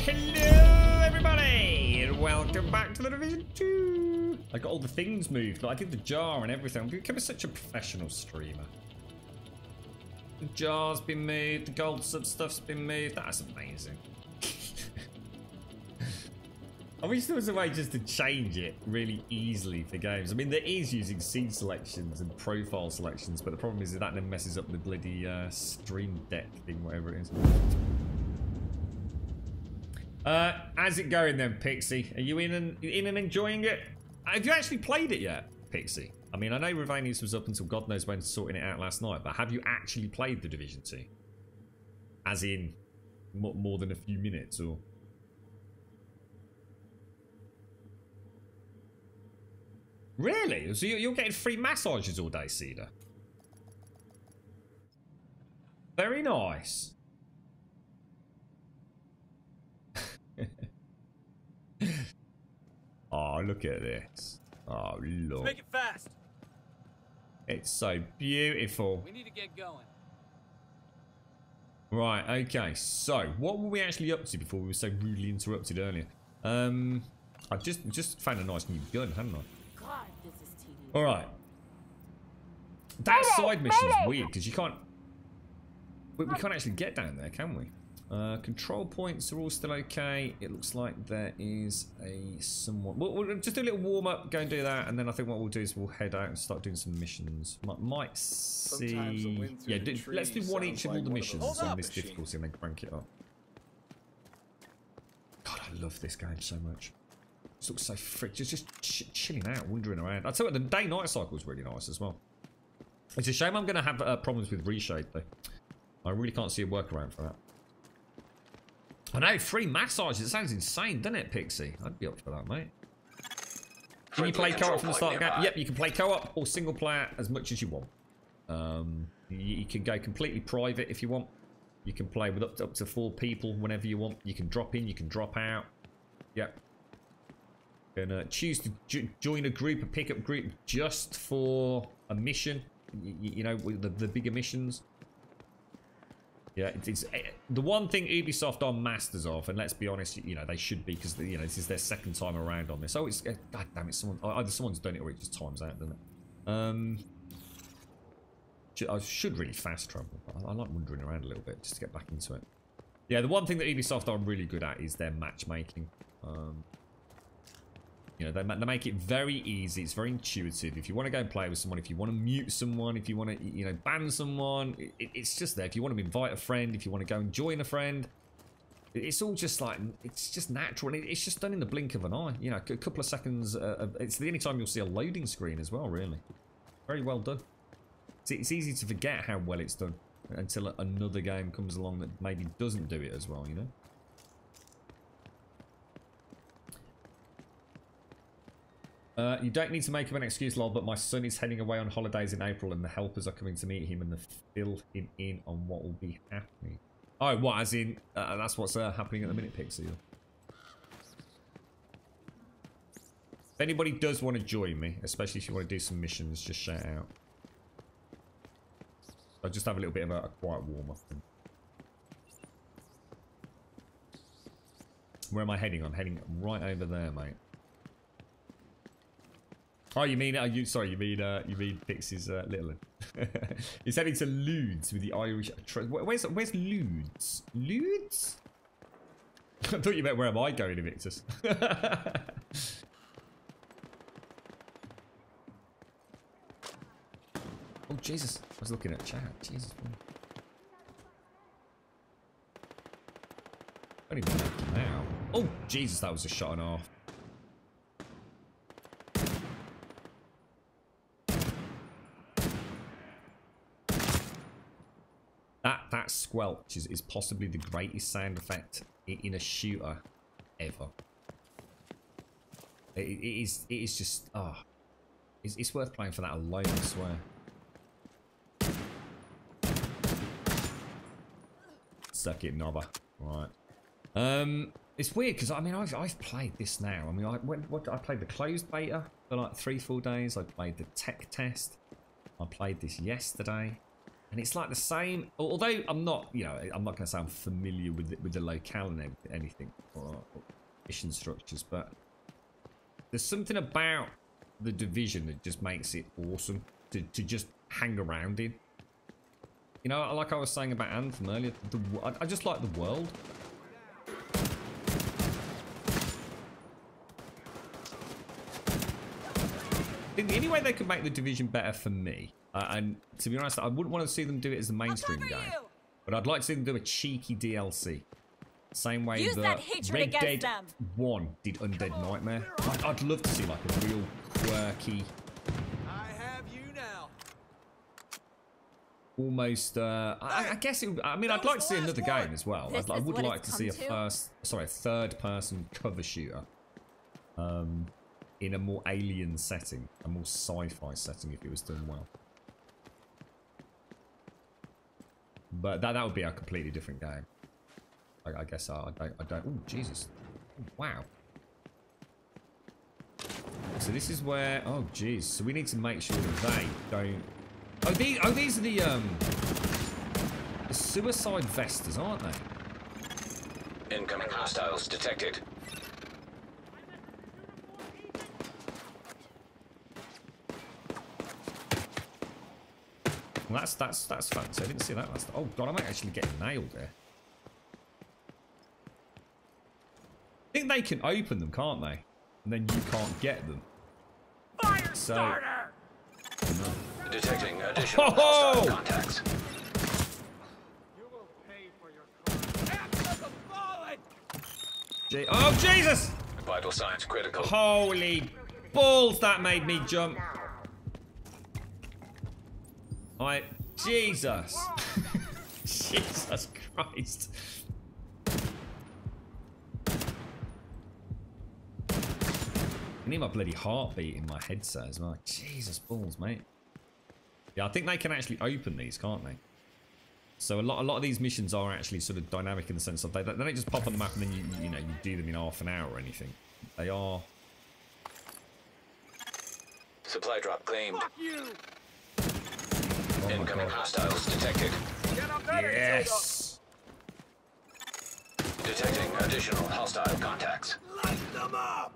Hello, everybody, and welcome back to The Division 2. I got all the things moved. Like, I did the jar and everything. I'm becoming such a professional streamer. The jar's been moved. The gold sub stuff's been moved. That's amazing. I wish there was a way just to change it really easily for games. I mean, there is using seed selections and profile selections, but the problem is that then messes up the bloody stream deck thing, whatever it is. How's it going then, Pixie? Are you in and enjoying it? Have you actually played it yet, Pixie? I mean, I know Ravanius was up until God knows when sorting it out last night, but have you actually played the Division 2? As in, more than a few minutes, or? Really? So you're getting free massages all day, Cedar? Very nice. Oh, look at this. Oh, look. Make it fast. It's so beautiful. We need to get going. Right, okay. So, what were we actually up to before we were so rudely interrupted earlier? I just found a nice new gun, hadn't I? God, this is tedious. All right. That side mission is weird because you can't. We can't actually get down there, can we? Control points are all still okay. It looks like there is a somewhat. We'll just do a little warm up, go and do that, and then I think what we'll do is we'll head out and start doing some missions. Might see. Yeah, let's do one each of all the missions on this difficulty and then crank it up. God, I love this game so much. It looks so frick. Just chilling out, wandering around. I'll tell you what, the day-night cycle is really nice as well. It's a shame I'm going to have problems with reshade though. I really can't see a workaround for that. I know, free massages. It sounds insane, doesn't it, Pixie? I'd be up for that, mate. Can you play co-op from the start of the game? Yep, you can play co-op or single player as much as you want. You can go completely private if you want. You can play with up to 4 people whenever you want. You can drop in, you can drop out. Yep. You can choose to join a group, a pickup group, just for a mission. You know, the bigger missions. Yeah, it's the one thing Ubisoft are masters of, and let's be honest, you know, they should be, because, you know, this is their second time around on this. Oh, it's, god damn it, either someone's done it or it just times out, doesn't it? I should really fast travel, but I like wandering around a little bit just to get back into it. Yeah, the one thing that Ubisoft are really good at is their matchmaking. You know, they make it very easy. It's very intuitive. If you want to go and play with someone, if you want to mute someone, if you want to, you know, ban someone, it's just there. If you want to invite a friend, if you want to go and join a friend, it's all just like, it's just natural. And it's just done in the blink of an eye. You know, a couple of seconds. It's the only time you'll see a loading screen as well, really. Very well done. It's easy to forget how well it's done until another game comes along that maybe doesn't do it as well, you know? You don't need to make him an excuse, lol, but my son is heading away on holidays in April and the helpers are coming to meet him and fill him in on what will be happening. Oh, what, as in, that's what's happening at the minute, Pixie? If anybody does want to join me, especially if you want to do some missions, just shout out. I'll just have a little bit of a quiet warm-up. Where am I heading? I'm heading right over there, mate. Oh, you mean, you mean Pixie's little one. He's heading to Ludes with the Irish. Where's Ludes? Ludes? I thought you meant where am I going, Invictus? Oh, Jesus. I was looking at chat. Jesus. I don't even know now. Oh, Jesus, that was a shot and a half. That squelch is possibly the greatest sound effect in a shooter ever. It is just, it's worth playing for that alone, I swear. Suck it, knobber. Right. It's weird because I mean I've played this now. I mean I played the closed beta for like 3 full days. I played the tech test. I played this yesterday. And it's like the same, although I'm not, you know, I'm not going to say I'm familiar with the locale and anything, or mission structures, but there's something about the Division that just makes it awesome to just hang around in. You know, like I was saying about Anthem earlier, I just like the world. I think the only way they could make the Division better for me, and to be honest, I wouldn't want to see them do it as a mainstream game, but I'd like to see them do a cheeky DLC. Same way that Red Dead 1 did Undead Nightmare. I'd love to see like a real quirky, almost, I guess it would, I mean, I'd like to see another game as well. I would like to see a third-person cover shooter. In a more alien setting, a more sci-fi setting if it was done well. But that would be a completely different game. I guess I don't. Oh Jesus! Oh, wow. So this is where. Oh jeez. So we need to make sure that they don't. Oh these are the suicide vestas, aren't they? Incoming hostiles detected. Well, that's fancy. I didn't see that last time. Oh god, I might actually get nailed there. I think they can open them, can't they? And then you can't get them. Fire starter! No. Detecting additional hostile contacts. You will pay for your crime. After the fallen! Oh Jesus! Vital signs critical. Holy balls! That made me jump. Jesus. Jesus Christ. I need my bloody heartbeat in my headset as well. Jesus balls, mate. Yeah, I think they can actually open these, can't they? So a lot of these missions are actually sort of dynamic in the sense of they don't just pop on the map and then you know you do them in half an hour or anything. They are. Supply drop claimed. Fuck you! Oh incoming hostiles detected. Yes. Detecting additional hostile contacts. Light them up!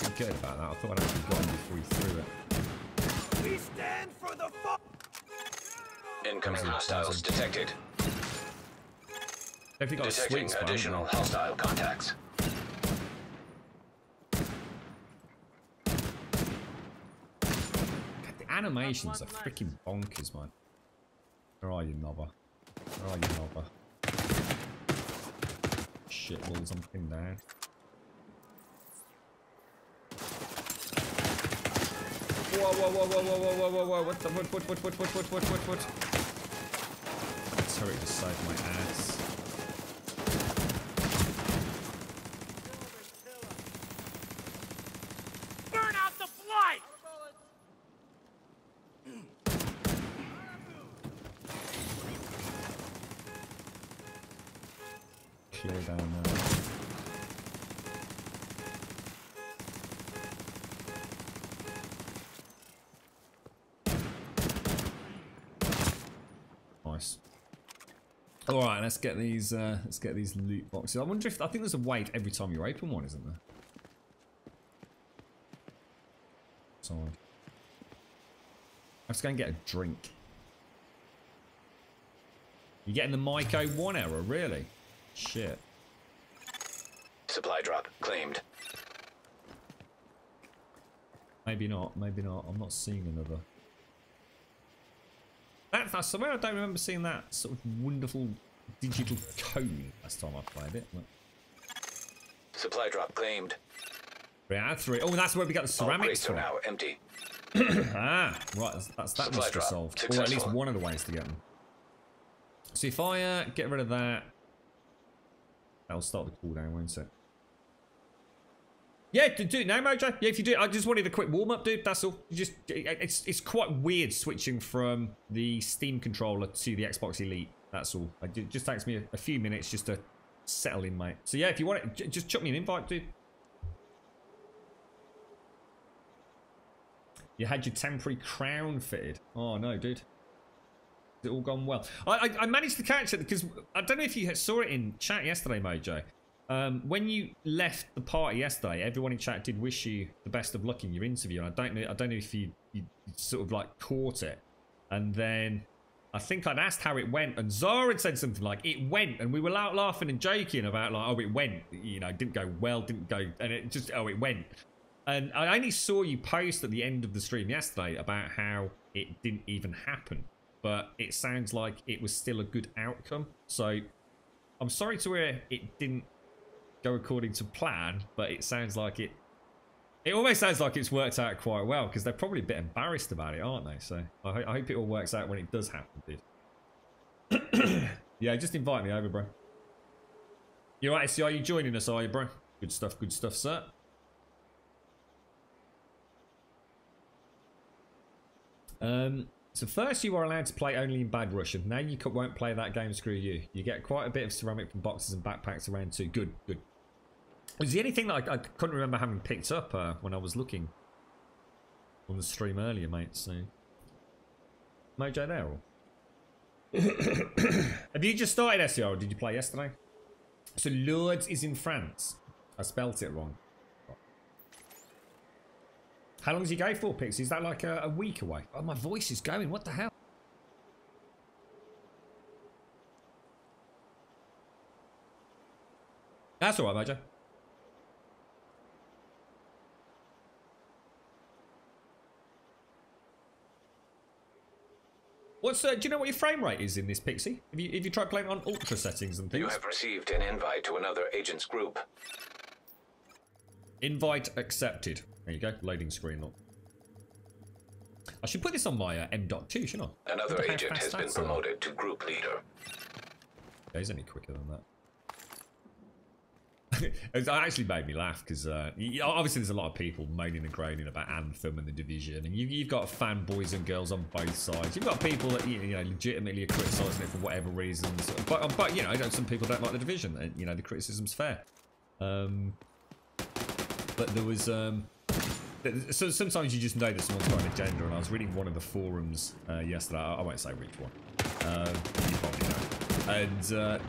I'm good about that. I thought I'd actually got him before he threw it. We stand for the Incoming hostiles detected. Definitely got Detecting a sweet additional hostile contacts. The animations are freaking bonkers, man. Where are you, Nobber? Where are you, Nobber? Shitballs, I'm pinned down. Whoa, whoa, whoa, whoa, whoa, whoa, whoa, whoa, what? That turret just saved my ass. burn out the blight! Clear down there. Nice. All right, let's get these loot boxes. I wonder if I think there's a wait every time you open one, isn't there? So let's go and get a drink. You're getting the Myco 1 error, really? Shit. Supply drop claimed. Maybe not. Maybe not. I'm not seeing another. That's somewhere I don't remember seeing that sort of wonderful digital code last time I played it. But... Supply drop claimed. 3 out of 3. Oh, that's where we got the ceramics from. from. Now empty. Ah, right. That's that mystery solved. Or at least one of the ways to get them. So if I get rid of that, that'll start the cooldown, won't it? Yeah, do it now, Mojo. Yeah, if you do it, I just wanted a quick warm-up, dude. That's all. You just, it's quite weird switching from the Steam controller to the Xbox Elite. That's all. It just takes me a few minutes just to settle in, mate. So yeah, if you want it, just chuck me an invite, dude. You had your temporary crown fitted. Oh no, dude. It all gone well. I managed to catch it because I don't know if you saw it in chat yesterday, Mojo. When you left the party yesterday, everyone in chat did wish you the best of luck in your interview. And I don't know if you sort of like caught it. And then I think I'd asked how it went, and Zara had said something like it went, and we were out laughing and joking about like, oh, it went, you know, didn't go well, didn't go, and it just, oh, it went. And I only saw you post at the end of the stream yesterday about how it didn't even happen. But it sounds like it was still a good outcome. So I'm sorry to hear it didn't go according to plan, but it sounds like it almost sounds like it's worked out quite well, because they're probably a bit embarrassed about it, aren't they? So I hope it all works out when it does happen, dude. Yeah, just invite me over, bro. You alright, SC? Are you joining us, are you, bro? Good stuff, sir. So first you are allowed to play only in bad Russian. Now you won't play that game, screw you. You get quite a bit of ceramic from boxes and backpacks around too. Good. Was the only thing that I couldn't remember having picked up when I was looking on the stream earlier, mate, so... Mojo there, or... Have you just started SEO, or did you play yesterday? So Lourdes is in France. I spelt it wrong. How long does he go for, Pixie? Is that like a week away? Oh, my voice is going. What the hell? That's all right, Mojo. What's do you know what your frame rate is in this, Pixie? Have you tried playing on ultra settings and things? You have received an invite to another agent's group. Invite accepted. There you go. Loading screen up. I should put this on my M.2, shouldn't I? Another agent has been promoted to group leader. Yeah, he's only quicker than that. It actually made me laugh because obviously there's a lot of people moaning and groaning about Anthem and the Division, and you've got fanboys and girls on both sides. You've got people that you know legitimately are criticising it for whatever reasons, but you know some people don't like the Division, and you know the criticism's fair. But there was so sometimes you just know that someone's got an agenda, and I was reading one of the forums yesterday. I won't say which one. You probably know. And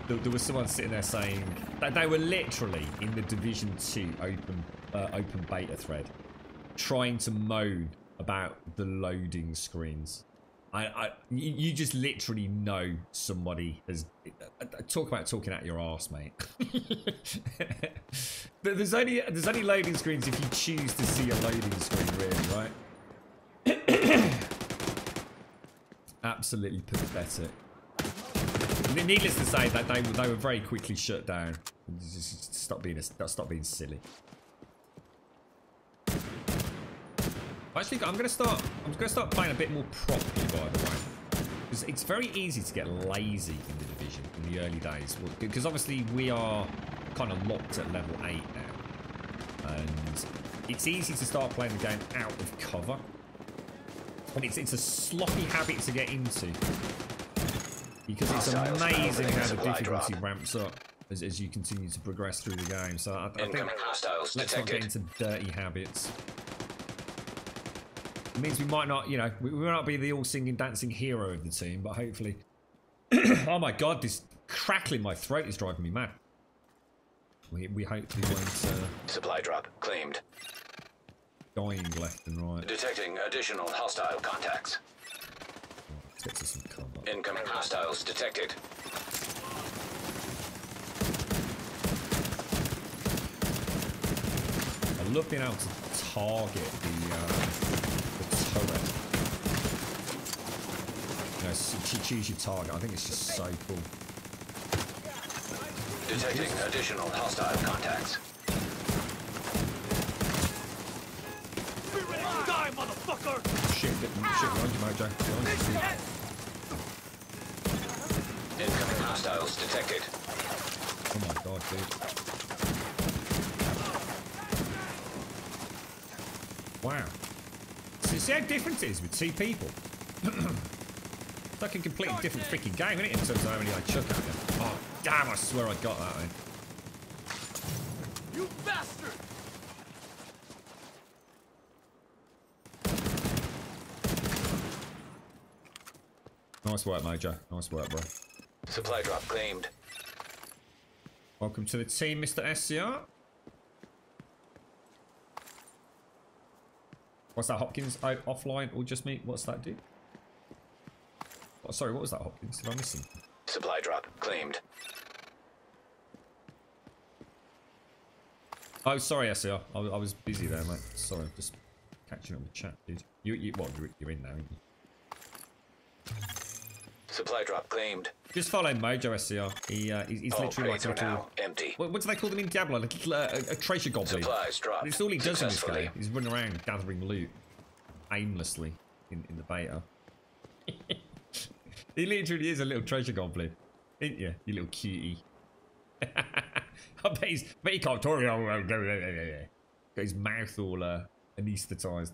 there was someone sitting there saying that they were literally in the Division 2 open beta thread trying to moan about the loading screens. You just literally know somebody has... talk about talking out your arse, mate. there's only loading screens if you choose to see a loading screen, really, right? Absolutely pathetic. Needless to say that they were very quickly shut down. Just stop being silly. Actually, I'm gonna start playing a bit more properly, by the way, because it's very easy to get lazy in the Division in the early days. Because obviously we are kind of locked at level 8 now, and it's easy to start playing the game out of cover, and it's a sloppy habit to get into. Because it's amazing how the difficulty ramps up as you continue to progress through the game. So I think let's not get into dirty habits. It means we might not, you know, we might not be the all-singing, dancing hero of the team, but hopefully... Oh my god, this crackling my throat is driving me mad. We hopefully won't... Supply drop claimed. Dying left and right. Detecting additional hostile contacts. Let's get to some combat. Incoming hostiles detected. I love being able to target the turret. You know, choose your target. I think it's just so cool. Detecting additional hostile contacts. Be ready to die, motherfucker! Shit, behind you, Mojo. Incoming hostiles detected. Oh my god, dude. Wow. So see how different it is with 2 people? It's like a completely different freaking game, isn't it, in terms of how many I chuck at you? Oh, damn, I swear I got that, man. You bastard! Nice work, Mojo. Nice work, bro. Supply drop claimed. Welcome to the team, Mr. SCR. What's that, Hopkins? Oh, offline or just me? What's that do? Oh, sorry, what was that, Hopkins? Did I miss something? Supply drop claimed. Oh, sorry, SCR. I was busy there, mate. Sorry, I'm just catching up with chat, dude. You're in now, aren't you? Supply drop claimed. Just follow Mojo SCR. He's All literally like crates a are little... now empty. What do they call them in Diablo? Like a treasure goblin. Supplies dropped. It's all he does in this successfully. game. He's running around gathering loot aimlessly in the beta. He literally is a little treasure goblin, isn't you? You little cutie. I bet he can't talk. Got his mouth all anaesthetised.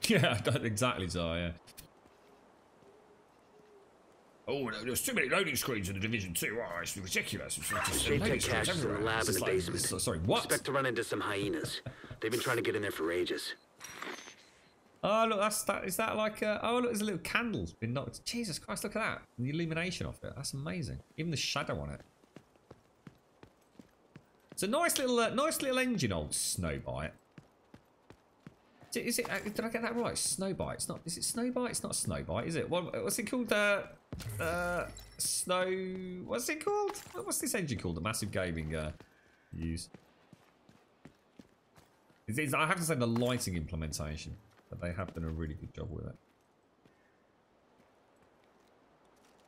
Yeah, exactly so, yeah. Oh, there's too many loading screens in the Division 2. Oh, it's ridiculous. Shade cache is in the lab in the basement. Sorry, what? Expect to run into some hyenas. They've been trying to get in there for ages. Oh, look, is that like oh, look, there's a little candle been knocked. Jesus Christ, look at that. The illumination of it. That's amazing. Even the shadow on it. It's a nice little engine, old Snowbite. Is it? Did I get that right? Snowbite. It's not. Is it Snowbite? It's not Snowbite, is it? What's it called? Snow. What's it called? What's this engine called? The Massive Gaming use. I have to say the lighting implementation, but they have done a really good job with it.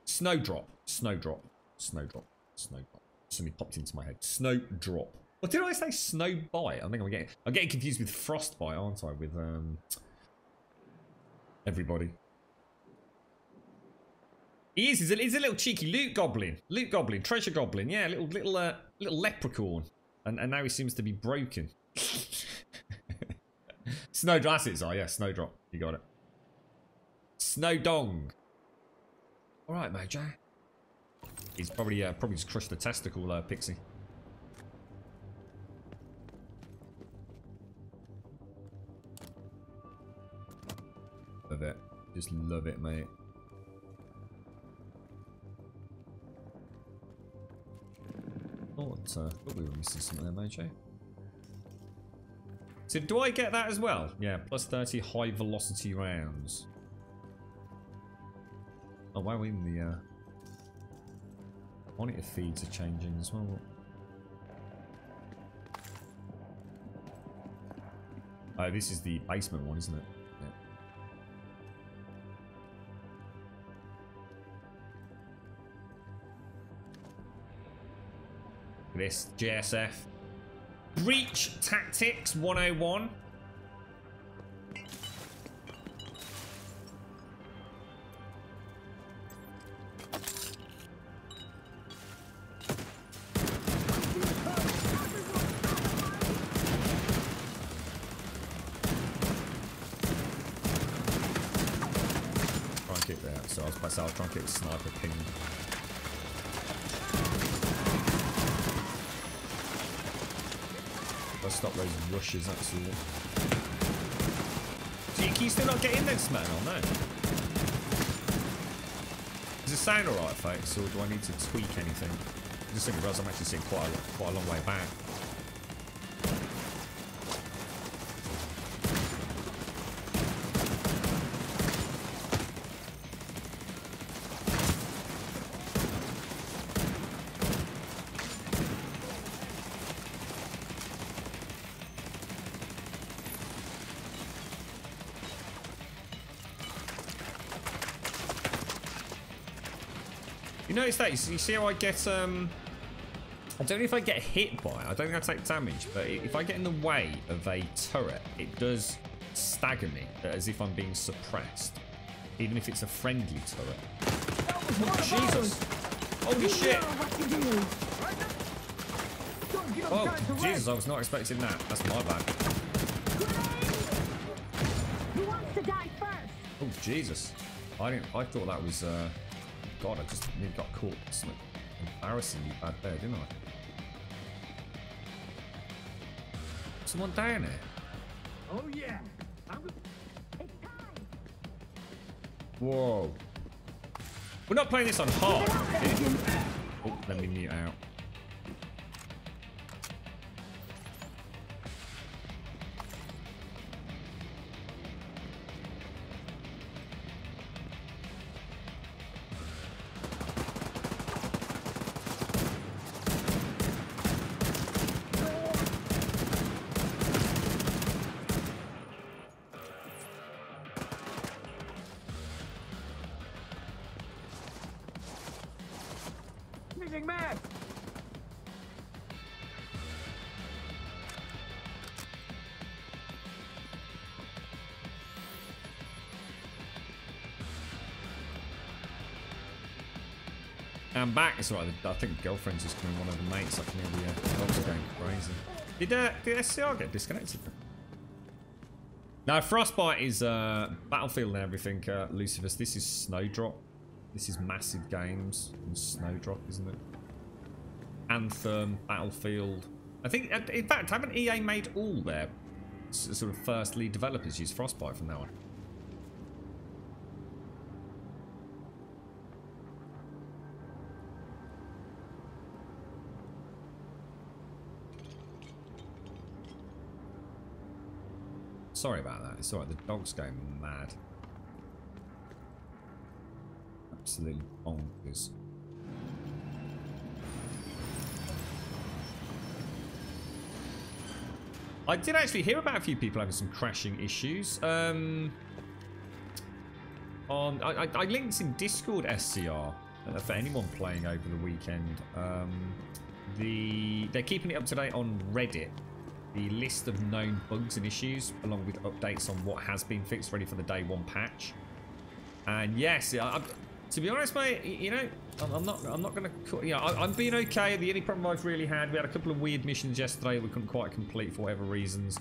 Snowdrop. Snowdrop. Snowdrop. Snowdrop. Suddenly popped into my head. Snowdrop. Or did I say Snowbite? I think I'm getting confused with Frostbite, aren't I? With everybody. He's a little cheeky loot goblin. Loot goblin, treasure goblin. Yeah, little leprechaun. And now he seems to be broken. Snowdrop, that's it, yeah, Snowdrop. You got it. Snowdong. Alright, Mojo. He's probably just crushed the testicle, Pixie. Love it. Just love it, mate. Thought we were missing something there, Mojo. So do I get that as well? Yeah, plus 30 high velocity rounds. Oh wow, even the monitor feeds are changing as well. Oh, this is the basement one, isn't it? Yeah. This JSF. Breach Tactics 101. Try and get there. So I was about to say I'll try and get a sniper ping. Stop those rushes, that's all. So can you still not get in then, Smack? Oh no. Does it sound alright, folks, or do I need to tweak anything? I just think I'm actually seeing quite a long way back. Notice that you see how I get I don't know if I get hit by it. I don't think I take damage, but if I get in the way of a turret, it does stagger me as if I'm being suppressed, even if it's a friendly turret. Oh, Jesus! Holy shit! Oh Jesus! I was not expecting that. That's my bad. Who wants to die first? Oh Jesus! I thought that was God, I just nearly got caught something embarrassingly bad there, didn't I? Someone down there? Oh yeah. It's time. Whoa. We're not playing this on hard. Oh, let me mute out. Changing mag! I'm back. It's alright. I think girlfriend's just coming. One of the mates. I can hear the dogs going crazy. Did SCR get disconnected? No, Frostbite is Battlefield and everything. Lucifus. This is Snowdrop. This is Massive Games and Snowdrop, isn't it? Anthem, Battlefield. I think, in fact, haven't EA made all their sort of first lead developers use Frostbite from now on? Sorry about that. It's alright. The dog's going mad. Absolutely bonkers. I did actually hear about a few people having some crashing issues. I linked in Discord SCR for anyone playing over the weekend. They're keeping it up to date on Reddit. The list of known bugs and issues, along with updates on what has been fixed, ready for the day one patch. And yes, to be honest, mate, you know, I'm not gonna, you know, I'm being okay. The only problem I've really had, we had a couple of weird missions yesterday we couldn't quite complete for whatever reasons.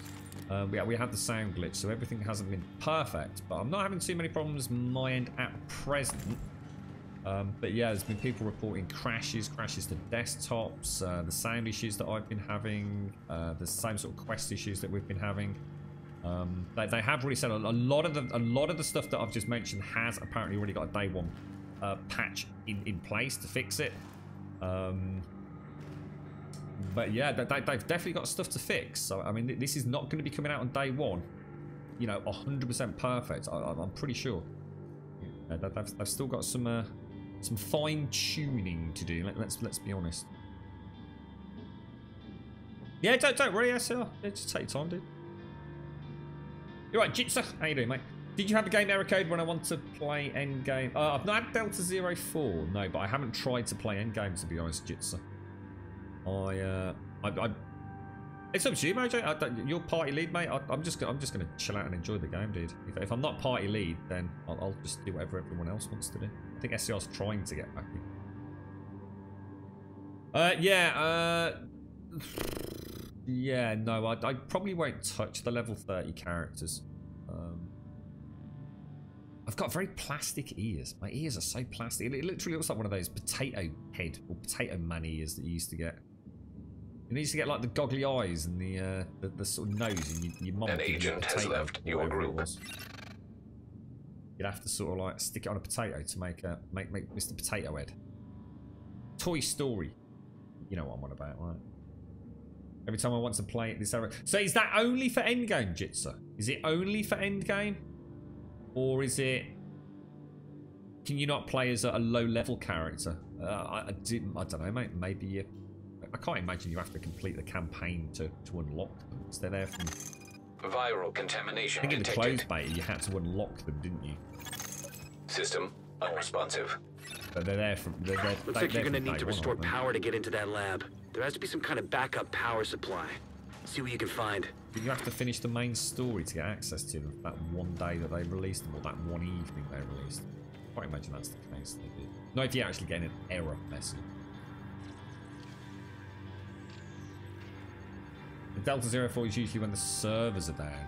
We had the sound glitch, so everything hasn't been perfect. But I'm not having too many problems my end at present. But yeah, there's been people reporting crashes to desktops, the sound issues that I've been having, the same sort of quest issues that we've been having. They have really said a lot of the stuff that I've just mentioned has apparently already got a day one patch in place to fix it. But yeah, they've definitely got stuff to fix. So I mean, this is not going to be coming out on day one, you know, 100% perfect. I'm pretty sure. They've still got some fine tuning to do. Let's be honest. Yeah, don't worry, SL. Yeah, just take your time, dude. You're right, Jitsa. How you doing, mate? Did you have a game error code when I want to play Endgame? I've not had Delta 04, no, but I haven't tried to play Endgame, to be honest, Jitsa. It's up to you, Mojo. You're party lead, mate. I'm just gonna chill out and enjoy the game, dude. If I'm not party lead, then I'll just do whatever everyone else wants to do. I think SCR's trying to get back in. Yeah, no, I probably won't touch the level 30 characters. I've got very plastic ears. My ears are so plastic. It literally looks like one of those potato head or potato man ears that you used to get. You used to get like the goggly eyes and the sort of nose, and your mum. An agent has left your group. You'd have to sort of like stick it on a potato to make Mr. Potato Head. Toy Story. You know what I'm on about, right? Every time I want to play it, this era. So is that only for Endgame, Jitsa? Is it only for Endgame? Or is it... Can you not play as a low-level character? I don't know, mate. Maybe you... I can't imagine you have to complete the campaign to unlock them. So they're there from... Viral contamination I think in the detected. closed beta, you had to unlock them, didn't you? System unresponsive. But they're there from... Looks like you're gonna need to restore power to get into that lab. There has to be some kind of backup power supply. See what you can find. But you have to finish the main story to get access to them that one day that they released them, or that one evening they released them. I can't imagine that's the case they did. Not if you're actually getting an error message. The Delta 04 is usually when the servers are down.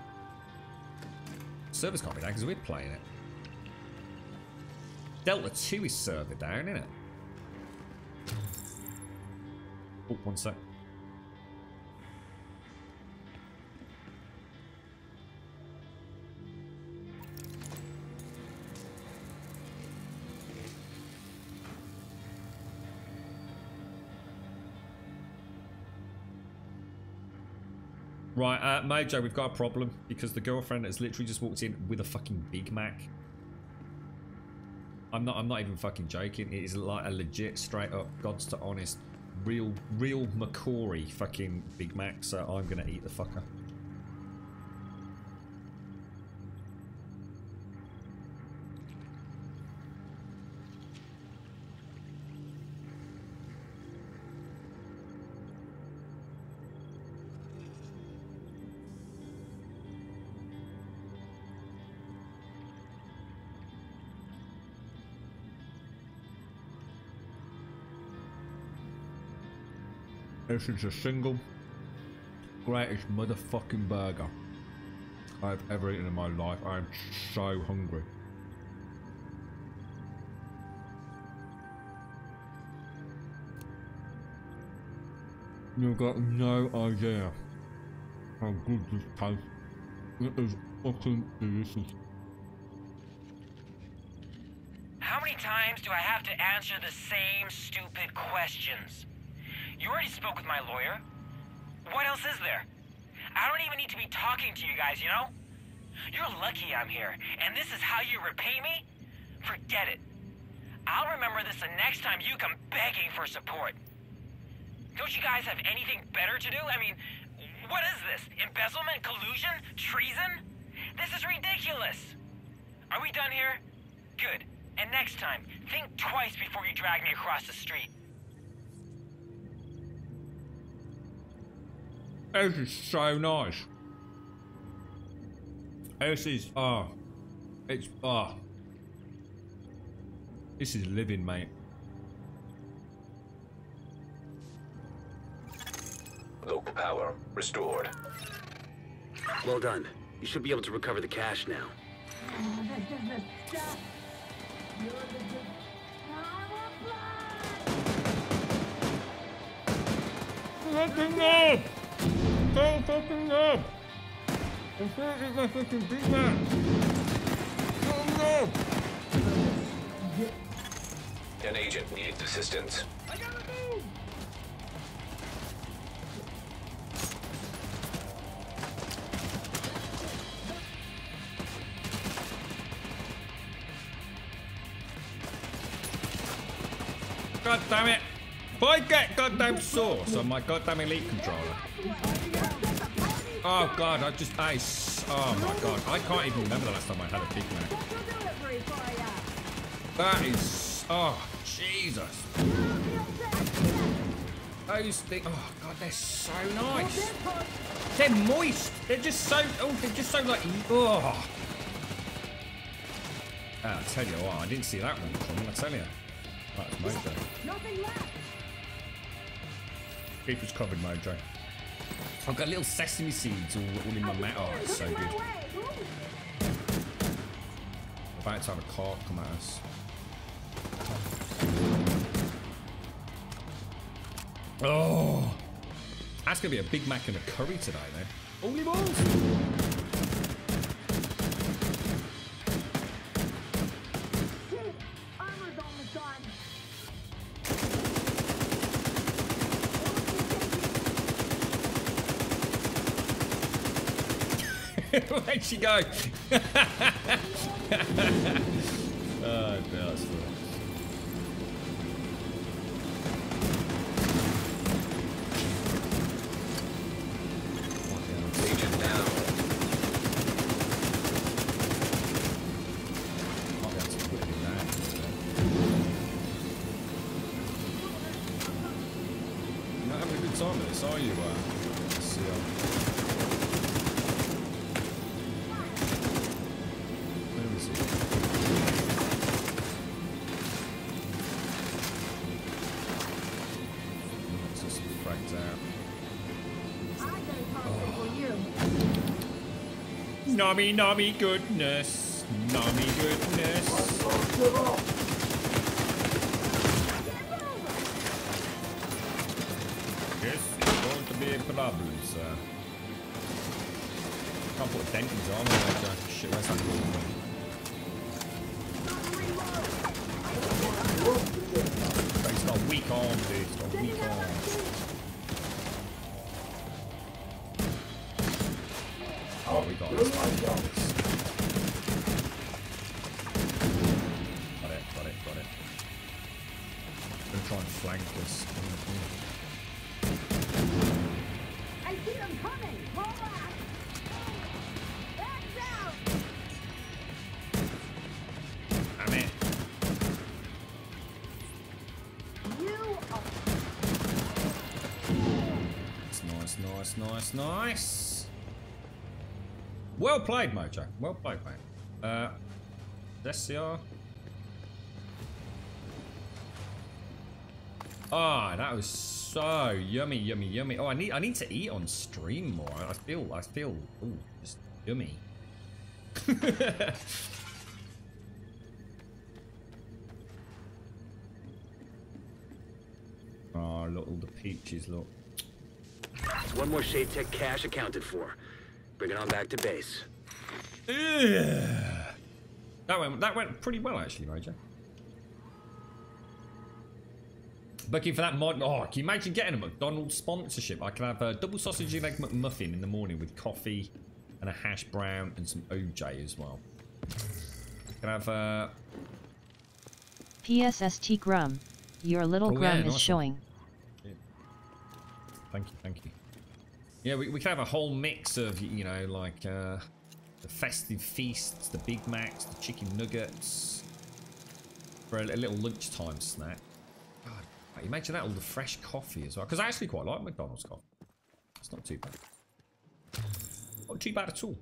Servers can't be down because we're playing it. Delta 2 is server down, isn't it? Oh, one sec. Right, Mojo, we've got a problem because the girlfriend has literally just walked in with a fucking Big Mac. I'm not even fucking joking. It is like a legit, straight up, God's to honest, real McCory fucking Big Mac. So I'm gonna eat the fucker. This is the single greatest motherfucking burger I've ever eaten in my life. I am so hungry. You've got no idea how good this tastes. It is fucking delicious. How many times do I have to answer the same stupid questions? You already spoke with my lawyer. What else is there? I don't even need to be talking to you guys, you know? You're lucky I'm here, and this is how you repay me? Forget it. I'll remember this the next time you come begging for support. Don't you guys have anything better to do? I mean, what is this? Embezzlement, collusion, treason? This is ridiculous. Are we done here? Good. And next time, think twice before you drag me across the street. This is so nice. This is, this is living, mate. Local power restored. Well done. You should be able to recover the cash now. This is the stuff. You're the good. Fucking up! So fucking up! I'm trying to eat my fucking Big Mac! Fucking up! An agent needs assistance. I gotta move! God damn it! If I get goddamn sauce on my goddamn Elite controller. Oh god, oh my god, I can't even remember the last time I had a Big Mac. That is, oh Jesus. Those things, oh god, they're so nice. They're moist. They're just so, like, oh. I tell you what, I didn't see that one coming, I tell you. That's Mojo. Nothing left. Keep us covered, Mojo. I've got little sesame seeds all in my mouth. Oh, it's so good. We're about to have a car come at us. Oh, that's gonna be a Big Mac and a curry today, though. Holy balls! Armor's almost gone. Where'd she go? Oh, that's funny. Agent down. Might be able to put it in there. You're not having a good time with this, are you? Let's see. Where is he? It's just fragged out. I'm gonna talk for you. Nommy goodness. Nommy goodness. Yes, it's going to be a problem, sir. Can't put a dent in his arm. Shit, where's that going? But he's got a weak arm, dude. He's got a weak arm. Got it. I'm gonna try and flank us. I see them coming. Hold on. Back down. I'm in. You are. Nice. Well played, Mojo. Well played, mate. SCR. Ah, that was so yummy. Oh, I need to eat on stream more. I feel, ooh, just yummy. Oh, look, all the peaches, look. One more Shade Tech cache accounted for. Bring it on back to base. That went pretty well, actually, Mojo. Booking for that mod. Oh, can you imagine getting a McDonald's sponsorship? I can have a double sausage and egg McMuffin in the morning with coffee and a hash brown and some OJ as well. Can I have PSST Grum. Your little Grum is showing. Yeah. Thank you. Yeah, we can have a whole mix of, you know, like the festive feasts, the Big Macs, the chicken nuggets for a little lunchtime snack. God, imagine that, all the fresh coffee as well. Because I actually quite like McDonald's coffee. It's not too bad. Not too bad at all.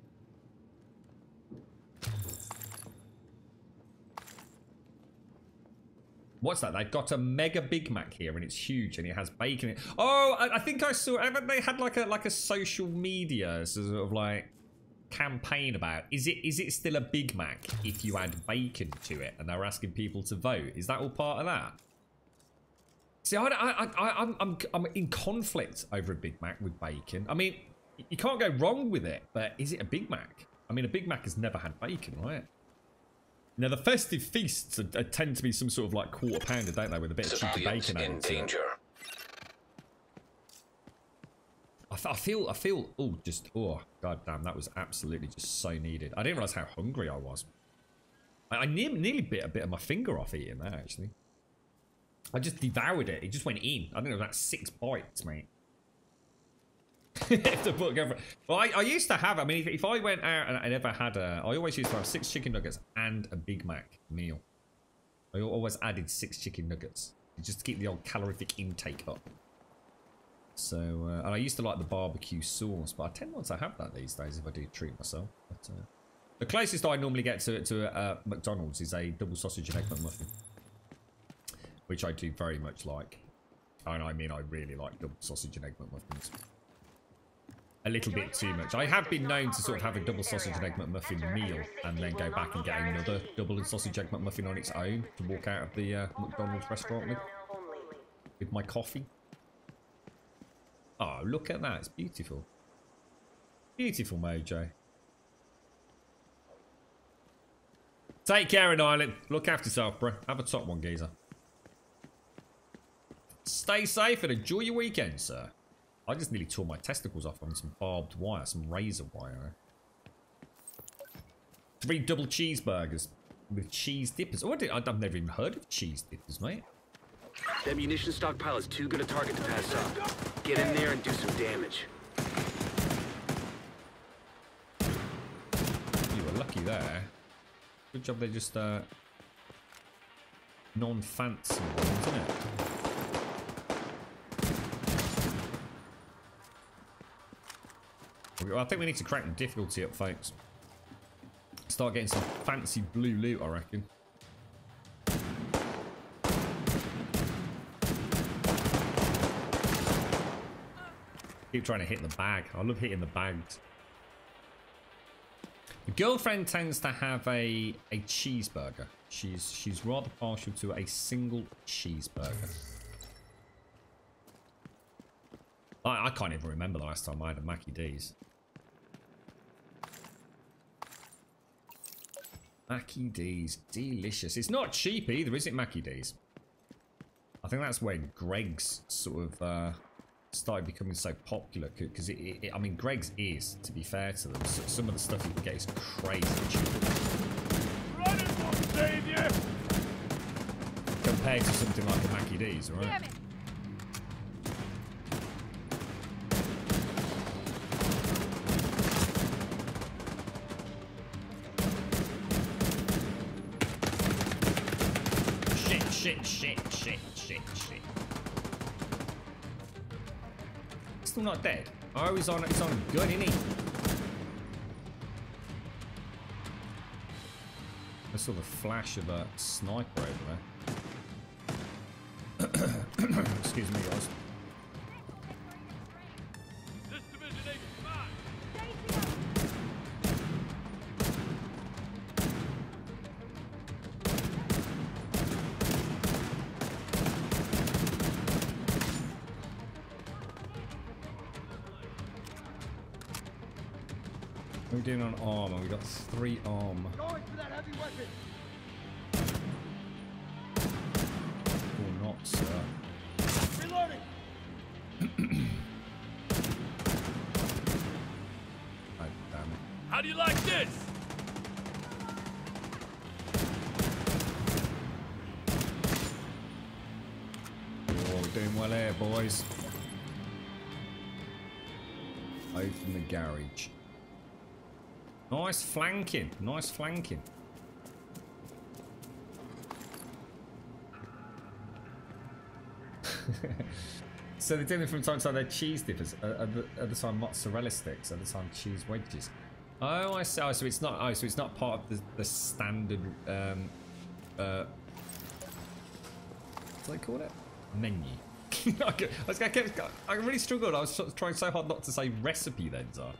What's that? They've got a mega Big Mac here, and it's huge, and it has bacon in it. Oh, I think I saw. Haven't they had like a social media sort of like campaign about? Is it still a Big Mac if you add bacon to it? And they're asking people to vote. Is that all part of that? See, I'm in conflict over a Big Mac with bacon. I mean, you can't go wrong with it, but is it a Big Mac? I mean, a Big Mac has never had bacon, right? Now, the festive feasts tend to be some sort of like quarter pounder, don't they, with a bit of cheeky bacon in danger. I feel, oh, god damn, that was absolutely just so needed. I didn't realise how hungry I was. I nearly bit a bit of my finger off eating that, actually. I just devoured it. It just went in. I think it was about 6 bites, mate. If the book ever... Well, I used to have... I mean, if I went out and I never had a... I always used to have 6 chicken nuggets and a Big Mac meal. I always added 6 chicken nuggets. Just to keep the old calorific intake up. So, and I used to like the barbecue sauce, but I tend not to have that these days if I do treat myself. But, the closest I normally get to McDonald's is a double sausage and egg McMuffin. Which I do very much like. And I mean, I really like double sausage and egg McMuffins. A little bit too much. I have been known to sort of have a double sausage and egg McMuffin meal and then go back and get another double and sausage egg McMuffin on its own to walk out of the McDonald's restaurant with my coffee. Oh, look at that. It's beautiful. Beautiful, Mojo. Take care, an island. Look after yourself, bro. Have a top one, geezer. Stay safe and enjoy your weekend, sir. I just nearly tore my testicles off on some barbed wire, some razor wire. 3 double cheeseburgers with cheese dippers. Oh, I've never even heard of cheese dippers, mate. That munition stockpile is too good a target to pass up. Get in there and do some damage. You were lucky there. Good job they just non-fancy ones, isn't it? I think we need to crank the difficulty up, folks. Start getting some fancy blue loot, I reckon. Keep trying to hit the bag. I love hitting the bags. The girlfriend tends to have a cheeseburger. She's rather partial to a single cheeseburger. I can't even remember the last time I had a Mackie D's. Mackie D's, delicious. It's not cheap either, is it, Mackie D's? I think that's where Greg's sort of started becoming so popular because I mean, Greg's is, to be fair to them, so some of the stuff you can get is crazy cheap. Running won't save you. Compared to something like a Mackie D's, right? Damn it. Shit. Still not dead. Oh, he's on a gun, isn't he? I saw the flash of a sniper over there. Excuse me, guys. This division ain't mine. We're doing on armor. We got 3 armor. Going for that heavy weapon. Or not, sir. Reloading. Oh, damn it. How do you like this? Oh, we're doing well here, boys. Open the garage. Nice flanking. Nice flanking. So they're doing it from time to time. They're cheese dippers. Other time mozzarella sticks. Other time cheese wedges. Oh, I see. Oh, so it's not. Oh, so it's not part of the standard. What do they call it? Menu. I really struggled. I was trying so hard not to say recipe then, so.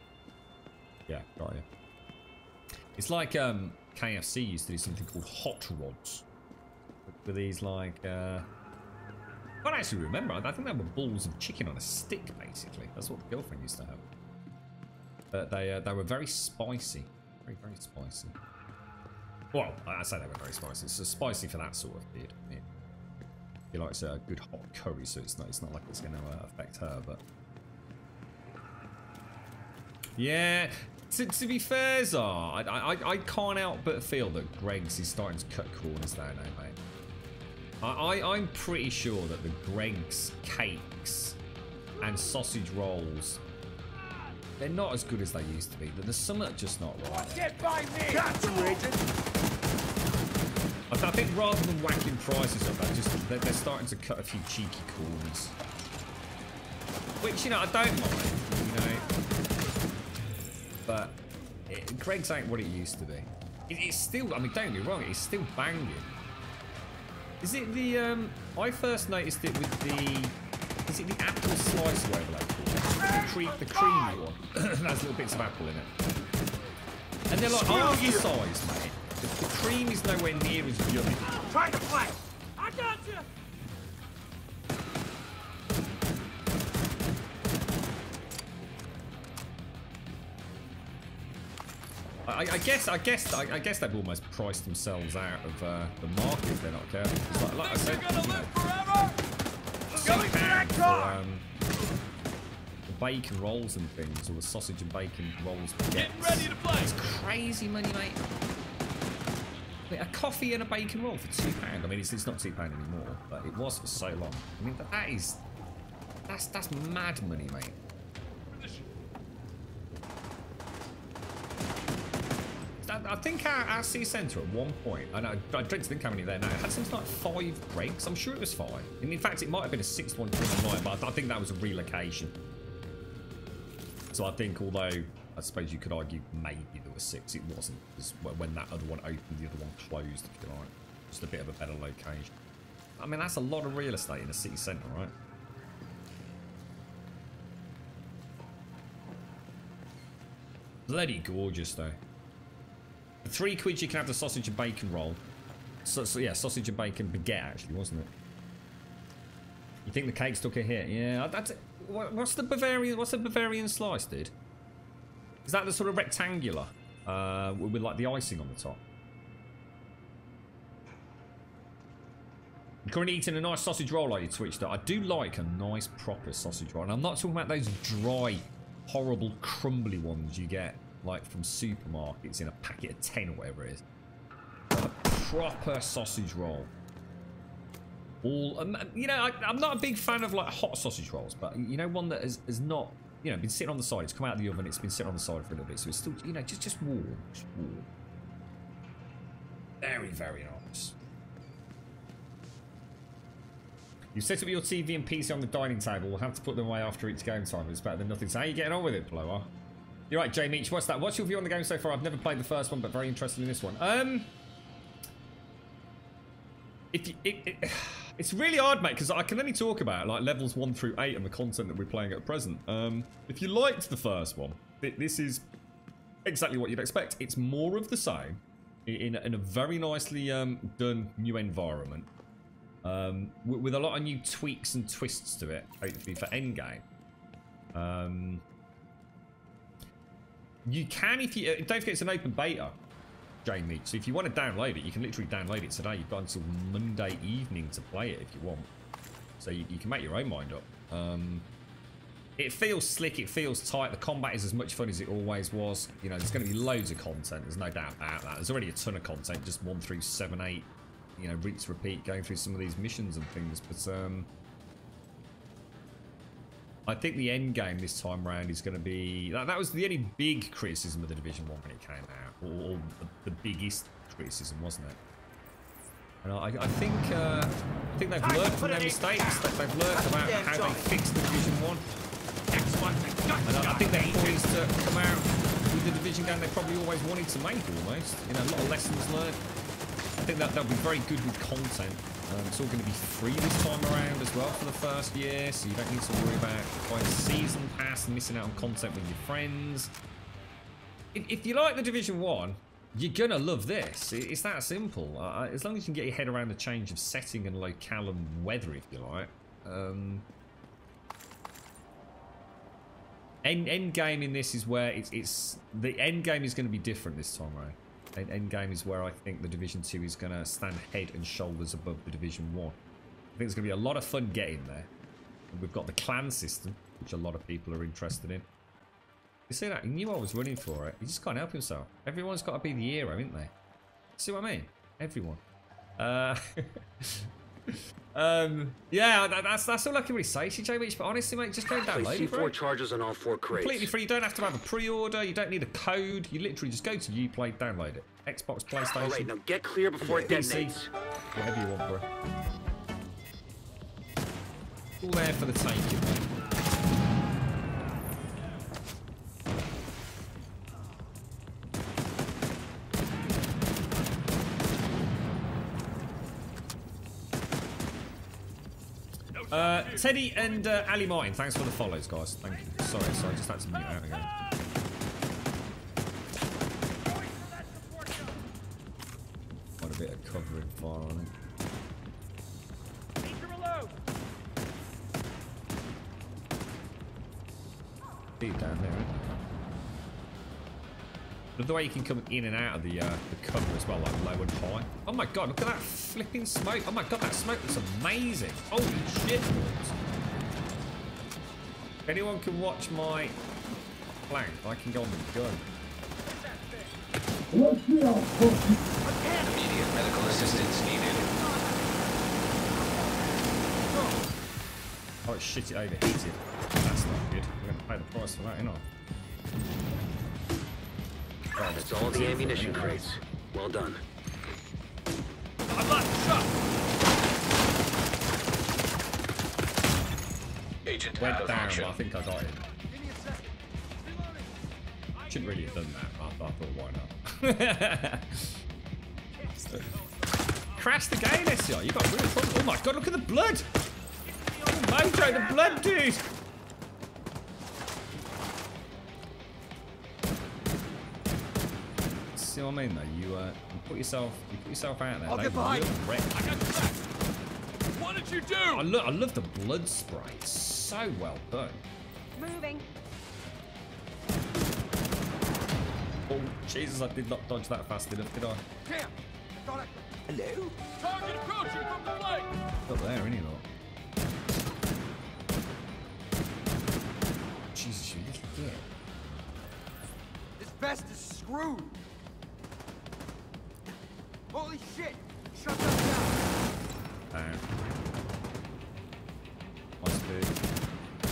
Yeah, got you. It's like KFC used to do something called hot rods. With these like I don't actually remember. I think they were balls of chicken on a stick, basically. That's what the girlfriend used to have. But they were very spicy. Very, very spicy. Well, I say they were very spicy. So spicy for that sort of food. Yeah. He likes a good hot curry, so it's not like it's going to affect her, but yeah. To be fair, Zar, I can't help but feel that Greggs is starting to cut corners there now, mate. I'm pretty sure that the Greggs cakes and sausage rolls, they're not as good as they used to be. There's something just not right. Get by me! Got you, Agent! I think rather than whacking prices up, they're starting to cut a few cheeky corners. Which, you know, I don't mind, you know. But Greggs ain't what it used to be. It's still, I mean, don't get me wrong, it's still banging. Is it the, I first noticed it with the, is it the apple slice or whatever they call it? The creamy one. That has little bits of apple in it. And they're like army size, mate. The cream is nowhere near as yummy. Try to flank! I got you! I guess they've almost priced themselves out of the market if they're not careful. Like I said, You're gonna live forever! Going for that car! The bacon rolls and things, or the sausage and bacon rolls. Getting ready to play! It's crazy money, mate. I mean, a coffee and a bacon roll for £2. I mean, it's not £2 anymore, but it was for so long. I mean, that's mad money, mate. I think our city centre at one point, and I dread to think how many there now, had something like 5 Greggs. I'm sure it was 5. And in fact, it might have been a 6th one during the night, but I think that was a relocation. So I think, although I suppose you could argue maybe there were 6, it wasn't. Because when that other one opened, the other one closed, if you like. Just a bit of a better location. I mean, that's a lot of real estate in a city centre, right? Bloody gorgeous, though. For £3 you can have the sausage and bacon roll. So yeah, sausage and bacon baguette, actually, wasn't it? You think the cakes took a hit? Yeah. What's the Bavarian slice, dude? Is that the sort of rectangular with like the icing on the top? You're currently eating a nice sausage roll, are you, Twitch? I do like a nice proper sausage roll. And I'm not talking about those dry, horrible, crumbly ones you get like from supermarkets in a packet of 10 or whatever it is. A proper sausage roll. You know, I'm not a big fan of like hot sausage rolls, but you know, one that has not, you know, been sitting on the side. It's come out of the oven. It's been sitting on the side for a little bit, so it's still, you know, just warm. Just warm. Very, very nice. You set up your TV and PC on the dining table. We'll have to put them away after each game time. It's better than nothing. So how are you getting on with it, Blower? You're right, Jay Meach. What's that? What's your view on the game so far? I've never played the first one, but very interested in this one. It's really hard, mate, because I can only talk about like levels 1 through 8 and the content that we're playing at present. If you liked the first one, this is exactly what you'd expect. It's more of the same in a very nicely done new environment, with a lot of new tweaks and twists to it, hopefully for endgame. You can, if you don't forget, it's an open beta, Jamie. So if you want to download it, you can literally download it today. You've got until Monday evening to play it if you want. So you can make your own mind up. It feels slick, it feels tight. The combat is as much fun as it always was. You know, there's going to be loads of content. There's no doubt about that. There's already a ton of content, just 1 through 7, 8. You know, rinse, repeat, going through some of these missions and things. But I think the end game this time around is going to be... That was the only big criticism of the Division 1 when it came out. Or the biggest criticism, wasn't it? And I think they've learned from their mistakes. They've learned about how they fixed the Division 1. And I think they're poised to come out with the Division game they probably always wanted to make, almost. You know, a lot of lessons learned. I think that'll be very good with content. It's all going to be free this time around as well for the first year, so you don't need to worry about buying a season pass and missing out on content with your friends. If you like the Division 1, you're going to love this. It's that simple. As long as you can get your head around the change of setting and locale and weather, if you like. End game in this is where it's the end game is going to be different this time around. End game is where I think the Division 2 is going to stand head and shoulders above the Division 1. I think it's going to be a lot of fun getting there. And we've got the clan system, which a lot of people are interested in. You see that? He knew I was running for it. He just can't help himself. Everyone's got to be the hero, haven't they? See what I mean? Everyone. Yeah, that's all I can really say, CJ Beach. But honestly, mate, just go download it. C4 charges on all 4 crates. Completely free. You don't have to have a pre-order. You don't need a code. You literally just go to Uplay, download it. Xbox, PlayStation. All right, now get clear before it detonates. Whatever you want, bro. All there for the taking, mate. Teddy and Ali Martin, thanks for the follows, guys. Thank you. Sorry, I just had to mute out again. Quite a bit of covering fire on it. Deep down there, isn't it? Love the way you can come in and out of the cover as well, like low and high. Oh my god, look at that flipping smoke. Oh my god, that smoke looks amazing. Holy shit. If anyone can watch my flank, I can go on the gun. Immediate medical assistance needed. Oh shit, it overheated. That's not good. We're going to pay the price for that, ain't I? That's all the ammunition crates. Well done. I'm not shot. Agent out Went of down, action. but I think I got it. Shouldn't really have done that, but I thought, why not? Crash the game, SCR. You got real fun. Oh my god, look at the blood! Oh, Mojo, the blood, dude! See what I mean, though? You put yourself out there. I'll get behind you. Wreck. I got your back. What did you do? I love the blood spray. It's so well done. Moving. Oh, Jesus, I did not dodge that fast enough, did I? Damn. thought I... Hello? Target approaching from the flank! Up there, ain't he, lot? Jesus, you little git. This vest is screwed! Holy shit! Shut that down! Down. Must be.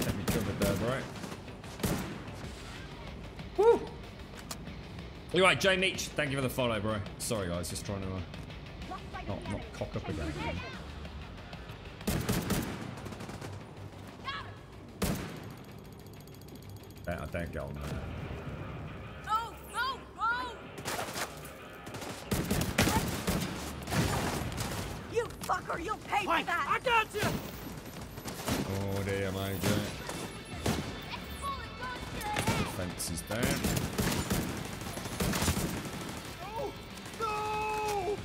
Let me covered there, bro. Woo! Anyway, Jay Nietzsche, thank you for the follow, bro. Sorry, guys, just trying to not cock up again. I don't get on there. Go, go, go! You fucker, you'll pay for that! I got you! Oh dear, Major. Fence is down. No!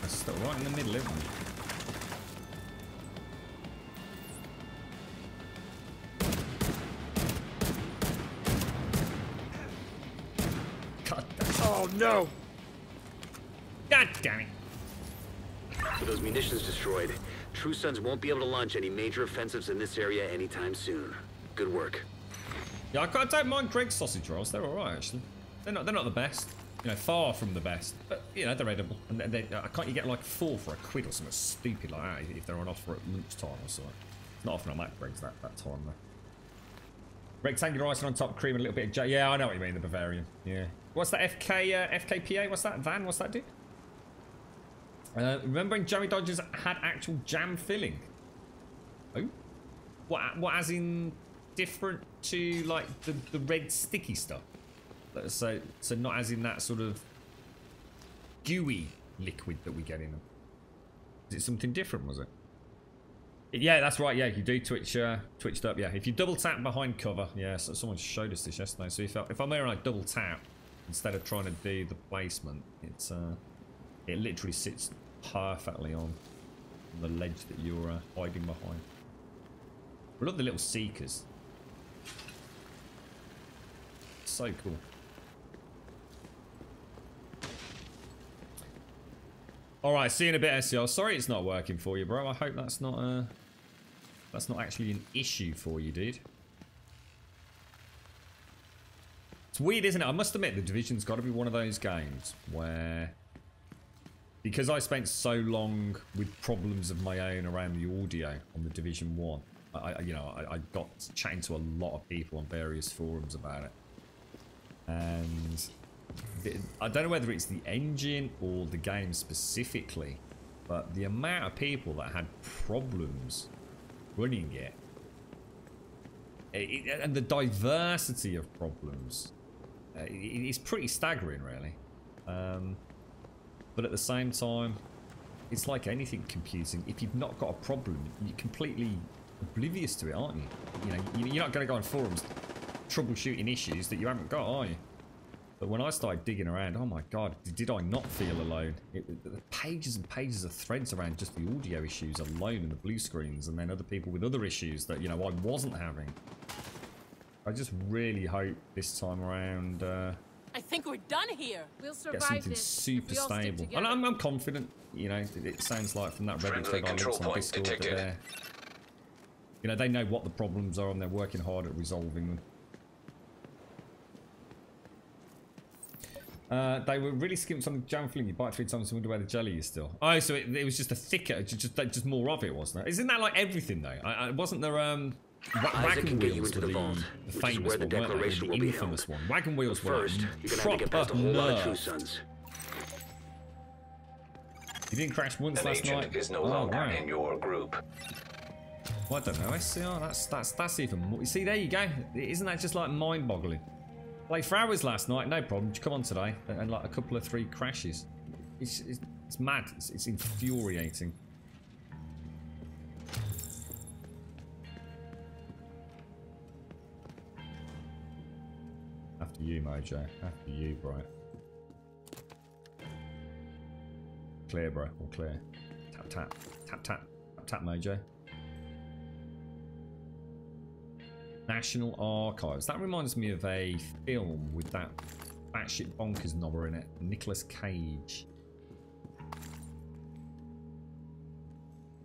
That's still right in the middle, isn't it? God damn it. Oh no! God damn it. With those munitions destroyed, True Sons won't be able to launch any major offensives in this area anytime soon. Good work. Yeah, I don't mind Greg's sausage rolls. They're alright, actually. They're not the best. You know, far from the best. But, you know, they're edible. And can't you get like 4 for £1 or something stupid like that if they're on offer at lunchtime or something? It's not often I'm at Greg's that time, though. Greg, tangy icing on top, cream and a little bit of J. Yeah, I know what you mean, the Bavarian. Yeah. What's that FKPA? What's that? Van? What's that do? Remembering Joey Dodgers had actual jam filling. Oh? What as in different to like the red sticky stuff? So not as in that sort of gooey liquid that we get in them. Is it something different, was it? Yeah, that's right, yeah, you do twitched up, yeah. If you double tap behind cover, yeah, so someone showed us this yesterday. So if I'm there and I double tap, instead of trying to do the placement, it literally sits perfectly on the ledge that you're hiding behind. I love the little seekers. So cool. Alright, see you in a bit, SEO. Sorry it's not working for you, bro. I hope that's not actually an issue for you, dude. It's weird, isn't it? I must admit, The Division's got to be one of those games where, because I spent so long with problems of my own around the audio on The Division 1, I got chatting to a lot of people on various forums about it. And I don't know whether it's the engine or the game specifically, but the amount of people that had problems running it, and the diversity of problems, it's pretty staggering, really. But at the same time, it's like anything computing. If you've not got a problem, you're completely oblivious to it, aren't you? You know, you're not going to go on forums troubleshooting issues that you haven't got, are you? But when I started digging around, oh my god, did I not feel alone? The pages and pages of threads around just the audio issues alone and the blue screens, and then other people with other issues that, you know, I wasn't having. I just really hope this time around I think we're done here. We'll survive get something super stable. And I'm confident, you know, it sounds like from that Reddit thread I looked on Discord that they're, you know, they know what the problems are and they're working hard at resolving them. They were really skimped on the jam filling. You bite 3 times and wonder where the jelly is still. Oh, so it was just a thicker, just more of it, wasn't it? Isn't that like everything though? Wasn't there wagon wheels were the famous one, weren't they? The infamous one. Wagon wheels were proper nerfed. You didn't crash once last night. Is no longer in your group. Well, I don't know. SCR, that's even more. You see, there you go. Isn't that just like mind-boggling? Played for hours last night, no problem. Come on today, and like a couple of 3 crashes. It's mad. It's infuriating. After you, Mojo. After you, bro. Clear, bro. All clear. Tap, tap. Tap, tap. Tap, tap, Mojo. National Archives. That reminds me of a film with that batshit bonkers knobber in it. Nicolas Cage.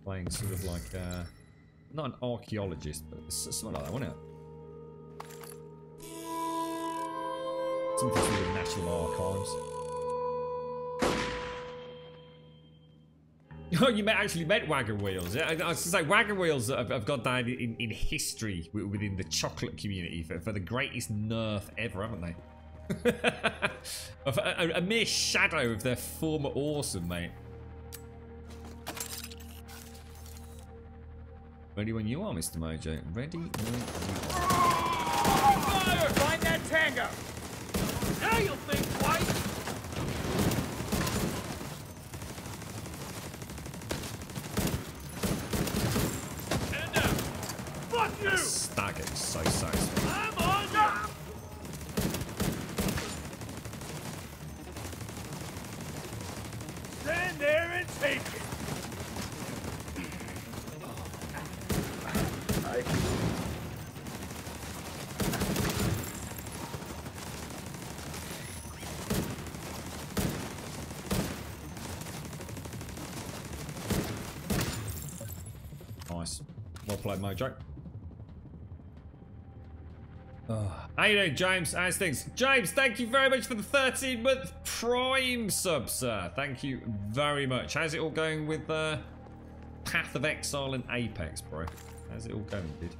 Playing sort of like not an archaeologist, but something like that, wasn't it? Something to do with National Archives. Oh, you actually meant wagon wheels. I was going to say, wagon wheels have gone down in history within the chocolate community for the greatest nerf ever, haven't they? a mere shadow of their former awesome, mate. Ready when you are, Mr. Mojo. Ready when you are. Fire! Find that tango! Now you'll think twice! Stand down! Fuck you! Stagger is so satisfying. I'm on you! Stand there and take it! Nice. Well played, Mojo. How you doing, James? How's things? James, thank you very much for the 13-month Prime sub, sir. Thank you very much. How's it all going with Path of Exile and Apex, bro? How's it all going, dude?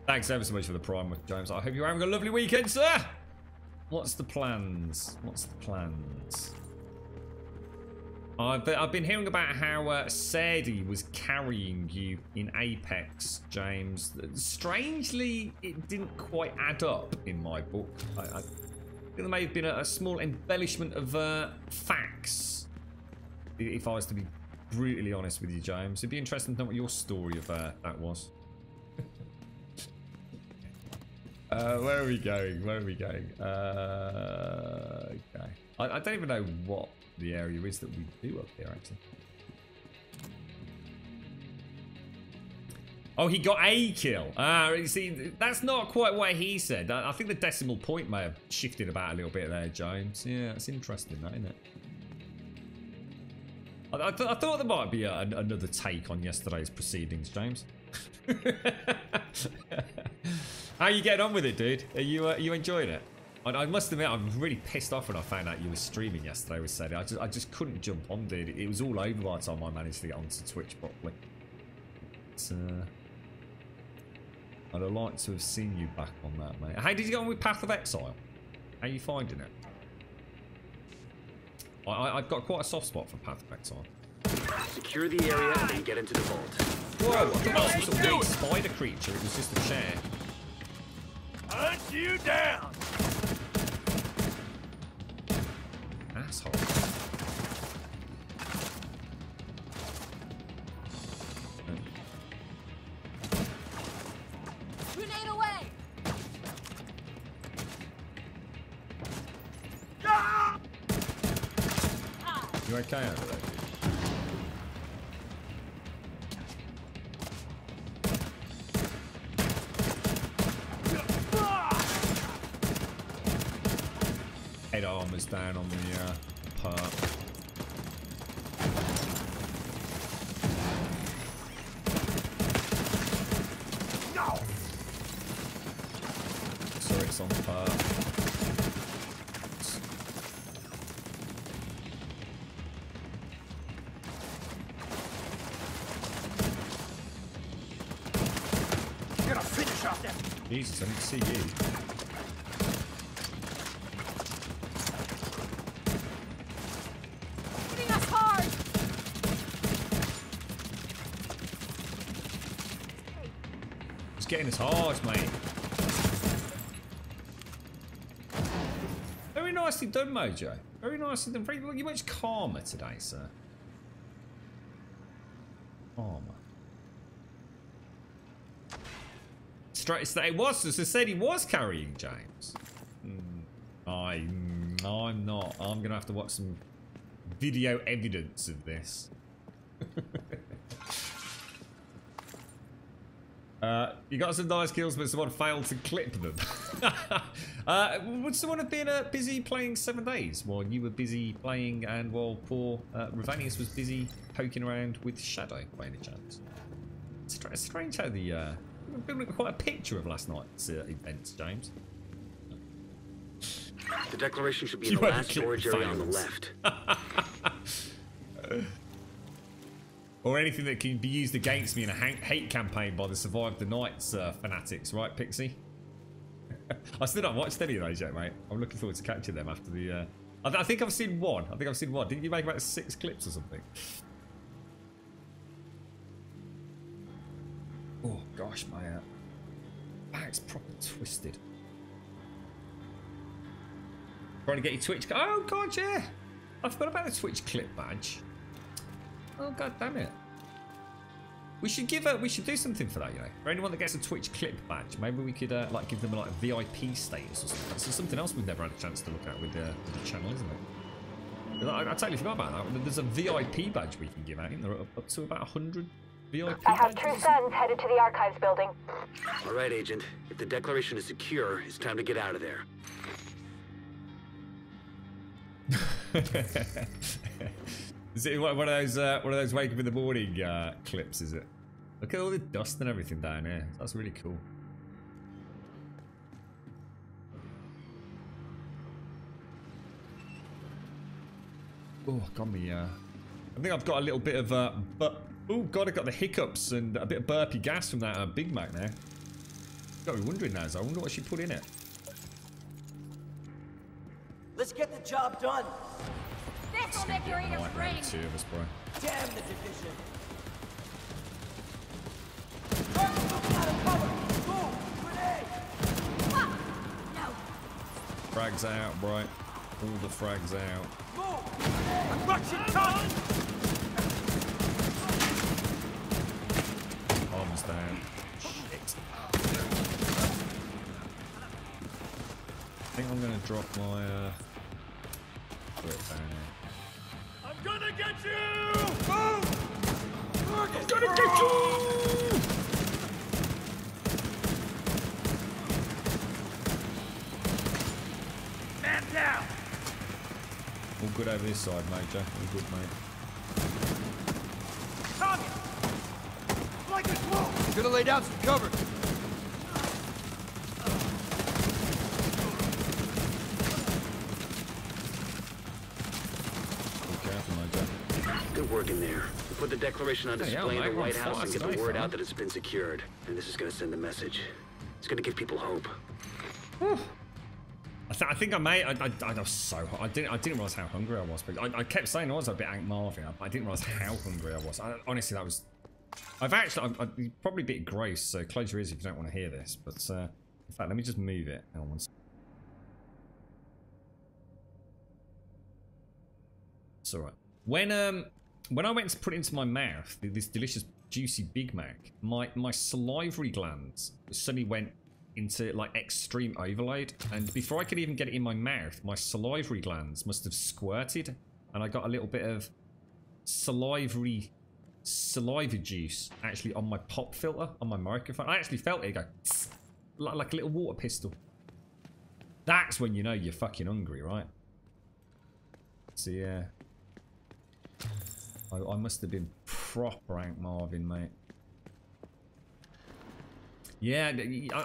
Thanks ever so much for the Prime, James. I hope you're having a lovely weekend, sir. What's the plans? What's the plans? I've been hearing about how Sadie was carrying you in Apex, James. Strangely, it didn't quite add up in my book. I think there may have been a small embellishment of facts, if I was to be brutally honest with you, James. It'd be interesting to know what your story of that was. Where are we going? Where are we going? Okay. I don't even know what the area is that we do up here, actually. Oh, he got a kill. You see, that's not quite what he said. I think the decimal point may have shifted about a little bit there, James. Yeah, it's interesting, that, isn't it? I thought there might be another take on yesterday's proceedings, James. How are you getting on with it, dude? Are you enjoying it? I must admit, I'm really pissed off when I found out you were streaming yesterday with Sadie. I just couldn't jump on, dude. It was all over by the time I managed to get onto Twitch properly. It's, I'd have liked to have seen you back on that, mate. How did you get on with Path of Exile? How are you finding it? I've got quite a soft spot for Path of Exile. Secure the area and then get into the vault. Whoa, I thought that was some sort of weird spider creature. It was just a chair. Hunt you down! Asshole. Grenade away! Ah! You okay over there, dude? Head armor's down on the perk. No! So it's on perk. Get a finish off that! Jesus, I didn't see you. Hitting us hard! It's getting us hard, mate. Very nicely done, Mojo. Very nicely done. Very, you much calmer today, sir. Calmer. Straight. It was. As I said, he was carrying James. I'm not. I'm gonna have to watch some video evidence of this. You got some nice kills, but someone failed to clip them. Would someone have been busy playing 7 Days while you were busy playing and while poor Ravanius was busy poking around with Shadow by any chance? It's strange how the... building quite a picture of last night's events, James. The declaration should be in the last storage area on the left. Or anything that can be used against me in a hate campaign by the Survive the Nights fanatics, right, Pixie? I still haven't watched any of those yet, mate. I'm looking forward to catching them after the... I think I've seen one. Didn't you make about 6 clips or something? Oh, gosh, my back's proper twisted. Trying to get your Twitch... Oh, God, yeah. I forgot about the Twitch clip badge. Oh, God damn it. We should do something for that, you know. For anyone that gets a Twitch clip badge, maybe we could like give them like a VIP status or something. That's something else we've never had a chance to look at with the channel, isn't it? I totally forgot about that. There's a VIP badge we can give out. There are up to about 100 VIP I have badges. True Sons headed to the archives building. All right, Agent. If the declaration is secure, it's time to get out of there. Is it one of those wake up in the morning clips? Is it? Look at all the dust and everything down here. That's really cool. Oh, got me. I think I've got a little bit of oh God, I got the hiccups and a bit of burpy gas from that Big Mac now. Got me wondering now. So I wonder what she put in it. Let's get the job done. This will make your ears ring. 2 of us, bro. Damn the division. Moving out of cover. Boom. Grenade. No. Frags out, bro. All the frags out. Move. Grenade. Russian tongue. Bombs down. Shit. I think I'm gonna drop my put it down here. I'm gonna get you. Move. I'm gonna get you! Man down. All good over this side, Major. All good, mate. Target. Like a move. Gonna lay down some cover. Good work in there. We'll put the declaration on display in the White House and get the word out that it's been secured. And this is going to send a message. It's going to give people hope. I think I may. I was so. I didn't realize how hungry I was. But I kept saying I was a bit Aunt Marvin. I didn't realize how hungry I was. Honestly, that was. I've probably a bit gross. So close your ears if you don't want to hear this. But in fact, let me just move it. Hang on one second. It's all right. When I went to put it into my mouth, this delicious juicy Big Mac, my salivary glands suddenly went into like extreme overload, and before I could even get it in my mouth, my salivary glands must have squirted, and I got a little bit of saliva juice actually on my pop filter on my microphone. I actually felt it go like a little water pistol. That's when you know you're fucking hungry, right? So yeah. I must have been proper Aunt Marvin, mate. Yeah,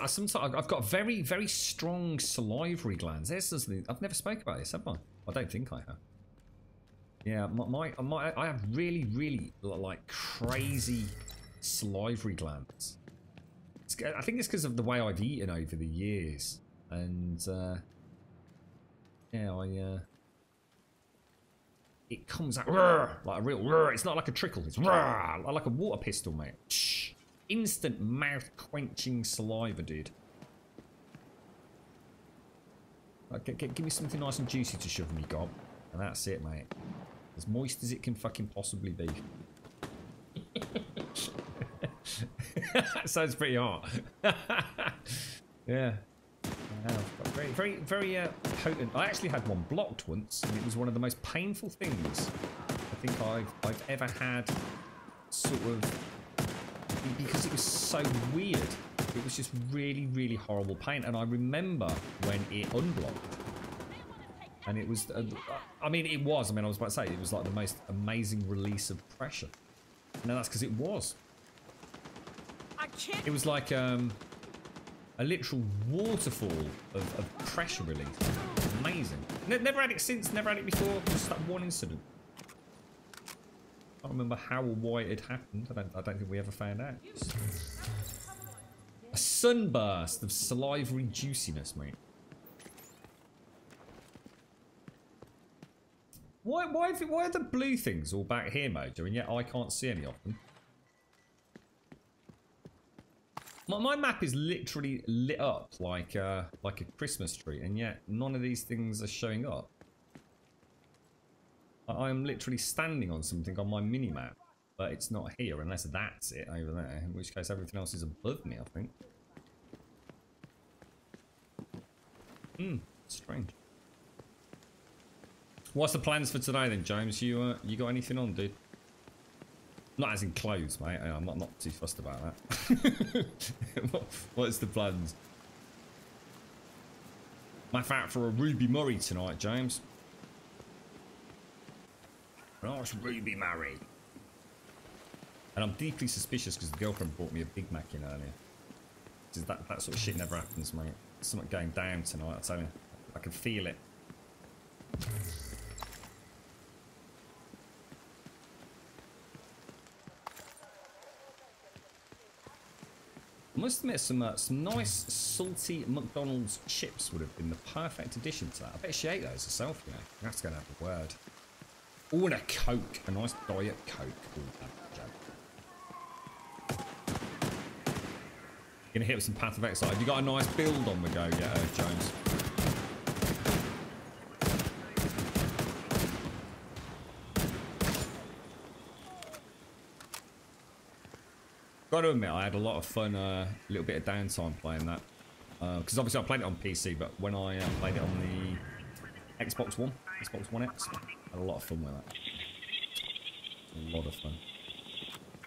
sometimes I've got very, very strong salivary glands. I've never spoke about this, have I? I don't think I have. Yeah, I have really, really like crazy salivary glands. I think it's because of the way I've eaten over the years, and yeah, it comes out like a real. It's not like a trickle. It's like a water pistol, mate. Instant mouth-quenching saliva, dude. Give me something nice and juicy to shove in me gob, and that's it, mate. As moist as it can fucking possibly be. That sounds pretty hot. Yeah. Very, very, very potent. I actually had one blocked once, and it was one of the most painful things I think I've ever had sort of because it was so weird. It was just really, really horrible pain. And I remember when it unblocked. And it was, I mean, I was about to say, it was like the most amazing release of pressure. No, that's because it was. It was like a literal waterfall of pressure release. Amazing. Never had it since, never had it before. Just that one incident. I can't remember how or why it had happened. I don't think we ever found out. A sunburst of salivary juiciness, mate. Why are the blue things all back here, Mojo, and yet I can't see any of them? My map is literally lit up like a Christmas tree, and yet none of these things are showing up. I am literally standing on something on my mini-map, but it's not here unless that's it over there, in which case everything else is above me, I think. Strange. What's the plans for today then, James? You got anything on, dude? Not as in clothes, mate. I'm not too fussed about that. What's the plans? Math out for a Ruby Murray tonight, James. Nice Ruby Murray. And I'm deeply suspicious because the girlfriend brought me a Big Mac in earlier. That sort of shit never happens, mate. There's something going down tonight, I tell you. I can feel it. I must admit, some nice salty McDonald's chips would have been the perfect addition to that. I bet she ate those herself, you know. That's going to have a word. Oh, and a Coke. A nice Diet Coke. Gonna hit with some Path of Exile. Have you got a nice build on the go yet, Jones? Got to admit, I had a lot of fun, a little bit of downtime playing that. Because obviously I played it on PC, but when I played it on the Xbox One, Xbox One X, I had a lot of fun with that. A lot of fun.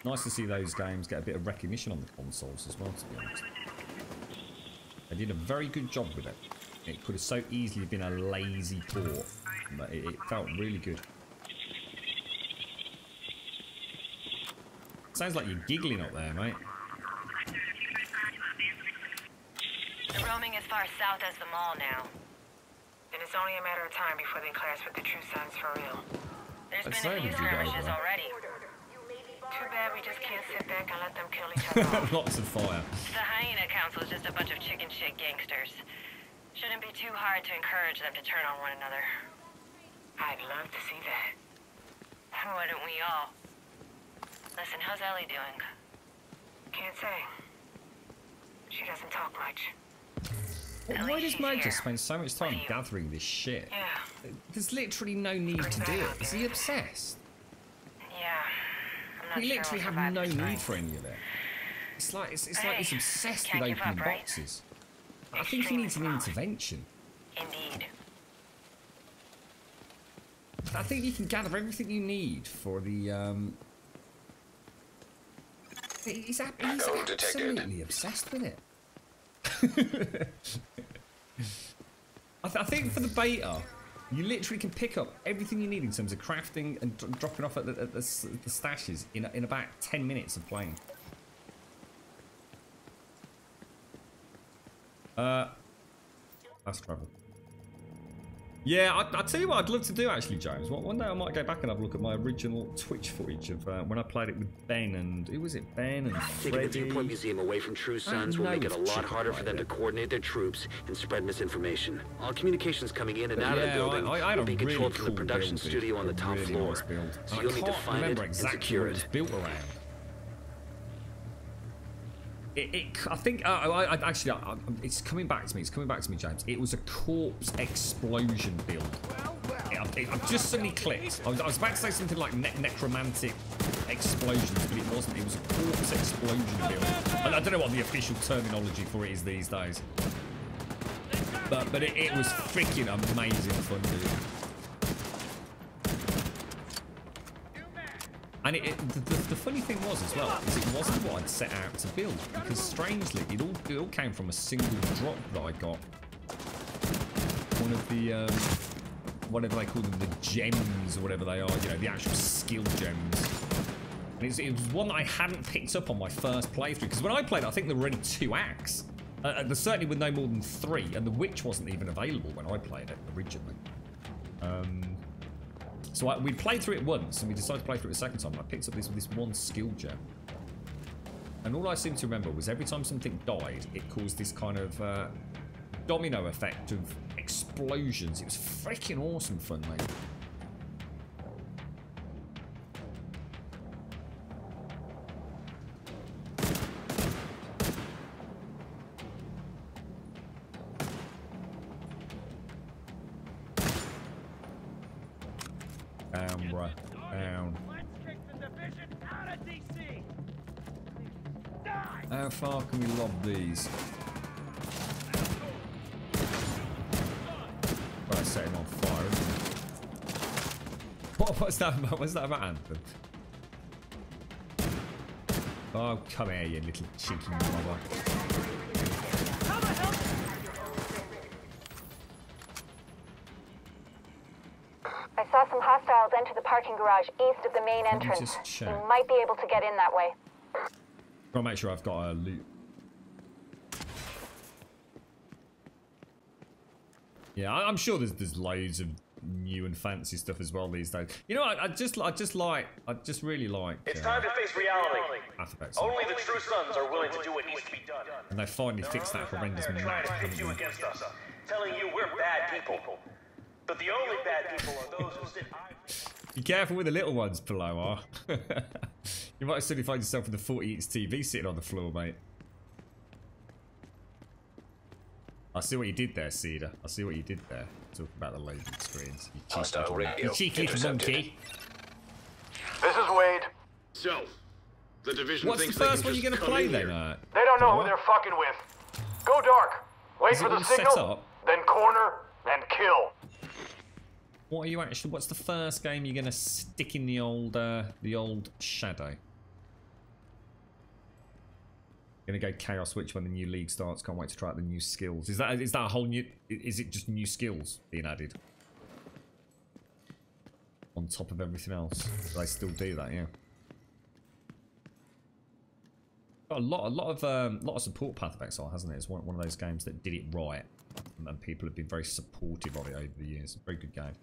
Nice to see those games get a bit of recognition on the consoles as well, to be honest. They did a very good job with it. It could have so easily been a lazy port, but it felt really good. Sounds like you're giggling up there, mate. They're roaming as far south as the mall now. And it's only a matter of time before they clash with the True Sons for real. There's been a few skirmishes already. Too bad we just can't sit back and let them kill each other off. Lots of fire. The Hyena Council is just a bunch of chicken shit gangsters. Shouldn't be too hard to encourage them to turn on one another. I'd love to see that. Wouldn't we all? Listen, how's Ellie doing? Can't say. She doesn't talk much. Why does Mojo spend so much time gathering this shit? Yeah. There's literally no need to do it. Is he obsessed? Yeah. We literally have no need for any of it. It's like he's obsessed with opening boxes. I think he needs an intervention. Indeed. I think you can gather everything you need for the He's absolutely obsessed with it. I think for the beta, you literally can pick up everything you need in terms of crafting and dropping off at the stashes in about 10 minutes of playing. Fast travel. Yeah, I'll tell you what I'd love to do actually, James. One day I might go back and have a look at my original Twitch footage of when I played it with Ben and... Who was it? Ben and Freddy? Taking the Viewpoint Museum away from True Sons will make it a lot harder for them to coordinate their troops and spread misinformation. All communications coming in and out of the building will be controlled from the production studio on the top floor. So you'll need to find it and secure it. Built around. I think actually it's coming back to me. It's coming back to me, James. It was a corpse explosion build. I've just suddenly clicked. I was about to say something like necromantic explosions, but it wasn't. It was a corpse explosion build. I don't know what the official terminology for it is these days. But it was freaking amazing fun, dude. And the funny thing was as well, is it wasn't what I'd set out to build, because strangely, it all came from a single drop that I got. One of the, whatever they call them, the gems or whatever they are, you know, the actual skill gems. And it was one that I hadn't picked up on my first playthrough, because when I played it, I think there were only 2 acts. There certainly were no more than 3, and the Witch wasn't even available when I played it originally. So we played through it once, and we decided to play through it a second time, and I picked up this one skill gem. And all I seem to remember was every time something died, it caused this kind of domino effect of explosions. It was freaking awesome fun, mate. Down. How far can we lob these? Right, set him on fire, isn't it? What's that about? What's that about, Anthem? Oh, come here, you little cheeky mother. I saw some hostiles enter the parking garage east of the main entrance. You might be able to get in that way. Gotta make sure I've got a loot. Yeah, I'm sure there's loads of new and fancy stuff as well these days. You know, I just really like. It's time to face reality. Alphabet. Only the true sons are willing to do what needs to be done. And they finally fixed that horrendous map, haven't they? Against us, telling you we're bad people. But the only bad people are those who sit. Be careful with the little ones, Paloma. You might suddenly find yourself with a 40-inch TV sitting on the floor, mate. I see what you did there, Cedar. I see what you did there. Talking about the loading screens. You cheeky little monkey. This is Wade. So, the division What's thinks the first one you're going to play then? They don't know who they're fucking with. Go dark. Wait for the signal. Then corner. Then kill. What are you actually? What's the first game you're gonna stick in the old Shadow? Gonna go Chaos Witch when the new league starts. Can't wait to try out the new skills. Is that a whole new? Is it just new skills being added on top of everything else? Do they still do that? Yeah. Got a lot of support Path of Exile, hasn't it? It's one of those games that did it right, and people have been very supportive of it over the years. Very good game.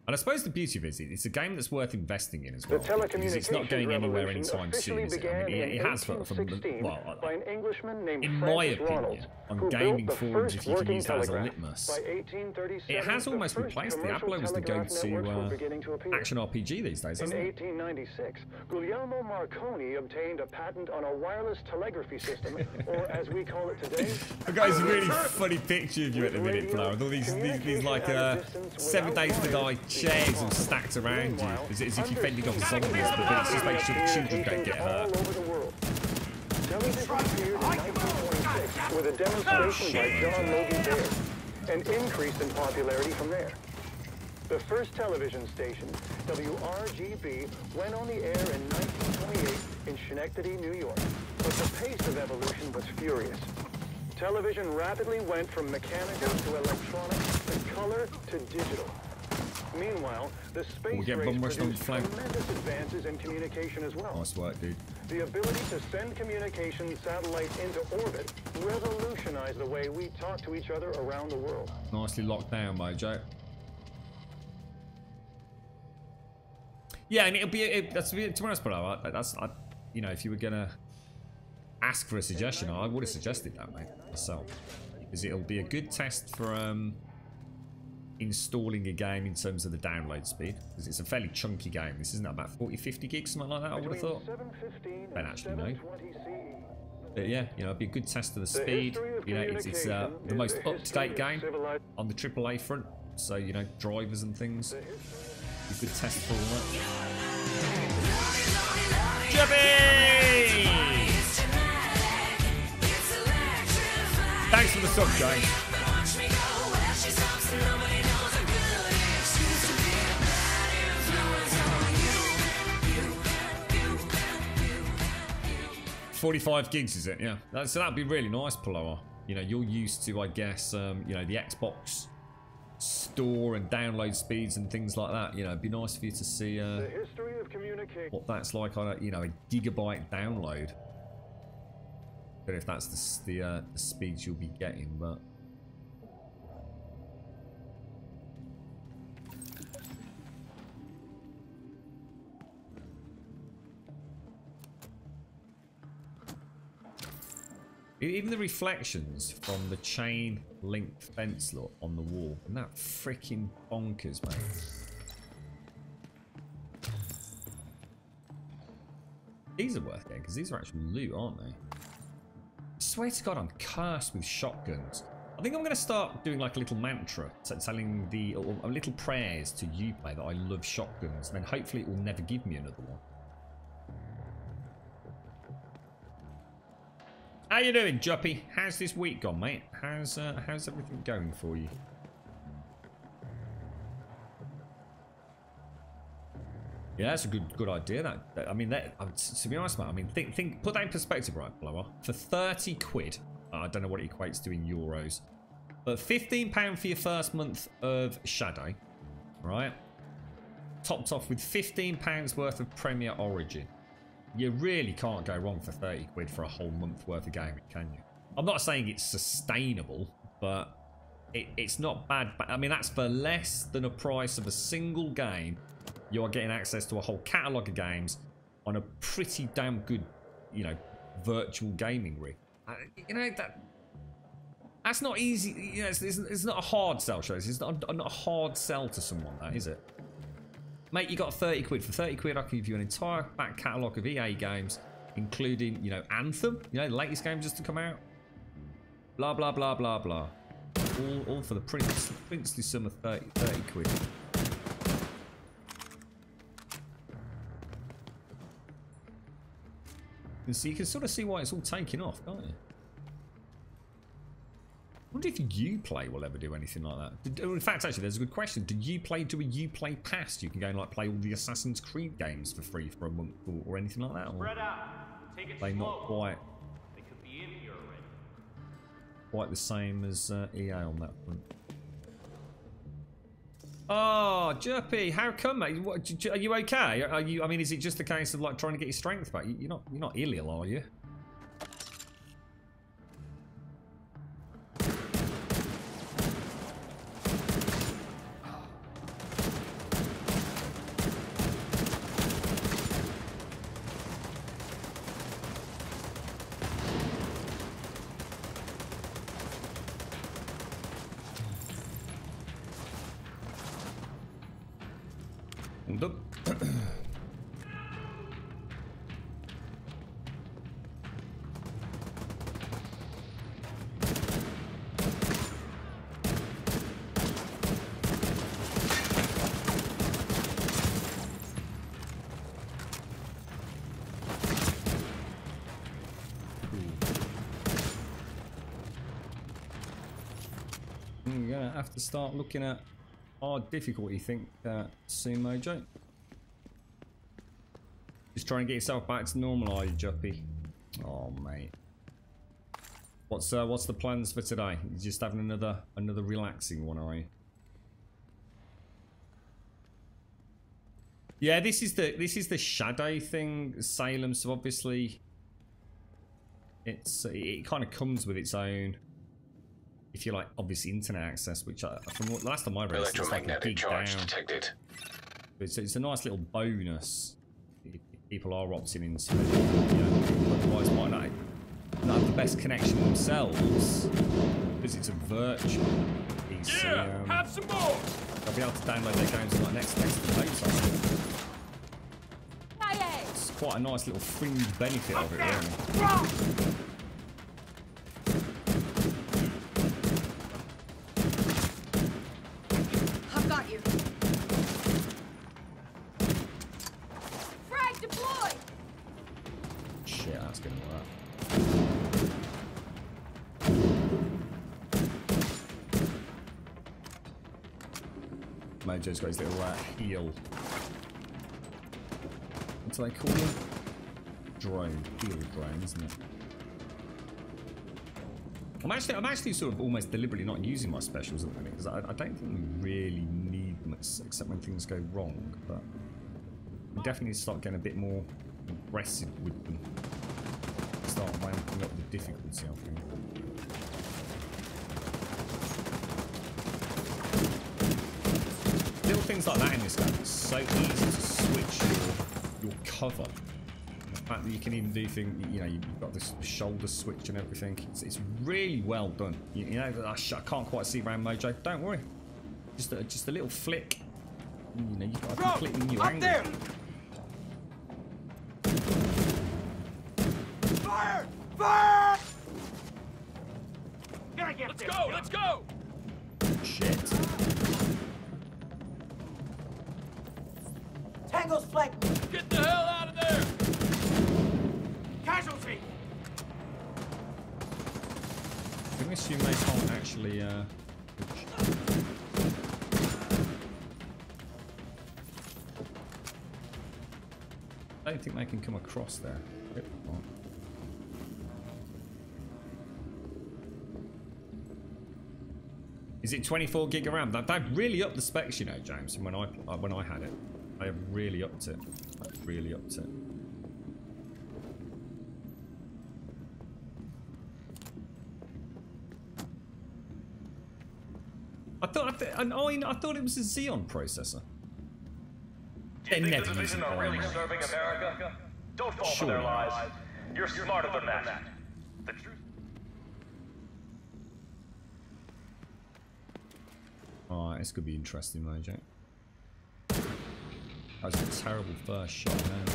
And I suppose the beauty of it is it's a game that's worth investing in as well, because it's not going anywhere anytime soon. I mean, it has for well, by an Englishman named in my opinion, on gaming forums, if you can use that as a litmus, it has almost replaced Diablo as the go-to action RPG these days, hasn't it? In 1896, Guglielmo Marconi obtained a patent on a wireless telegraphy system, or as we call it today. I've got this really funny picture of you at the minute, Flower, with all these like 7 Days to Die chairs all stacked around you, as if you're fending off zombies, but it's just make sure the children don't get hurt. With a demonstration by John Logie Baird, and increased in popularity from there. The first television station, WRGB, went on the air in 1928 in Schenectady, New York, but the pace of evolution was furious. Television rapidly went from mechanical to electronic to color to digital. Meanwhile, the space race produced tremendous advances in communication as well. Nice work, dude. The ability to send communication satellites into orbit revolutionized the way we talk to each other around the world. Nicely locked down, Mojo. Yeah, and it'll be to be honest, but you know, if you were gonna ask for a suggestion, I would have suggested that, mate, myself, because it'll be a good test for installing a game in terms of the download speed, because it's a fairly chunky game. This isn't about 40-50 gigs, something like that, I would have thought. Don't actually know. But yeah, you know, it'd be a good test of the speed. You know, it's the most up-to-date game on the AAA front, so you know, drivers and things. Be a good test for all that. Jimmy! Thanks for the sub, James. 45 gigs is it? Yeah. So that'd be really nice, Paloa. You know, you're used to, I guess, you know, the Xbox store and download speeds and things like that. You know, it'd be nice for you to see the history of communication. What that's like on a, you know, a gigabyte download. I don't know if that's the speeds you'll be getting, but. Even the reflections from the chain link fence look on the wall. Isn't that freaking bonkers, mate? These are worth getting because these are actual loot, aren't they? I swear to God, I'm cursed with shotguns. I think I'm going to start doing like a little mantra, telling or little prayers to Uplay that I love shotguns. And then hopefully it will never give me another one. How you doing, Juppy? How's this week gone, mate? How's everything going for you? Yeah, that's a good idea. That I mean, to be honest, mate. I mean, think, put that in perspective, right, Blower? For 30 quid, I don't know what it equates to in euros, but £15 for your first month of Shadow, right? Topped off with £15 worth of Premier Origin. You really can't go wrong for 30 quid for a whole month worth of gaming, can you? I'm not saying it's sustainable, but it's not bad. I mean, that's for less than a price of a single game. You are getting access to a whole catalogue of games on a pretty damn good, you know, virtual gaming rig. You know, that's not easy. You know, it's not a hard sell, show. It's not a hard sell to someone, that is it? Mate, you got 30 quid. For 30 quid, I can give you an entire back catalogue of EA games, including, you know, Anthem, you know, the latest game just to come out. Blah, blah, blah, blah, blah. All for the princely sum of 30 quid. And so you can sort of see why it's all taking off, can't you? I wonder if Uplay will ever do anything like that. In fact, actually, there's a good question. Do a Uplay Pass? You can go and like play all the Assassin's Creed games for free for a month or anything like that? Or spread out. Take it they slow. Not quite. They could be in here already. Quite the same as EA on that front. Oh, Jerpy, how come, mate? What, are you okay? Are you? I mean, is it just a case of like trying to get your strength back? You're not ill, are you? You're gonna have to start looking at hard difficulty, think soon, Mojo. Just trying to get yourself back to normal, are you, Juppy? Oh, mate. What's the plans for today? You're just having another relaxing one, are you? Yeah, this is the Shadow thing, Salem. So obviously, it kind of comes with its own, if you like, obviously internet access, which from the last time I read, it's like a gig down. Detected. It's a nice little bonus if people are opting into it. You know, otherwise might not have the best connection themselves because it's a virtual PC. Yeah, have some more. They'll be able to download their games on like next to the notes. It's quite a nice little fringe benefit of it, really. Mojo's got his little heel. What do they call him? drone, field drone, isn't it? I'm actually sort of almost deliberately not using my specials at the minute because I don't think we really need them except when things go wrong. But we definitely need to start getting a bit more aggressive with them. Start ramping up the difficulty, I think. Little things like that in this game, it's so easy to switch your cover. The fact that you can even do things, you know, you've got this shoulder switch and everything. It's really well done. You know, I can't quite see around Mojo. Don't worry, just a little flick. You know, you've got a completely new angle. There. Fire! Fire! Let's go! Let's go! Shit. Tango's flanked. Get the hell out of there! Casualty! I'm gonna assume they can't actually, I don't think they can come across there. Is it 24 gig of RAM? They've really upped the specs, you know, James, from when I had it. They have really upped it. They've really upped it. I thought it was a Xeon processor. Do you think the division are really serving America? Don't fall for their lies. You're smarter than that. The truth. Alright, this could be interesting, though, Jack. That was a terrible first shot, man.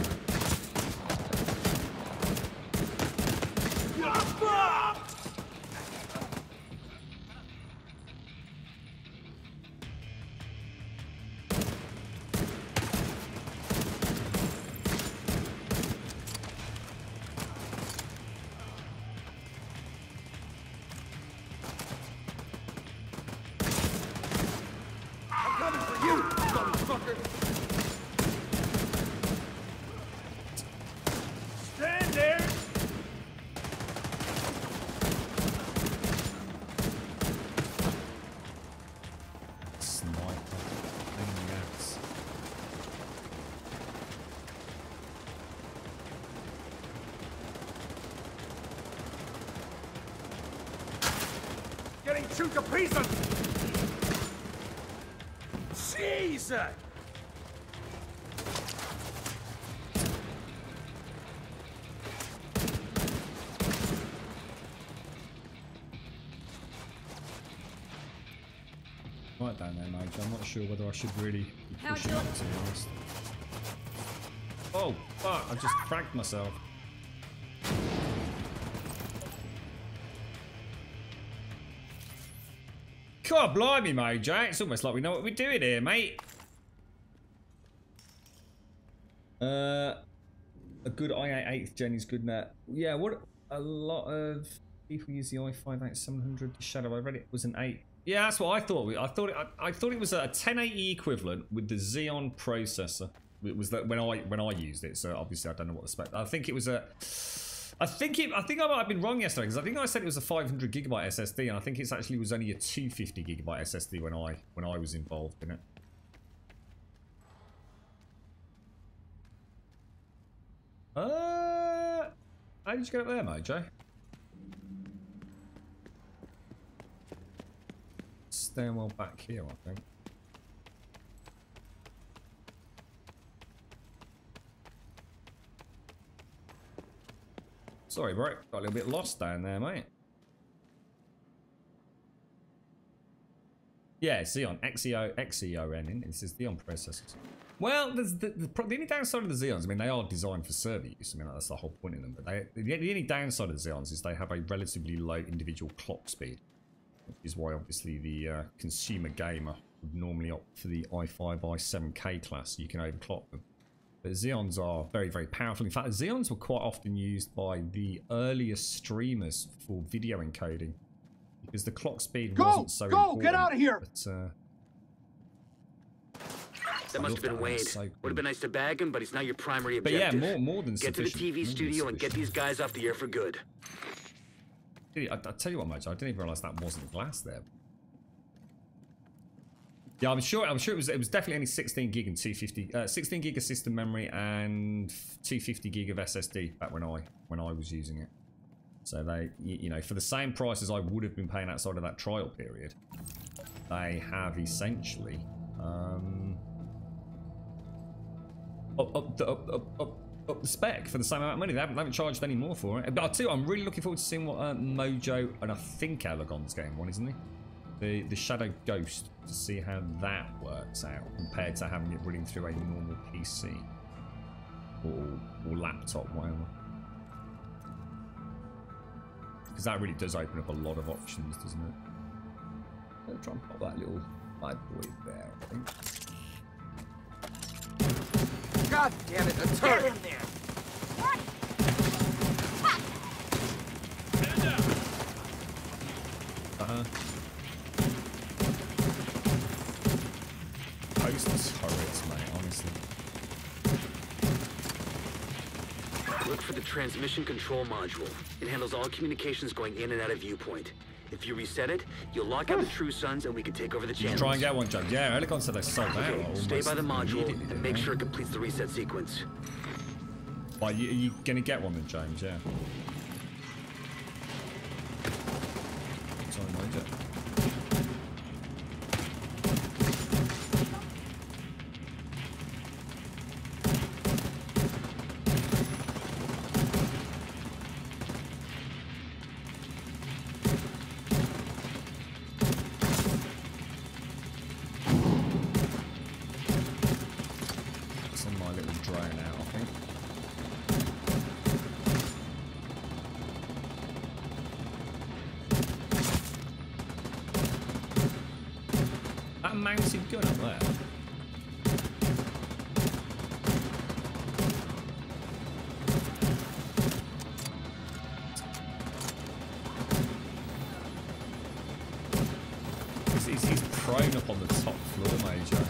Shoot to pieces! Jesus! Right down there, mate. I'm not sure whether I should really be pushing it, to be honest. Oh, fuck! I just fragged myself. God blimey, Mojo. It's almost like we know what we're doing here, mate. A good i8 8th gen is good now. Yeah, what a lot of people use the i5-8700 Shadow. I read it was an 8. Yeah, that's what I thought. I thought it was a 1080 equivalent with the Xeon processor. It was that when I used it. So obviously I don't know what the spec. I think it was a. I think I might have been wrong yesterday because I think I said it was a 500 gigabyte SSD, and I think it actually was only a 250 gigabyte SSD when I was involved in it. How did you get up there, Mojo? Stairwell back here, I think. Sorry, bro. Got a little bit lost down there, mate. Yeah, Xeon. Xeon. This is Xeon processors. Well, the only downside of the Xeons, I mean, they are designed for server use. I mean, that's the whole point in them. But the only downside of the Xeons is they have a relatively low individual clock speed. Which is why, obviously, the consumer gamer would normally opt for the i5, i7K class. So you can overclock them. But Xeons are very, very powerful. In fact, Xeons were quite often used by the earliest streamers for video encoding. Because the clock speed wasn't so important. Get out of here! But, That must have been Wade. So cool. Would have been nice to bag him, but he's not your primary objective. But yeah, more than get sufficient. Get to the TV studio and get these guys off the air for good. I tell you what, Mojo, I didn't even realise that wasn't glass there. Yeah, I'm sure it was definitely only 16 gig and 250, 16 gig of system memory and 250 gig of SSD back when I was using it. So they, you know, for the same price as I would have been paying outside of that trial period, they have essentially up the spec for the same amount of money. They haven't charged any more for it. But I'll tell you, I'm really looking forward to seeing what Mojo and I think Elegon's getting one, isn't he? The Shadow Ghost, to see how that works out compared to having it running through a normal PC or laptop, whatever. Because that really does open up a lot of options, doesn't it? I'll try and pop that little bad boy there, I think. God damn it, a turret! Get in there! Post turrets, mate, honestly. Look for the transmission control module. It handles all communications going in and out of viewpoint. If you reset it, you'll lock out the True Sons and we can take over the channels. Try and get one, John. Yeah, Elegon said they sold out. Stay by the module and make sure it completes the reset sequence. Why, are you going to get one then, James? Yeah. Sorry, Mojo. Mounted gun up there. He's prone up on the top floor, Major.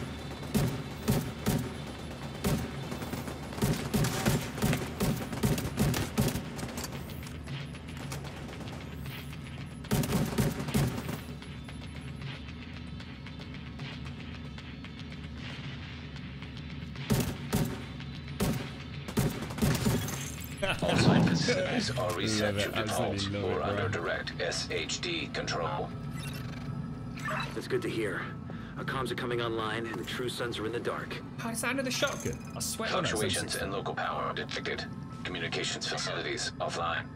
All site facilities are reset to default or under direct SHD control. That's good to hear. Our comms are coming online and the True Sons are in the dark. How's that under the shotgun? I swear. Fluctuations in local power detected. Communications facilities offline.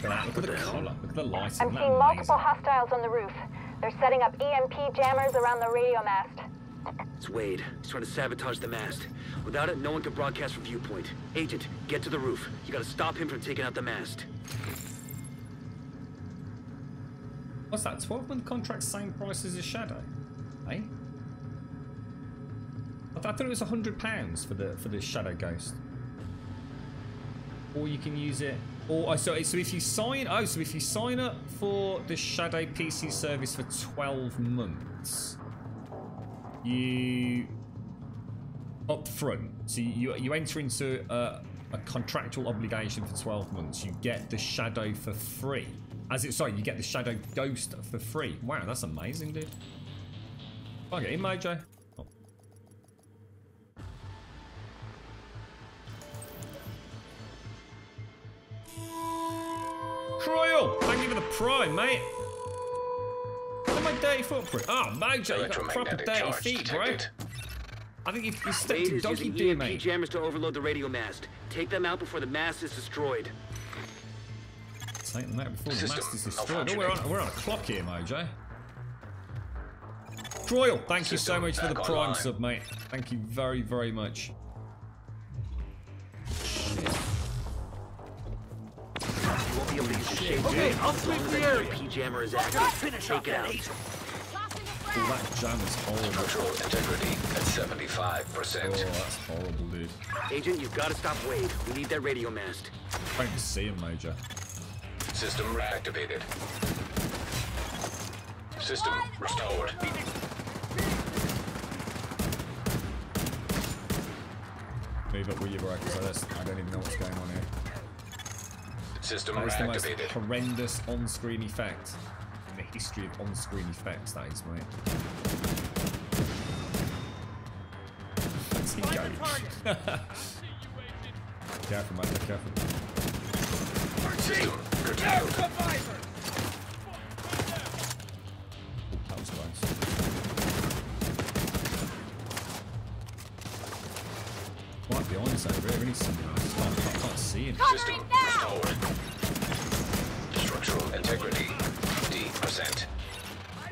Look at the color. Look at the lighting. I'm seeing multiple hostiles on the roof. They're setting up EMP jammers around the radio mast. It's Wade. He's trying to sabotage the mast. Without it, no one can broadcast from viewpoint. Agent, get to the roof. You gotta stop him from taking out the mast. What's that? 12-month contract, same price as a Shadow? Eh? I thought it was £100 for the Shadow Ghost. Or you can use it. Or so if you sign up for the Shadow PC service for 12 months, you up front. So you enter into a contractual obligation for 12 months. You get the Shadow for free. You get the Shadow Ghost for free. Wow, that's amazing, dude. I'll get in, Mojo. Oh. Croyle, thank you for the prime, mate. Look at my dirty footprint. Oh, Mojo, you got proper dirty feet, bro. I think you stepped in doggy do, mate. Jammers to overload the radio mast. Take them out before the mast is destroyed. Take them out before the mast is destroyed. Oh, we're on a clock here, Mojo. Croyle, thank you so much for the prime sub, mate. Thank you very, very much. You won't be able to use the shape. Okay, I'll sweep the area. P-jammer is active. Take it out. Oh, that jam is horrible. Structural integrity at 75%. Oh, that's horrible, dude. Agent, you've got to stop Wade. We need that radio mast. I can see him, Major. System reactivated. System restored. Move up with you, bro, because I don't even know what's going on here. System that is the most activated. Horrendous on-screen effect in the history of on-screen effects, that is, mate. Where's he going? Careful, mate, be careful. System curtailed. That was close. Right behind us over here, we need something else. I can't see him. System restored. Structural integrity, D%.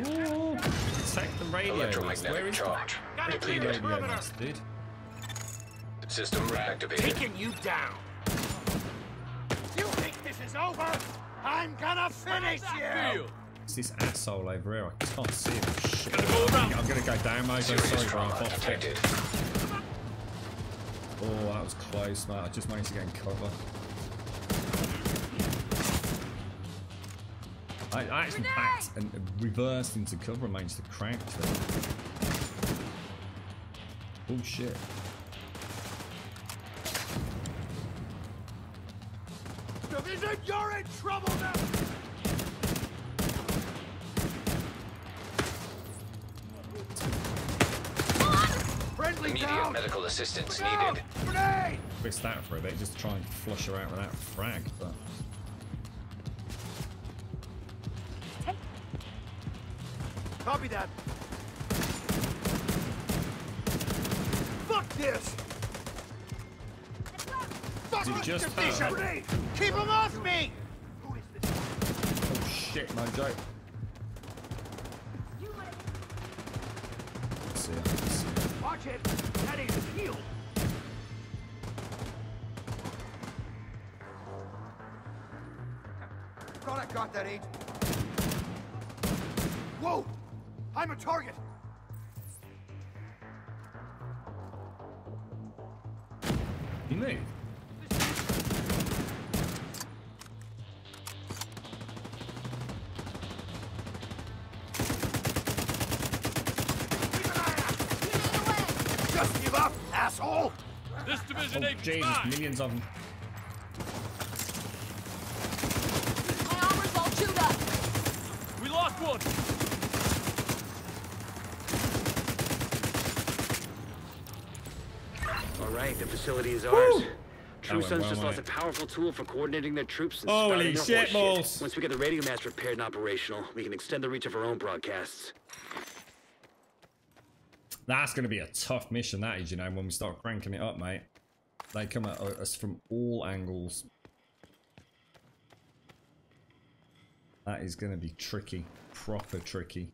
Ooh, protect the radio. Electromagnetic charge depleted. Dude. System reactivated. Taking you down. You think this is over? I'm gonna finish you. It's this asshole over here. I can't see him. Shit. I'm gonna go down, mate. Sorry, bro. I'm detected. Oh, that was close, mate. I just managed to get in cover. I actually backed and reversed into cover and managed to crouch there. Oh, shit. Division, you're in trouble now! Immediate medical assistance needed. Risked that for a bit just to try and flush her out without frag, but... Copy that. Fuck this! Is it just her? Keep him off me! Oh shit, no joke. Let's see, let's see. Watch it! That ain't a shield! Thought I got that, Agent. Whoa! I'm a target! You moved? Just give up, asshole! This division oh, Jesus, millions of them. My armor's all chewed up. We lost one. All right, the facility is ours. True Sons just lost a powerful tool for coordinating their troops and holy shit balls. Once we get the radio mast repaired and operational, we can extend the reach of our own broadcasts. That's going to be a tough mission, that is, you know, when we start cranking it up, mate. They come at us from all angles. That is going to be tricky. Proper tricky.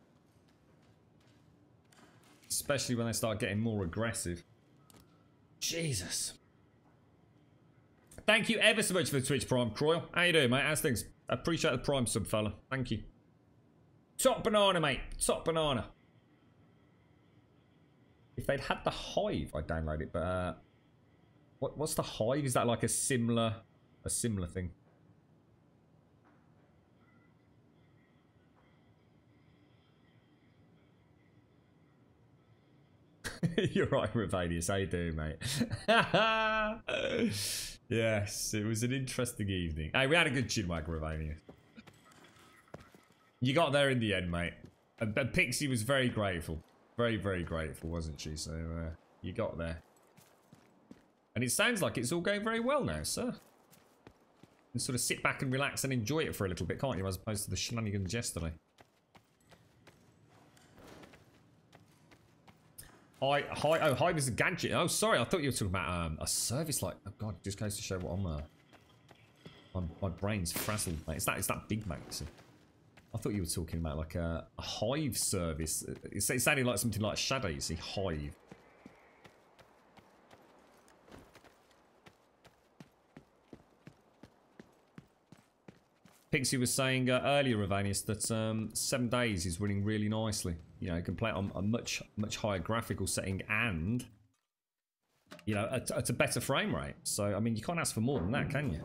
Especially when they start getting more aggressive. Jesus. Thank you ever so much for the Twitch Prime, Croyle. How you doing, mate? How's things? I appreciate the Prime sub, fella. Thank you. Top banana, mate. Top banana. If they'd had the Hive, I'd download it, but what's the Hive? Is that like a similar thing? You're right, Ravanius. How you doing, mate? Yes, it was an interesting evening. Hey, we had a good chinwag, Ravanius. You got there in the end, mate. And Pixie was very grateful. Very, very grateful, wasn't she? So, you got there. And it sounds like it's all going very well now, sir. And sort of sit back and relax and enjoy it for a little bit, can't you? As opposed to the shenanigans yesterday. Hive is a gadget. Oh, sorry, I thought you were talking about a service like... Oh, God, it just goes to show what my brain's frazzled, mate. It's that Big Mac, see. I thought you were talking about like a Hive service. It sounded like something like Shadow, you see, Hive. Pixie was saying earlier, Ravanius, that 7 Days is running really nicely. You know, you can play it on a much higher graphical setting and, you know, at a better frame rate. So, I mean, you can't ask for more than that, can you?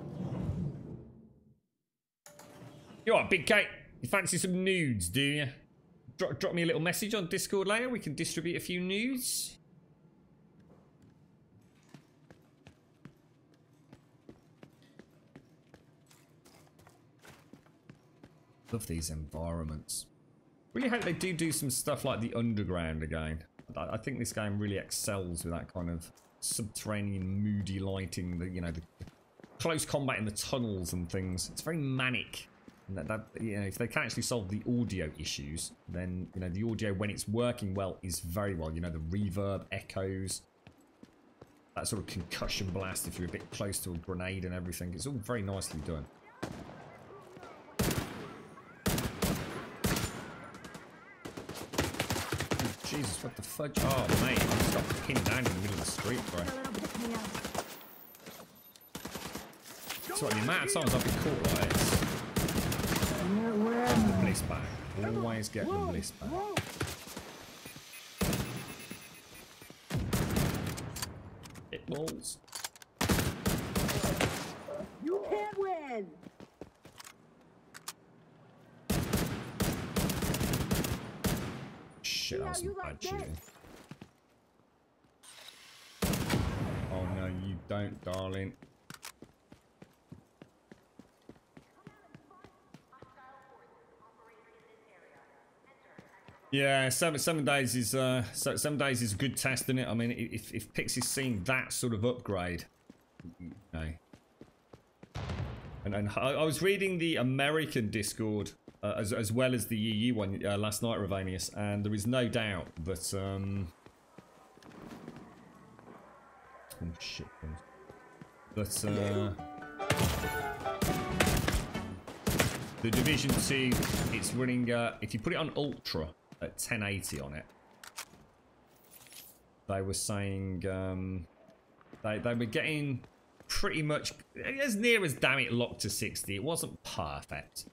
You alright, Big Kate? You fancy some nudes, do you? Drop me a little message on Discord later. We can distribute a few nudes. Love these environments. Really hope they do some stuff like the underground again. I think this game really excels with that kind of subterranean moody lighting, the close combat in the tunnels and things. It's very manic. And that if they can actually solve the audio issues, then the audio when it's working well is very well. The reverb, echoes, that sort of concussion blast if you're a bit close to a grenade and everything. It's all very nicely done. Jesus, what the fudge? Oh, mate, I just got pinned down in the middle of the street, bro. So the amount of times I've been caught like this. Get the bliss back. Always get the bliss back. Hit balls. You can't win! Shit, that was some bad shooting. Oh no, you don't, darling. Yeah, 7 days is 7 days is a good test, isn't it? I mean, if Pixie's seen that sort of upgrade, okay. And I was reading the American Discord as well as the EU one last night, Ravanius, and there is no doubt that oh shit, that the Division 2, it's running if you put it on Ultra at 1080 on it, they were saying they were getting pretty much as near as damn it locked to 60. It wasn't perfect.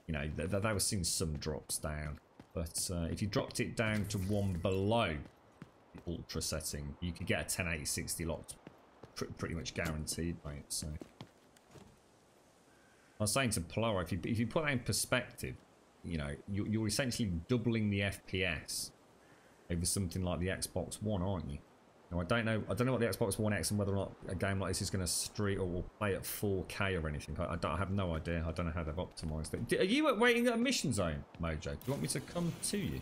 They were seeing some drops down, but if you dropped it down to one below the Ultra setting, you could get a 1080 60 locked pretty much guaranteed, mate. So I was saying to Plower, if you put that in perspective, you're essentially doubling the FPS over something like the Xbox One, aren't you? Now, I don't know what the Xbox One X and whether or not a game like this is going to stream or play at 4K or anything. I have no idea. I don't know how they've optimized it. Are you waiting at a mission zone, Mojo? Do you want me to come to you?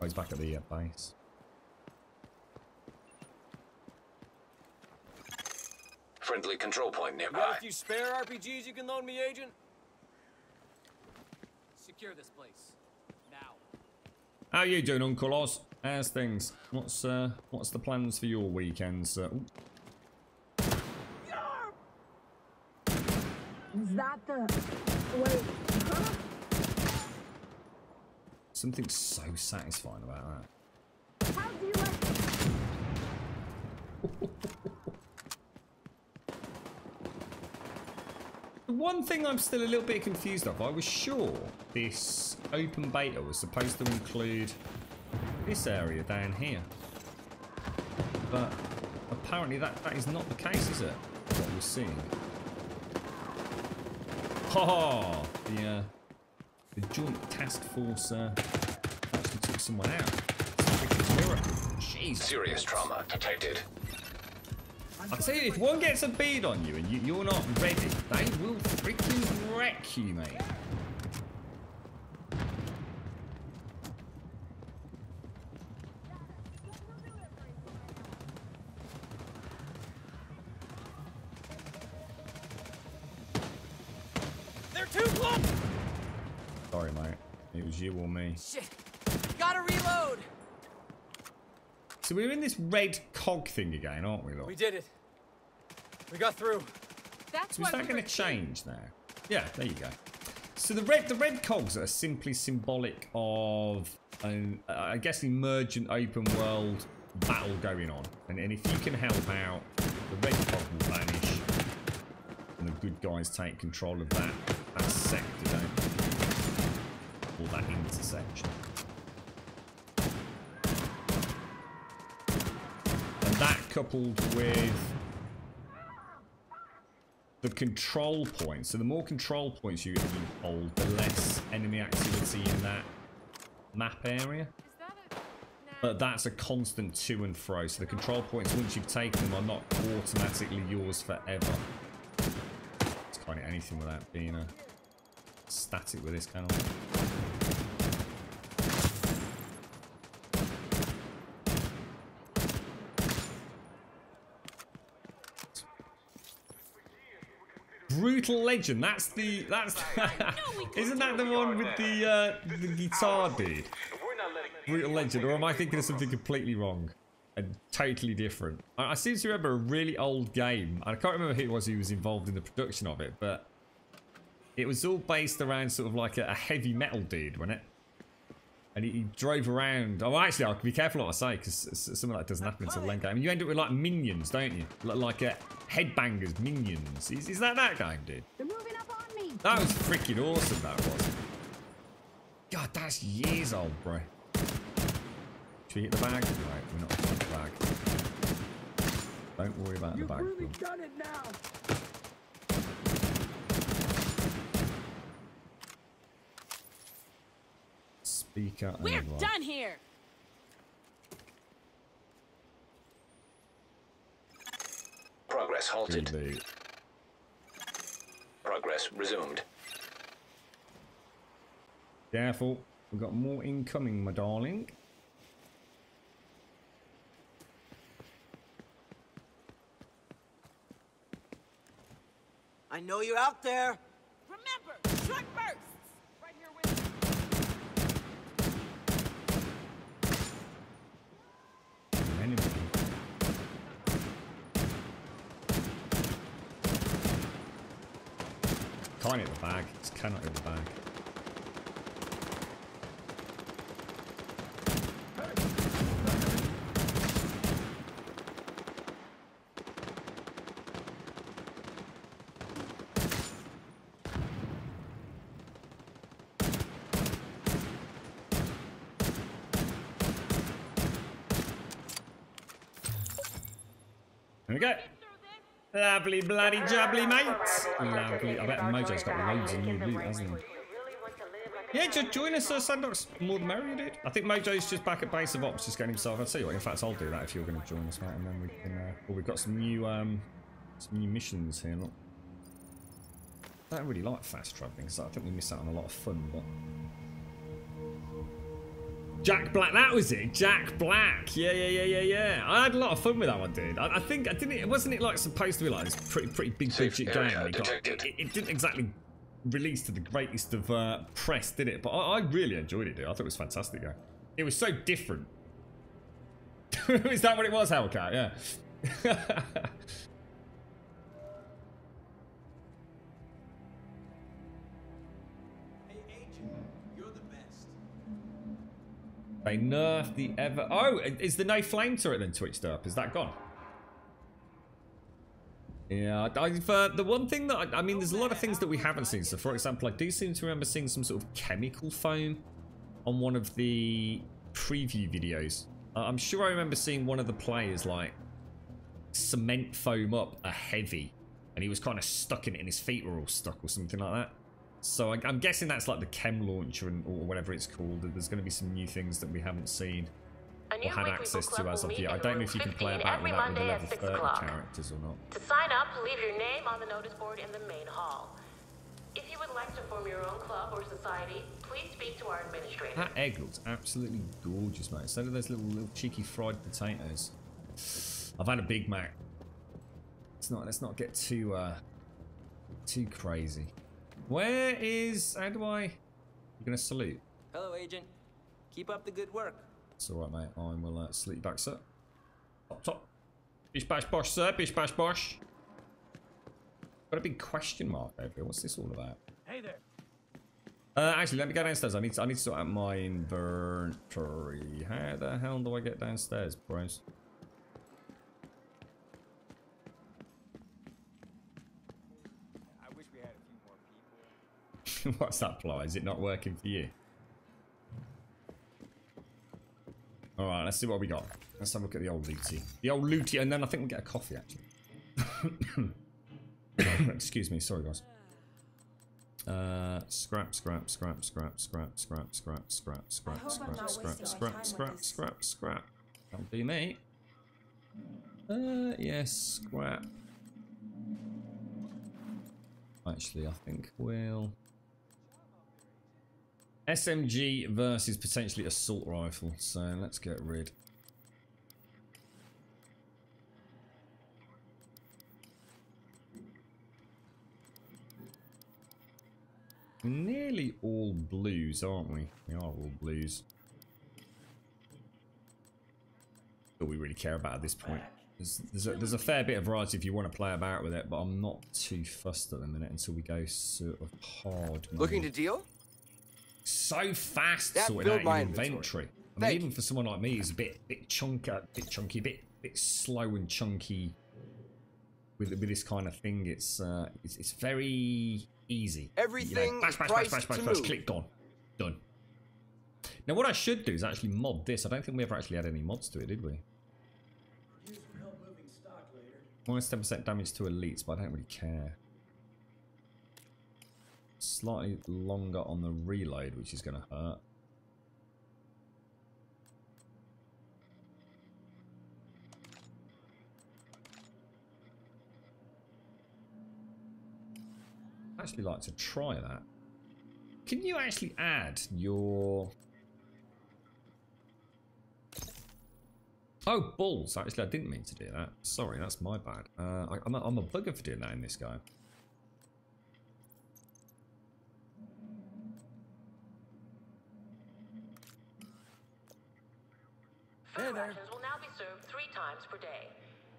Oh, he's back at the base. Friendly control point nearby. Got a few spare RPGs you can loan me, Agent? Secure this place now. How you doing, Uncle Oz? How's things? What's the plans for your weekends? Is that the wait? Huh? Something so satisfying about that. How do you like? The one thing I'm still a little bit confused of, I was sure this open beta was supposed to include this area down here, but apparently that is not the case, is it? What we're seeing. Oh, the Joint Task Force actually took someone out. It's a freaking miracle. Jeez. Serious trauma detected. I tell you, if one gets a bead on you and you're not ready, they will freaking wreck you, mate. They're too close. Sorry, mate. It was you or me. Shit. Gotta reload. So we're in this red cog thing again, aren't we, look? We did it. We got through. That's so is that going to change now? Yeah, there you go. So the red cogs are simply symbolic of an, I guess, emergent open world battle going on. And if you can help out, the red cog will vanish, and the good guys take control of that sector, don't they? Or that intersection. And that coupled with the control points. So the more control points you hold, the less enemy activity in that map area. But that's a constant to and fro. So the control points, once you've taken them, are not automatically yours forever. It's kind of anything without being a static with this, can I? Brutal Legend. That's isn't that the one with the guitar dude? Brutal Legend, or am I thinking of something completely wrong and totally different? I seem to remember a really old game. I can't remember who it was who was involved in the production of it, but it was all based around sort of like a heavy metal dude, wasn't it? And he drove around. Oh, actually, I'll be careful what I say, because some of that doesn't happen until the end game. And you end up with like minions, don't you? Like headbangers, minions. Is that game, dude? They're moving up on me. That was freaking awesome, that was. God, that's years old, bro. Should we hit the bag? Right, we're not hitting the bag. Don't worry about the bag. You've really done it now. Speaker. We're done here. Progress halted. Really? Progress resumed. Careful. We've got more incoming, my darling. I know you're out there. Remember, short bursts. Right here with Enemy. Can't hit the bag. Just cannot hit the bag. There we go. Lovely bloody jubbly, mates. Lovely. I bet Mojo's got loads of new loot, hasn't he? Yeah, just join us, Sandox. More the merrier, dude. I think Mojo's just back at base of ops, just getting himself. I'll tell you what. In fact, I'll do that if you're going to join us, mate, and then we can. Well, we've got some new missions here. Look. I don't really like fast traveling, because I think we miss out on a lot of fun. But Jack Black, that was it. Jack Black. Yeah. I had a lot of fun with that one, dude. I think I didn't. Wasn't it like supposed to be like this pretty big budget game? It didn't exactly release to the greatest of press, did it? But I really enjoyed it, dude. I thought it was fantastic. Yeah. It was so different. Is that what it was, Hellcat? Yeah. They nerfed the ever... Oh, is the no flame turret then twitched up? Is that gone? Yeah, the one thing that... I mean, there's a lot of things that we haven't seen. So, for example, I do seem to remember seeing some sort of chemical foam on one of the preview videos. I'm sure I remember seeing one of the players, like, cement foam up a heavy. And he was kind of stuck in it and his feet were all stuck or something like that. So I'm guessing that's like the chem launcher or whatever it's called. There's going to be some new things that we haven't seen or had access to as of yet. I don't know if you can play about with that with the level 30 characters or not. To sign up, leave your name on the notice board in the main hall. If you would like to form your own club or society, please speak to our administrator. That egg looks absolutely gorgeous, mate. So do those little cheeky fried potatoes. I've had a Big Mac. Let's not get too crazy. Where is... How do I... I'm going to salute. Hello, Agent. Keep up the good work. It's alright, mate. I will salute you back, sir. Top. Bish bash bosh, sir. Bish bash bosh. Got a big question mark over here. What's this all about? Hey there. Actually, let me go downstairs. I need to sort out my inventory. How the hell do I get downstairs, bros? What's that, Ply? Is it not working for you? Alright, let's see what we got. Let's have a look at the old looty. The old looty, and then I think we'll get a coffee, actually. Excuse me, sorry, guys. Scrap. That'll be me. Yes, scrap. Actually, I think we'll... SMG versus potentially assault rifle. So let's get rid. Nearly all blues, aren't we? We are all blues. All we really care about at this point. There's a fair bit of variety if you want to play about with it, but I'm not too fussed at the minute until we go sort of hard. Looking to deal? So fast sorting out your inventory. I mean, even for someone like me who's a bit chunky, bit slow and chunky with this kind of thing, it's very easy. Everything bash, click, gone. Done. Now what I should do is actually mod this. I don't think we ever actually had any mods to it, did we? Minus 10% damage to elites, but I don't really care. Slightly longer on the reload, which is going to hurt. I'd actually like to try that. Can you actually add your... Oh, balls. Actually, I didn't mean to do that. Sorry, that's my bad. I'm a bugger for doing that in this guy. Food rations will now be served 3 times per day.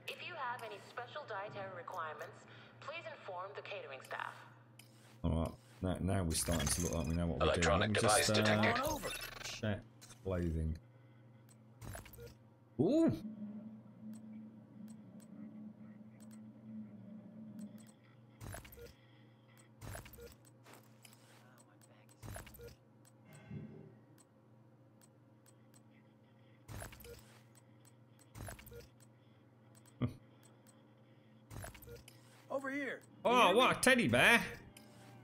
If you have any special dietary requirements, please inform the catering staff. Alright, now we're starting to look like we know what we're doing. Electronic device detected. Check clothing. Ooh! Over here. Oh, what a teddy bear!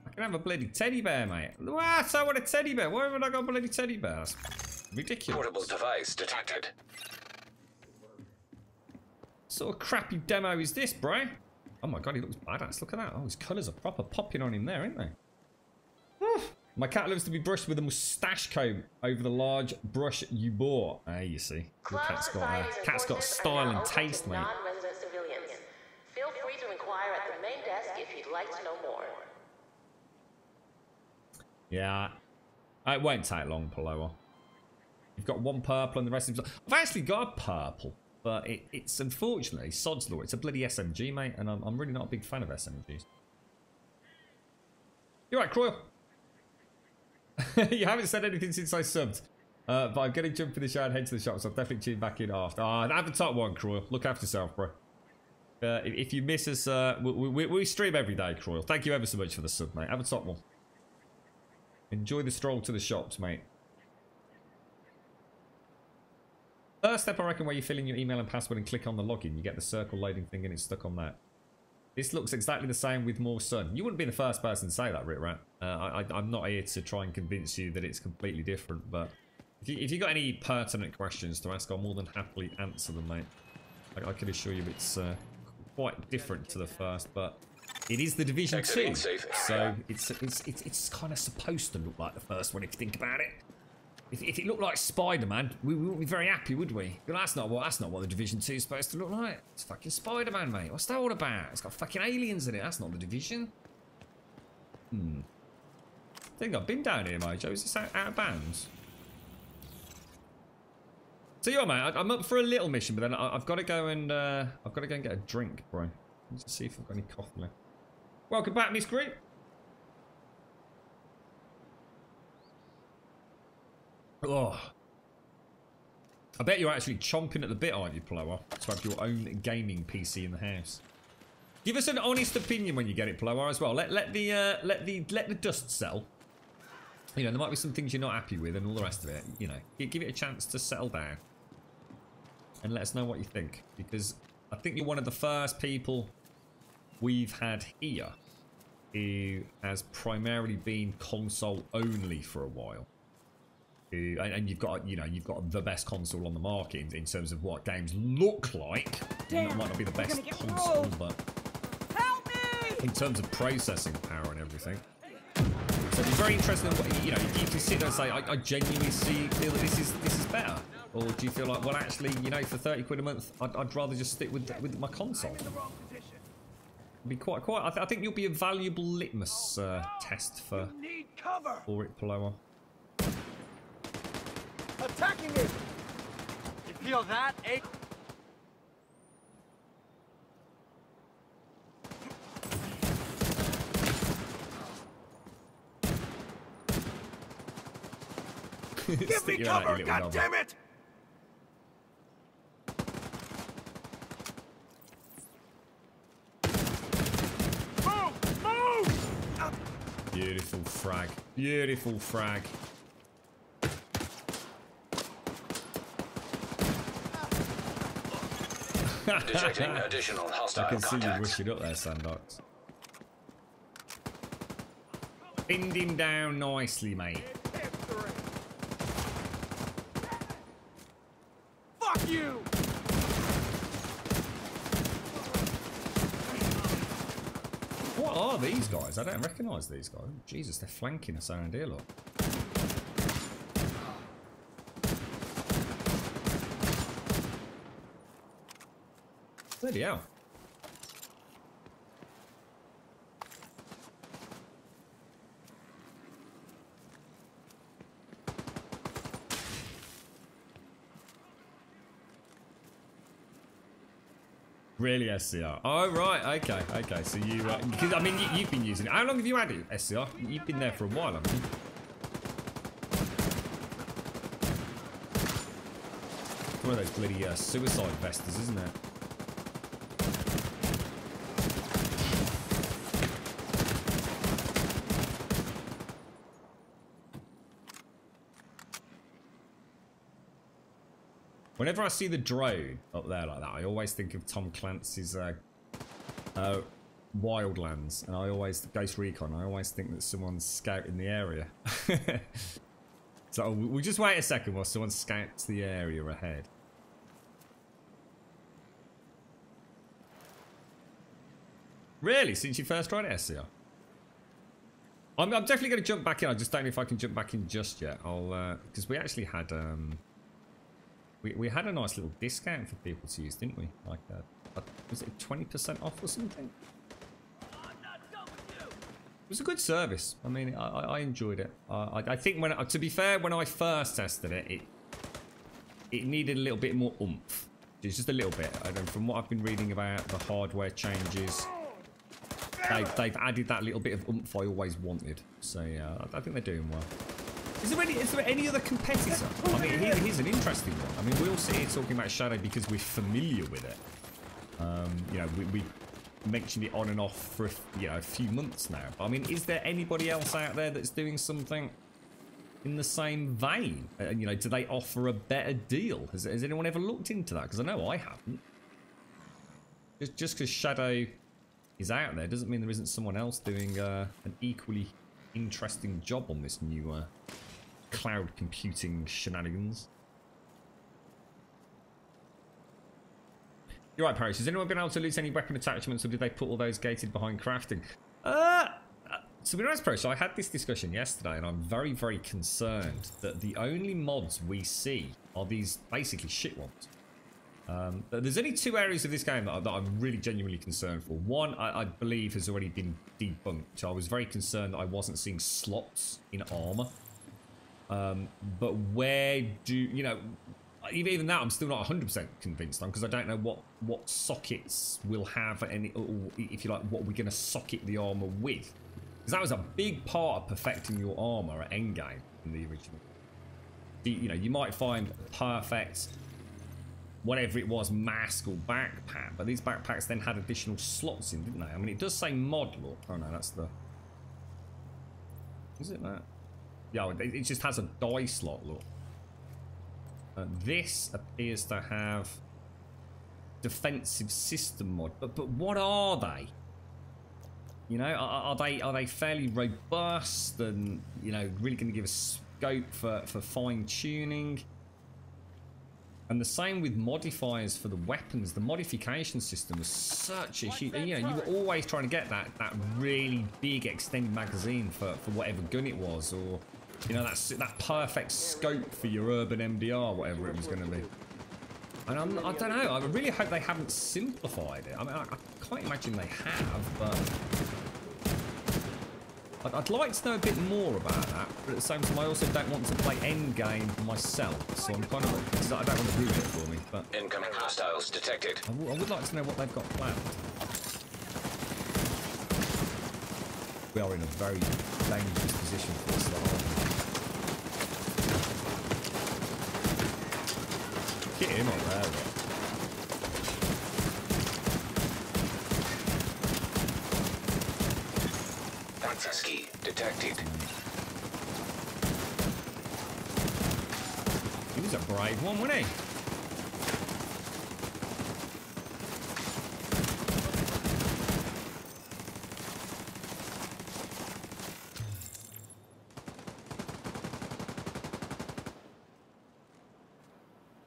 I can have a bloody teddy bear, mate. What? I want a teddy bear. Why haven't I got a bloody teddy bear? That's ridiculous. Portable device detected. What sort of crappy demo is this, bro? Oh my god, he looks badass. Look at that. Oh, his colours are proper popping on him there, aren't they? Whew. My cat loves to be brushed with a moustache comb over the large brush you bought. Ah, you see. The cat's got style and taste, mate. Feel free to inquire at the main desk if you'd like to know more. Yeah, it won't take long, Paloma. You've got one purple and the rest of them. I've actually got a purple, but it's unfortunately sod's law. It's a bloody SMG, mate, and I'm really not a big fan of SMGs. You're right, Croyle. You haven't said anything since I subbed, but I'm getting jumped for the show and head to the shop, so I'll definitely tune back in after. Have the top one, Croyle. Look after yourself, bro. If you miss us, we stream every day, Croyle. Thank you ever so much for the sub, mate. Have a top one. Enjoy the stroll to the shops, mate. First step, I reckon, where you fill in your email and password and click on the login. You get the circle loading thing and it's stuck on that. This looks exactly the same with more sun. You wouldn't be the first person to say that, Rit Rat. I'm not here to try and convince you that it's completely different, but if you've got any pertinent questions to ask, I'll more than happily answer them, mate. I can assure you it's quite different to the first, but it is the Division 2, so it's kind of supposed to look like the first one if you think about it. If it looked like Spider-Man, we wouldn't be very happy, would we? But that's not what the Division 2 is supposed to look like. It's fucking Spider-Man, mate. What's that all about? It's got fucking aliens in it. That's not the Division. I think I've been down here, Mojo. Is this out of bounds? So yeah, mate, I'm up for a little mission, but then I've got to go and get a drink, bro. Let's see if I've got any coffee left. Welcome back, Miss Green. Oh, I bet you're actually chomping at the bit, aren't you, Plower, to have your own gaming PC in the house. Give us an honest opinion when you get it, Plower, as well. Let the dust settle. You know, there might be some things you're not happy with and all the rest of it. You know, give it a chance to settle down and let us know what you think, because I think you're one of the first people we've had here who has primarily been console only for a while. And you've got the best console on the market in terms of what games look like. Damn, it might not be the best console, but in terms of processing power and everything, So it'd be very interesting. You know, you can sit there and say, I genuinely feel that this is better, or do you feel like, well, actually, you know, for 30 quid a month, I'd rather just stick with my console. It'd be quite. I think you'll be a valuable litmus test for it, Paloma. Attacking it. You feel that, eh? Give me cover, goddammit! Move! Beautiful frag. Beautiful frag. Detecting additional hostile I can see contacts. you wishing up there, Sandox. Pinned him down nicely, mate. Fuck you! What are these guys? I don't recognise these guys. Jesus, they're flanking us around here, look. Bloody hell. Really, SCR? Oh, right, okay. So you, because I mean, you've been using it. How long have you had it, SCR? You've been there for a while, haven't you? One of those bloody suicide vesters, isn't it? Whenever I see the drone up there like that, I always think of Tom Clancy's Wildlands, and I always, Ghost Recon, I always think that someone's scouting the area. So we'll just wait a second while someone scouts the area ahead. Really? Since you first tried it, SCR? I'm definitely going to jump back in. I just don't know if I can jump back in just yet. I'll, because we actually had, we had a nice little discount for people to use, didn't we? Like, was it 20% off or something? It was a good service. I mean, I enjoyed it. I think when, to be fair, when I first tested it, it needed a little bit more oomph. Just a little bit. And from what I've been reading about the hardware changes, they've added that little bit of oomph I always wanted. So yeah, I think they're doing well. Is there any other competitor? I mean, here's an interesting one. I mean, we all sit here talking about Shadow because we're familiar with it. You know, we mentioned it on and off for a few months now. But, I mean, is there anybody else out there that's doing something in the same vein? You know, do they offer a better deal? Has anyone ever looked into that? Because I know I haven't. Just because Shadow is out there doesn't mean there isn't someone else doing an equally interesting job on this new cloud computing shenanigans. You're right, Paris. Has anyone been able to loot any weapon attachments, or did they put all those gated behind crafting? To be honest, Paris, I had this discussion yesterday, and I'm very, very concerned that the only mods we see are these basically shit ones. There's only two areas of this game that I'm really genuinely concerned for. One, I believe, has already been debunked. I was very concerned that I wasn't seeing slots in armor. But where do you know? Even that, I'm still not 100% convinced on, because I don't know what sockets we'll have, or if you like, what we're going to socket the armor with. Because that was a big part of perfecting your armor at endgame in the original. You know, you might find perfect, whatever it was, mask or backpack, but these backpacks then had additional slots in, didn't they? I mean, it does say mod look. Oh no, that's the. Is it that? Yeah, it just has a die slot look. This appears to have defensive system mod, but what are they? You know, are they fairly robust and, you know, really going to give us scope for fine tuning? And the same with modifiers for the weapons. The modification system was such a huge... You know, you were always trying to get that really big extended magazine for whatever gun it was, or, you know, that perfect scope for your urban MDR, whatever it was going to be. And I don't know. I really hope they haven't simplified it. I mean, I can't imagine they have, but... I'd like to know a bit more about that, but at the same time I also don't want to play Endgame myself, so I'm kind of... Because I don't want to ruin it for me, but... Incoming hostiles detected. I would like to know what they've got planned. We are in a very dangerous position for this start. Get him on there, right? Ski detected. He was a brave one, wasn't he?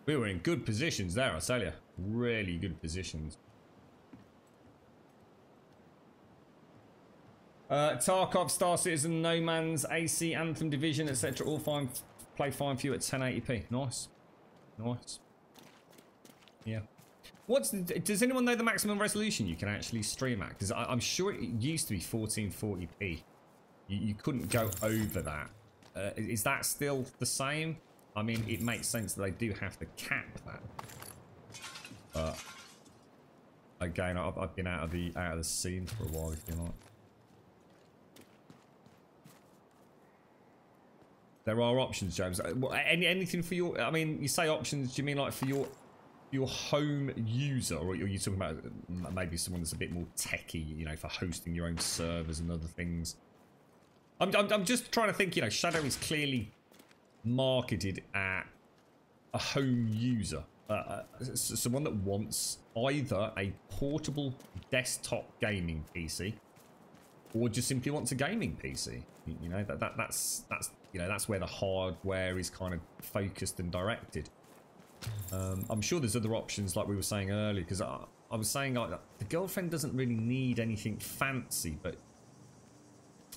We were in good positions there, I tell you. Really good positions. Tarkov, Star Citizen, No Man's, AC, Anthem, Division, etc. All fine. Play fine for you at 1080p. Nice. Nice. Yeah. Does anyone know the maximum resolution you can actually stream at? Because I'm sure it used to be 1440p. You couldn't go over that. Is that still the same? I mean, it makes sense that they do have to cap that. But again, I've been out of the scene for a while, if you like. There are options, James. Anything for your... I mean, you say options, do you mean like for your home user? Or are you talking about maybe someone that's a bit more techie, you know, for hosting your own servers and other things? I'm just trying to think, you know, Shadow is clearly marketed at a home user. Someone that wants either a portable desktop gaming PC or just simply wants a gaming PC. You know, that's you know, that's where the hardware is kind of focused and directed. I'm sure there's other options like we were saying earlier, because I was saying like the girlfriend doesn't really need anything fancy, but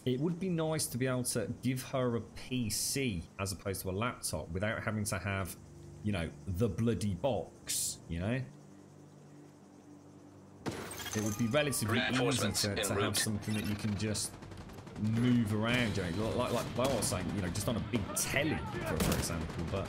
it would be nice to be able to give her a PC as opposed to a laptop without having to have, you know, the bloody box, you know? It would be relatively easy to have something that you can just move around, you know, like I was saying, you know, just on a big telly, for example, but...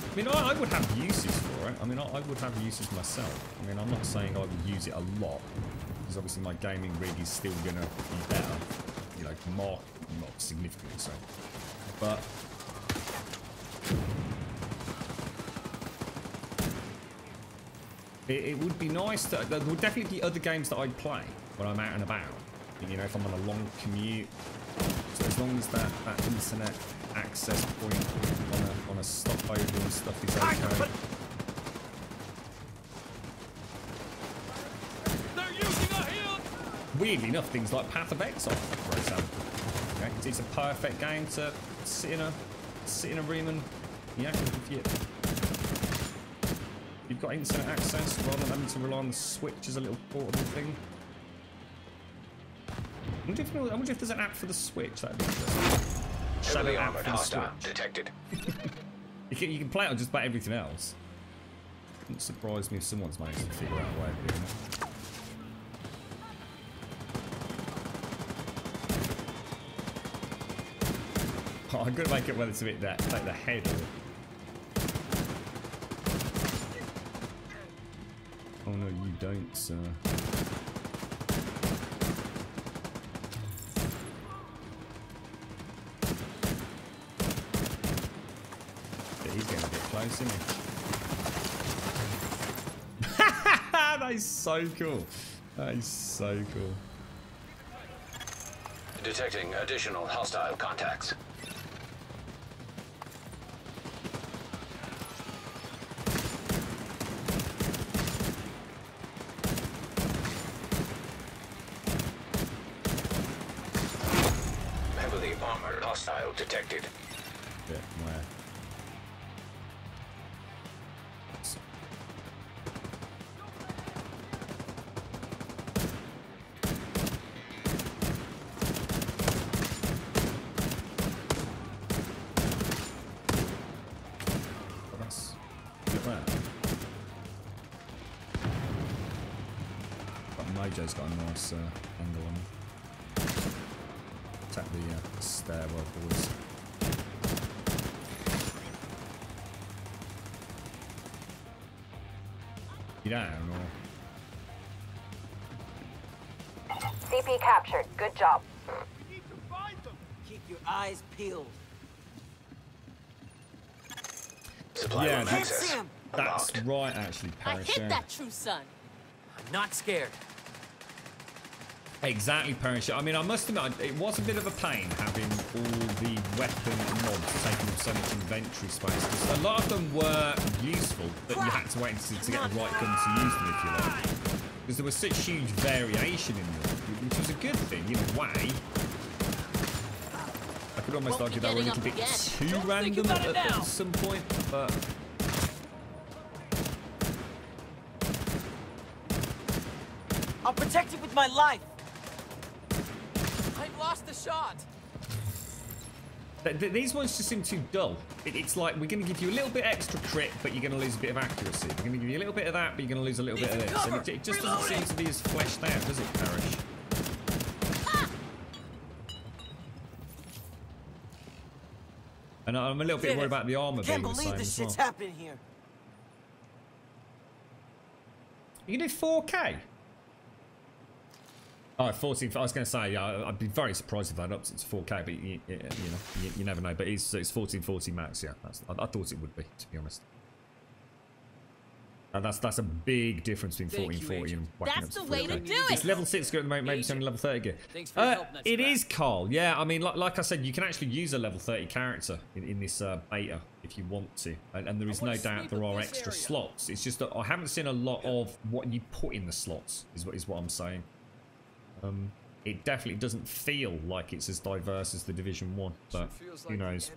I mean, I would have uses for it. I mean, I would have uses myself. I mean, I'm not saying I would use it a lot, because obviously my gaming rig is still going to be better, you know, not significantly so. But it would be nice to... There would definitely be other games that I'd play when I'm out and about. You know, if I'm on a long commute. So as long as that internet access point on a stopover and stuff is okay. They're using a heal. Weirdly enough, things like Path of Exile, for example. Okay, it's a perfect game to sit in a room and, you know, if you've got internet access rather than having to rely on the Switch as a little portable thing. I wonder if there's an app for the Switch. That'd be interesting. Heavily armored hostile detected. You can play it on just about everything else. Wouldn't surprise me if someone's managed to figure out a way of doing it. Oh, I'm gonna make it whether it's a bit like the head or... Oh no, you don't, sir. He's getting a bit close, isn't he? That is so cool. That is so cool. Detecting additional hostile contacts. Armored hostile detected. Bit where? Mojo's got a nice angle on him. Tap the stairwell, boys. You down or? CP captured. Good job. We need to find them. Keep your eyes peeled. Supply room access. That's right, actually, Parrish. I hit that true son. I'm not scared. Exactly, Parrish. I mean, I must admit, it was a bit of a pain having all the weapon mods taking up so much inventory space. Because a lot of them were useful, but you had to wait to get the right gun to use them, if you like. Because there was such huge variation in them, which was a good thing, in a way. I could almost argue they were a little bit too random at some point, but... I'll protect you with my life. I've lost the shot. These ones just seem too dull. It's like, we're going to give you a little bit extra crit, but you're going to lose a bit of accuracy. We're going to give you a little bit of that, but you're going to lose a little bit of this. And it just doesn't seem to be as fleshed out, does it, Parrish? And I'm a little bit worried about the armor being the same as well. Can't believe this shit's happening here. You can do 4K? Oh, 14. I was going to say, yeah, I'd be very surprised if that ups it to 4K, but you never know. But it's 1440 max, yeah. I thought it would be, to be honest. That's a big difference between 1440 and whacking up to 4K. That's the way to do it. It's level 6 gear at the moment, maybe it's only level 30 gear. It is, Carl. Yeah, I mean, like I said, you can actually use a level 30 character in this beta if you want to. And there is no doubt there are extra slots. It's just that I haven't seen a lot of what you put in the slots, is what I'm saying. It definitely doesn't feel like it's as diverse as the Division 1, but who knows.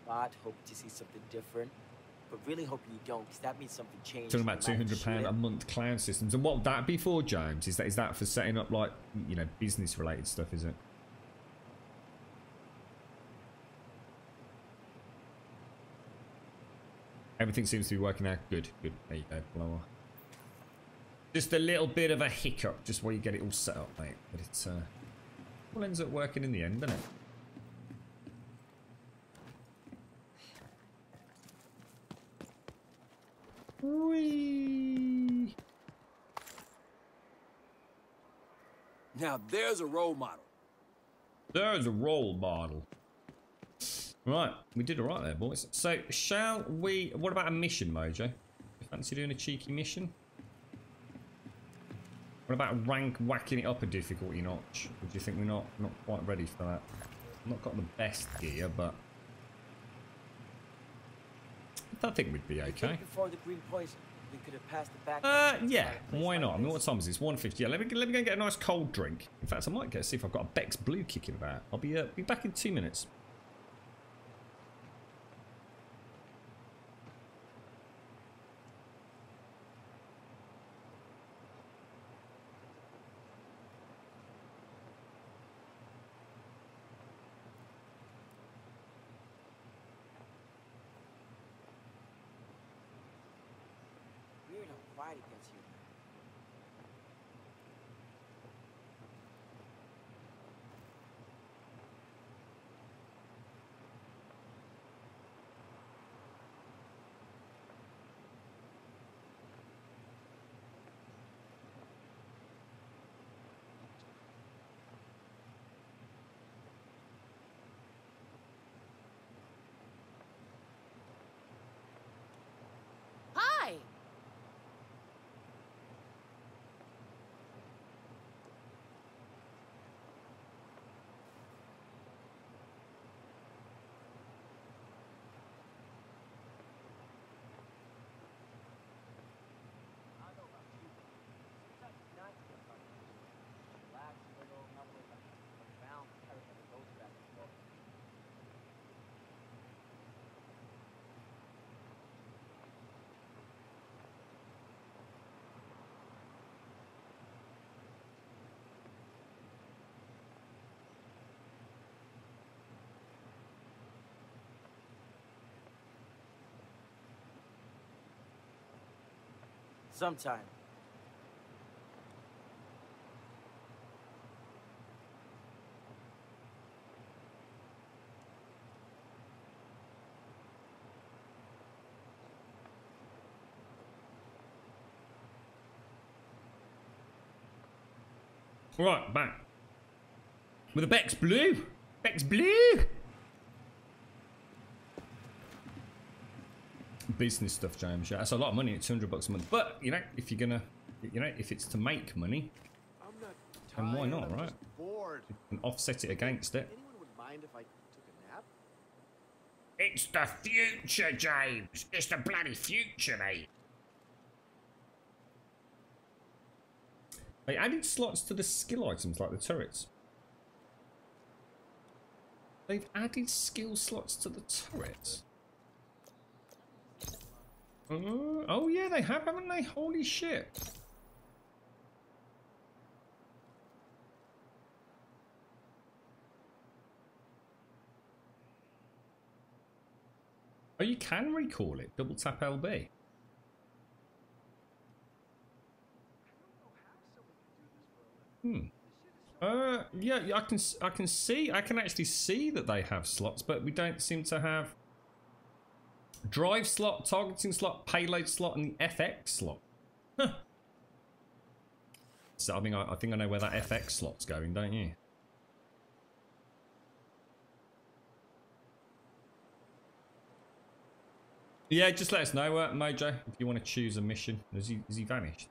I'd hope to see something different, but really hoping you don't, because that means something changed. Talking about £200 a month cloud systems, and what would that be for, James? Is that for setting up, like, you know, business related stuff? Is it? Everything seems to be working out good. Good. There you go, blower. Just a little bit of a hiccup, just while you get it all set up, mate. But it's all ends up working in the end, doesn't it? Whee! Now there's a role model. There's a role model. Right, we did all right there, boys. So, shall we... What about a mission, Mojo? You fancy doing a cheeky mission? What about whacking it up a difficulty notch? Or do you think we're not quite ready for that? I've not got the best gear, but... I think we'd be okay. Before the green poison, we could have passed the back. Yeah, why not? I mean, what time is this? 1:50. Yeah, let me go and get a nice cold drink. In fact, I might go see if I've got a Beck's Blue kicking about. I'll be back in 2 minutes. Sometime. Right, back. With a Bex Blue. Bex Blue. Business stuff, James. Yeah, that's a lot of money. It's $200 a month. But, you know, if you're gonna, you know, if it's to make money, then why not, right? You can offset it against it. Anyone would mind if I took a nap? It's the future, James. It's the bloody future, mate. They added slots to the skill items like the turrets. They've added skill slots to the turrets. Oh yeah, they have, haven't they? Holy shit. Oh, you can recall it. Double tap LB. Yeah, I can actually see that they have slots, but we don't seem to have drive slot, targeting slot, payload slot, and the FX slot. Huh. So I think I know where that FX slot's going, don't you? Yeah, just let us know, Mojo, if you want to choose a mission. Has he vanished?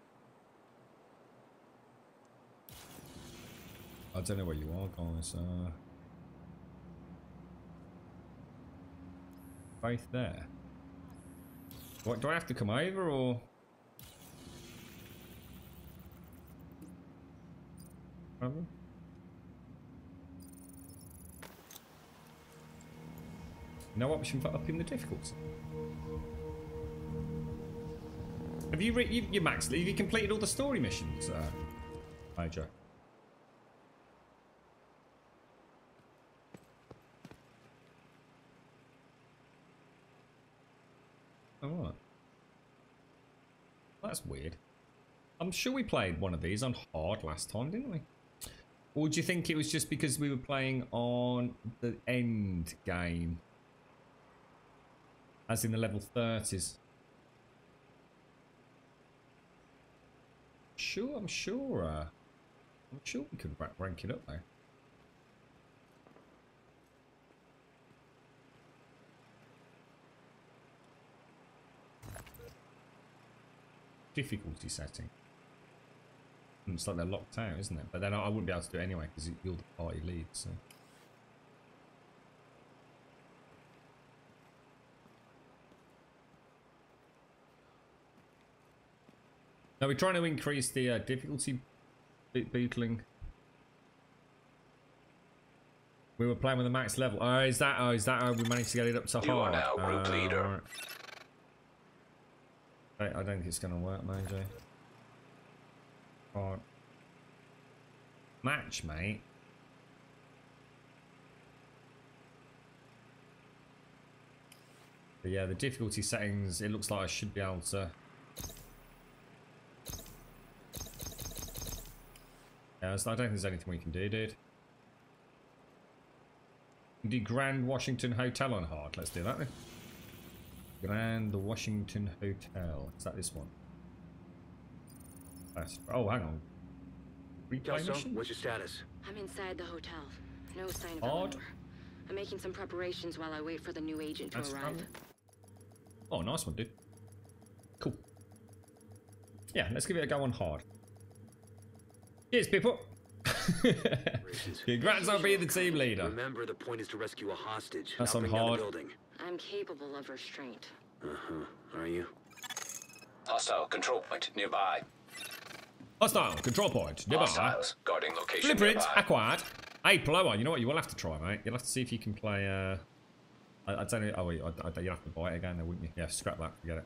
I don't know where you are, guys. Both there. What, do I have to come over, or? You know what? We should put up in the difficulty. Have you maxed? Have you completed all the story missions, Mojo? Alright. That's weird. I'm sure we played one of these on hard last time, didn't we? Or do you think it was just because we were playing on the end game? As in the level 30s? I'm sure we could rank it up though. Difficulty setting. It's like they're locked out, isn't it? But then I wouldn't be able to do it anyway because you're the party lead, so. Now we're trying to increase the difficulty beetling. We were playing with the max level. Is that how we managed to get it up to hard? You are now group leader. Right. I don't think it's gonna work, Mojo. Hard. Match, mate. But yeah, the difficulty settings, it looks like I should be able to. Yeah, I don't think there's anything we can do, dude. We do Grand Washington Hotel on hard. Let's do that then. Grand Washington Hotel. Is that this one? That's, oh, hang on. Replay mission? What's your status? I'm inside the hotel. No sign of Eleanor. I'm making some preparations while I wait for the new agent to arrive. Oh, nice one, dude. Cool. Yeah, let's give it a go on hard. Cheers, people. Congrats on being the team leader. Remember, the point is to rescue a hostage. That's on hard. I'm capable of restraint. Are you? Hostile control point nearby. Hostile control point nearby. Hostiles guarding location Blueprint nearby. acquired. Hey, Blower, you know what? You will have to try, mate. You'll have to see if you can play. I don't know. Oh wait, you'll have to buy it again, though, wouldn't you? Yeah, scrap that. Forget it.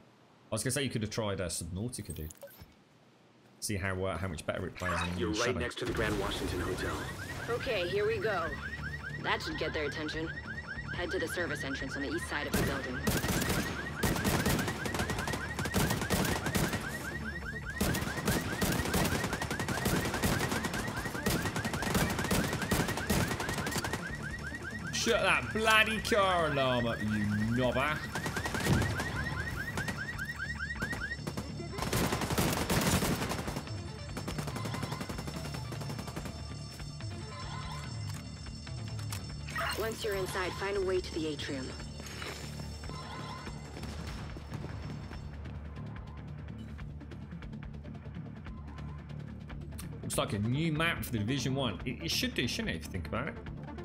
I was gonna say you could have tried Subnautica, dude. See how much better it plays. You're right next to the Grand Washington Hotel. Okay, here we go. That should get their attention. Head to the service entrance on the east side of the building. Shut that bloody car alarm up, you knobber. Once you're inside, find a way to the atrium. Looks like a new map for the Division 1. It should do, shouldn't it, if you think about it?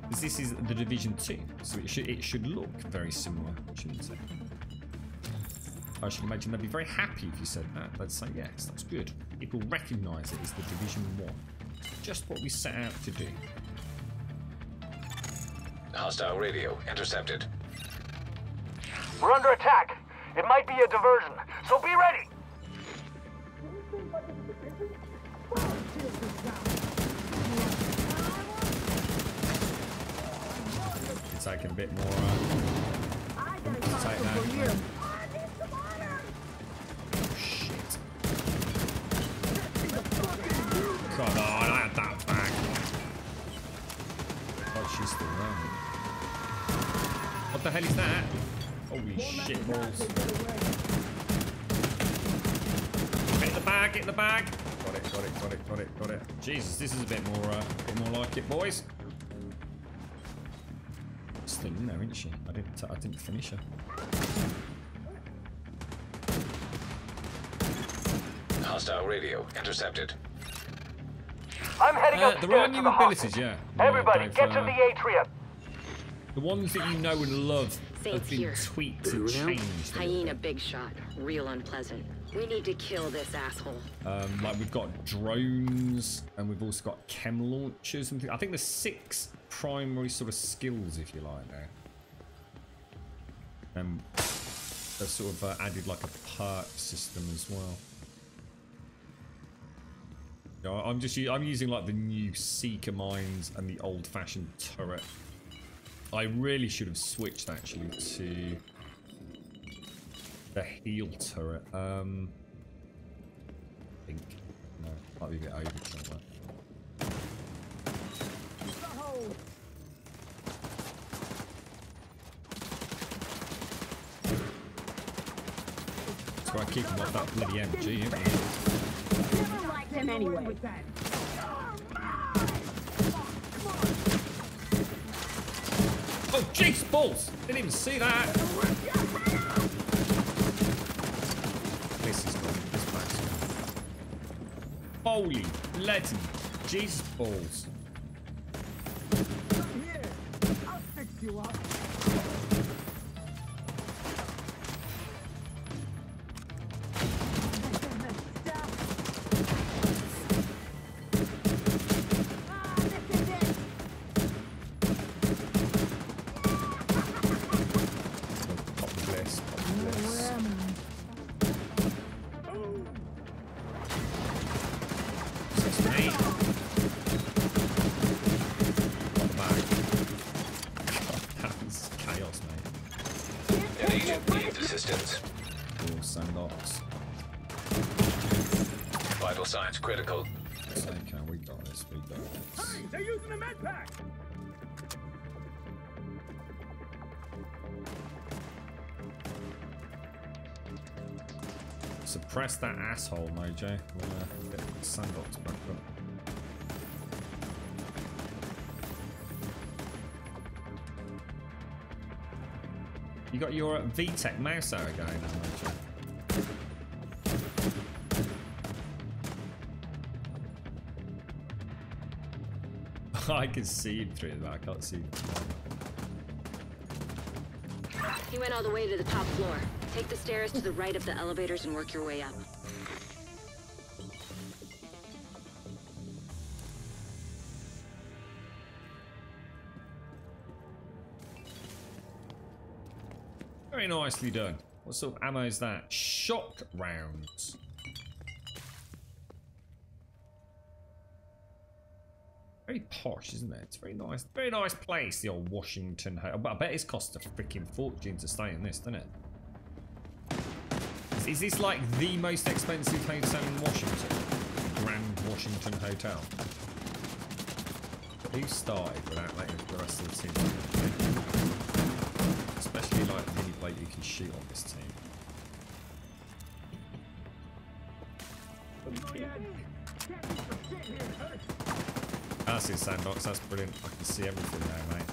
Because this is the Division 2, so it should look very similar, shouldn't it? I should imagine they'd be very happy if you said that. They'd say, yes, that's good. People recognise it as the Division 1. Just what we set out to do. Hostile radio intercepted. We're under attack. It might be a diversion, so be ready. It's taking a bit more. Take that. Oh shit! Come on, I had that back. Oh, she's still around. What the hell is that? Holy shit balls. Get in the bag, get in the bag. Got it, got it, got it, got it, got it. Jesus, this is a bit more like it, boys. Still in there, isn't she? I didn't finish her. Hostile radio intercepted. I'm heading upstairs. There are new abilities, yeah. Everybody, get to the atrium. The ones that you know and love have been tweaked and changed. Hyena big shot. Real unpleasant. We need to kill this asshole. Like we've got drones and we've also got chem launchers and I think there's 6 primary sort of skills, if you like, there. They've sort of added like a perk system as well. I'm using like the new Seeker mines and the old-fashioned turret. I really should have switched actually to the heal turret. I think no, might be a bit overkill that. So I keep him off that bloody MG, isn't he? Never liked him anyway. Oh, jeez, balls! Didn't even see that. This is good. This back's good. Holy bloody Jesus balls! Here, I'll fix you up. Signs critical. Okay, we got this. We got this. Hey, they're using a med pack. Suppress that asshole, Mojo. We'll get the sandbox back up. You got your VTech mouse out again, Mojo. I can see him through that. I can't see him. He went all the way to the top floor. Take the stairs to the right of the elevators and work your way up. Very nicely done. What sort of ammo is that? Shock rounds. Very posh, isn't it? It's very nice. Very nice place, the old Washington Hotel. But I bet it's cost a freaking fortune to stay in this, doesn't it? Is this like the most expensive hotel in Washington? Grand Washington Hotel. Who started without letting the rest of the team? Especially like the mini plate you can shoot on this team. That's it, Sandbox. That's brilliant. I can see everything now, mate.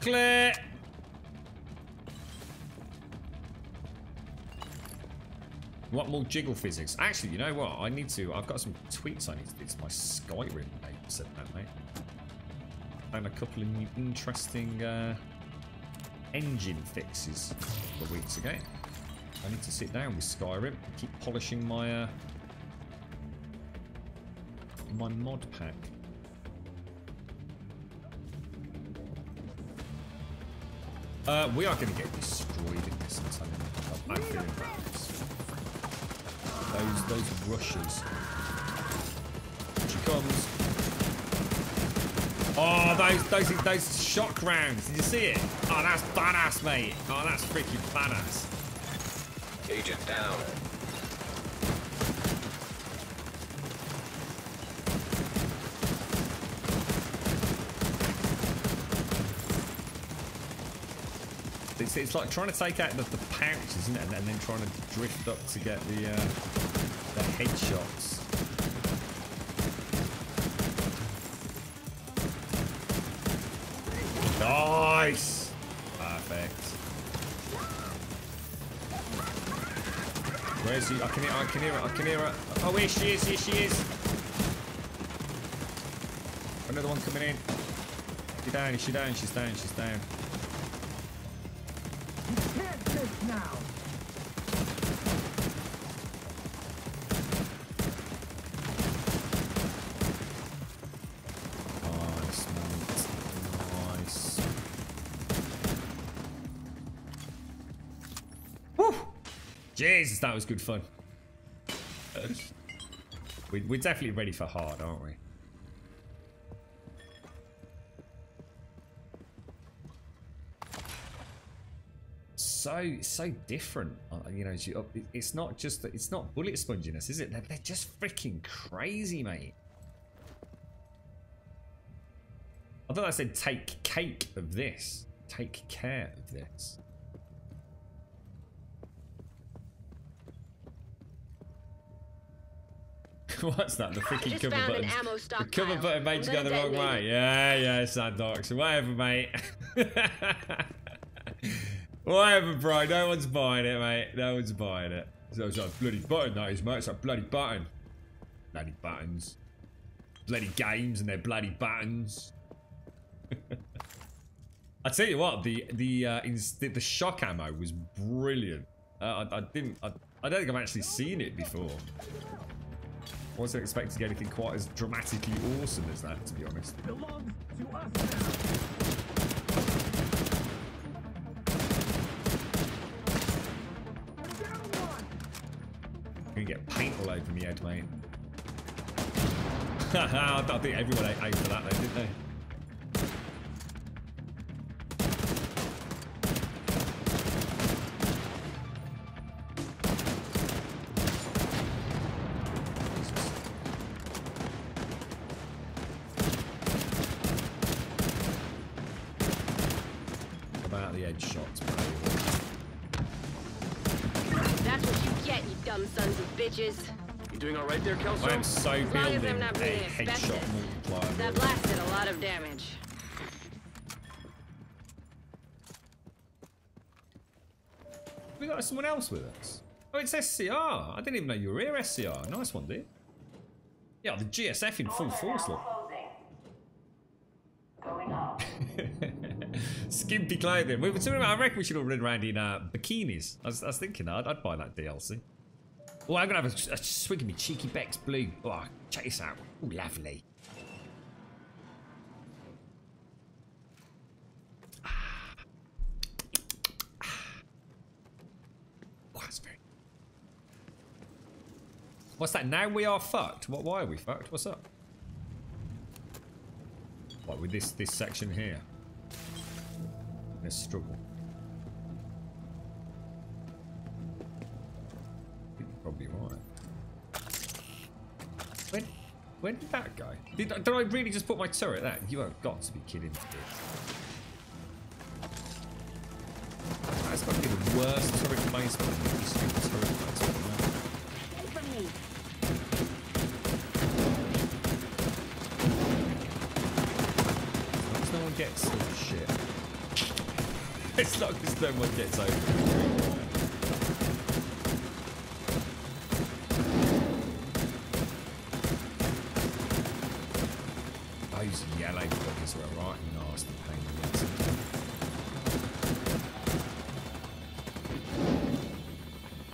Clear. What more jiggle physics? Actually, you know what? I've got some tweets I need to do to my Skyrim mate. Said that, mate. And a couple of new interesting engine fixes a couple of weeks ago. I need to sit down with Skyrim, keep polishing my my mod pack. We are going to get destroyed in this. I'm telling you. I'm feeling about this. Those rushes. She comes. Oh, those shock rounds. Did you see it? Oh, that's badass, mate. Oh, that's freaking badass. Agent down. It's like trying to take out the pouch, isn't it? And then trying to drift up to get the headshots. Nice! Perfect. Where is he? I can hear her. Oh, here she is. Another one coming in. She's down. Now. Nice, mate. Nice. Woo! Jesus, that was good fun. We're definitely ready for hard, aren't we? So different, you know. It's not just that. It's not bullet sponginess, is it? They're just freaking crazy, mate. I thought I said take cake of this. Take care of this. What's that? The freaking cover button. The cover button made you go the wrong way. Yeah, Sandox. Whatever, mate. Whatever, bro. No one's buying it, mate. No one's buying it. So it's a bloody button, that is, mate. It's a bloody button. Bloody buttons. Bloody games and their bloody buttons. I tell you what, the shock ammo was brilliant. I don't think I've actually seen it before. I wasn't expecting to get anything quite as dramatically awesome as that, to be honest. It belongs to us now. I'm gonna get paint all over me head, mate. I think everyone aimed for that though, didn't they? About the edge shots, bro. That's what you get, you dumb sons of bitches. You doing all right there, Kelso? I am so building a headshot multiplier. That blasted a lot of damage. We got someone else with us. Oh, it's SCR. I didn't even know you were here, SCR. Nice one, dude. Yeah, the GSF in full force, look. Skimpy clothing. We were talking about, I reckon we should all run around in bikinis. I was thinking I'd buy that DLC. Oh, I'm going to have a swig of me cheeky Beck's Blue. Oh, check this out. Oh, lovely. Oh, that's very... What's that? Now we are fucked. Why are we fucked? What's up? What, with this section here? Let's struggle. You're probably right. When did that go? Did I really just put my turret there? You have got to be kidding me. That's got to be the worst turret placement in the history of turret placement. As long as no one gets shit. As long as no one gets over. Those yellow buggers were right nasty pain in the ass.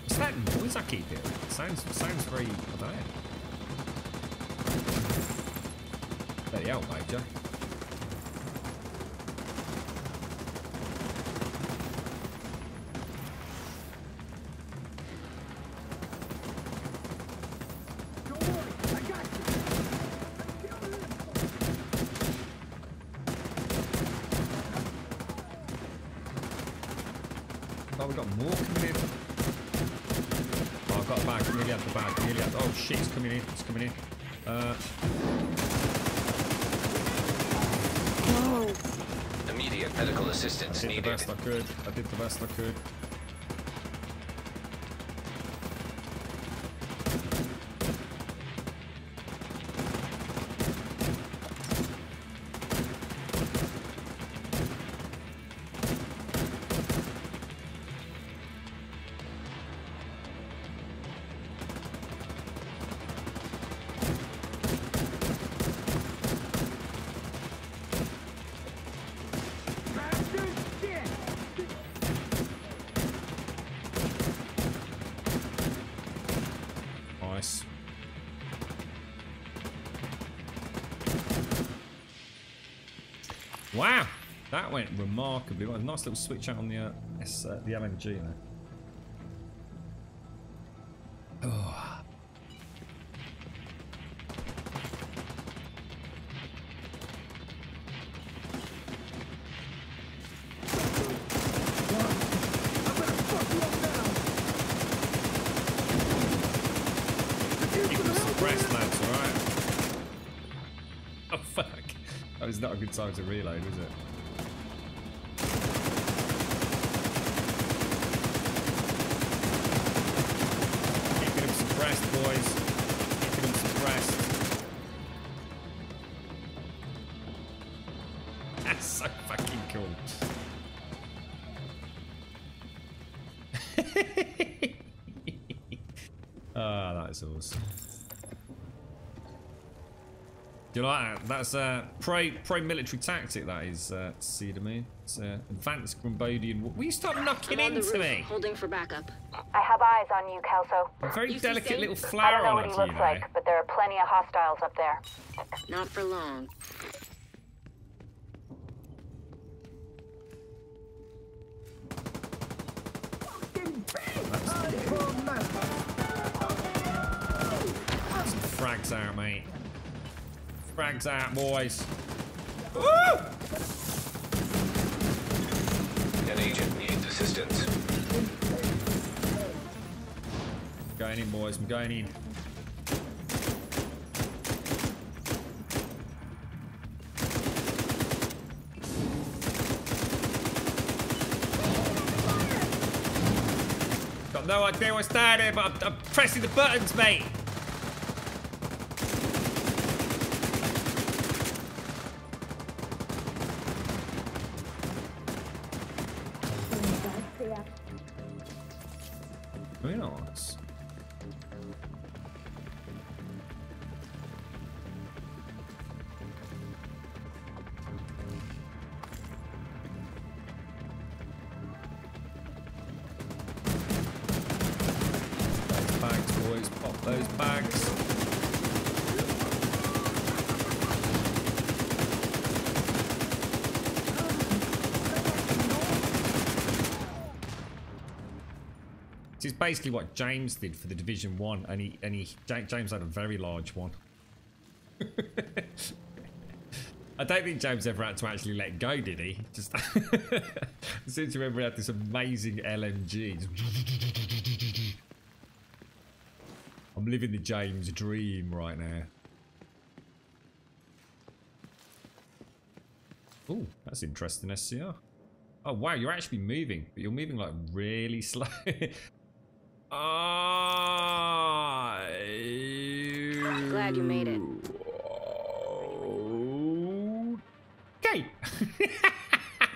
What's that noise I keep hearing? It sounds very, I don't know. Bloody hell, Major. Oh shit, it's coming in. It's coming in. Immediate medical assistance needed. I did the best I could. I did the best I could. Wow, that went remarkably well. Nice little switch out on the LMG there. Oh. Keep them suppressed, lads, alright? Oh fuck. That was not a good time to reload, was it? Keeping them suppressed, boys. Keeping them suppressed. That's so fucking cool. Ah, that is awesome. Do you like that? That's pro-military tactic, that is, see to me. It's advanced Grambodian. Will you stop knocking into me? Holding for backup. I have eyes on you, Kelso. A very delicate little I flower don't know on what it, he you looks know. like, but there are plenty of hostiles up there. Not for long. Some frags out, mate. Frags out, boys. Woo! An agent needs assistance. Going in, boys. I'm going in. Got no idea what's down here, but I'm pressing the buttons, mate. Very nice. Those bags, boys. Pop those bags. This is basically what James did for the Division 1, and James had a very large one. I don't think James ever had to actually let go, did he? Just I seem to remember he had this amazing LMG. I'm living the James dream right now. Oh, that's interesting, SCR. Oh wow, you're actually moving, but you're moving like really slow. Glad you made it. Okay.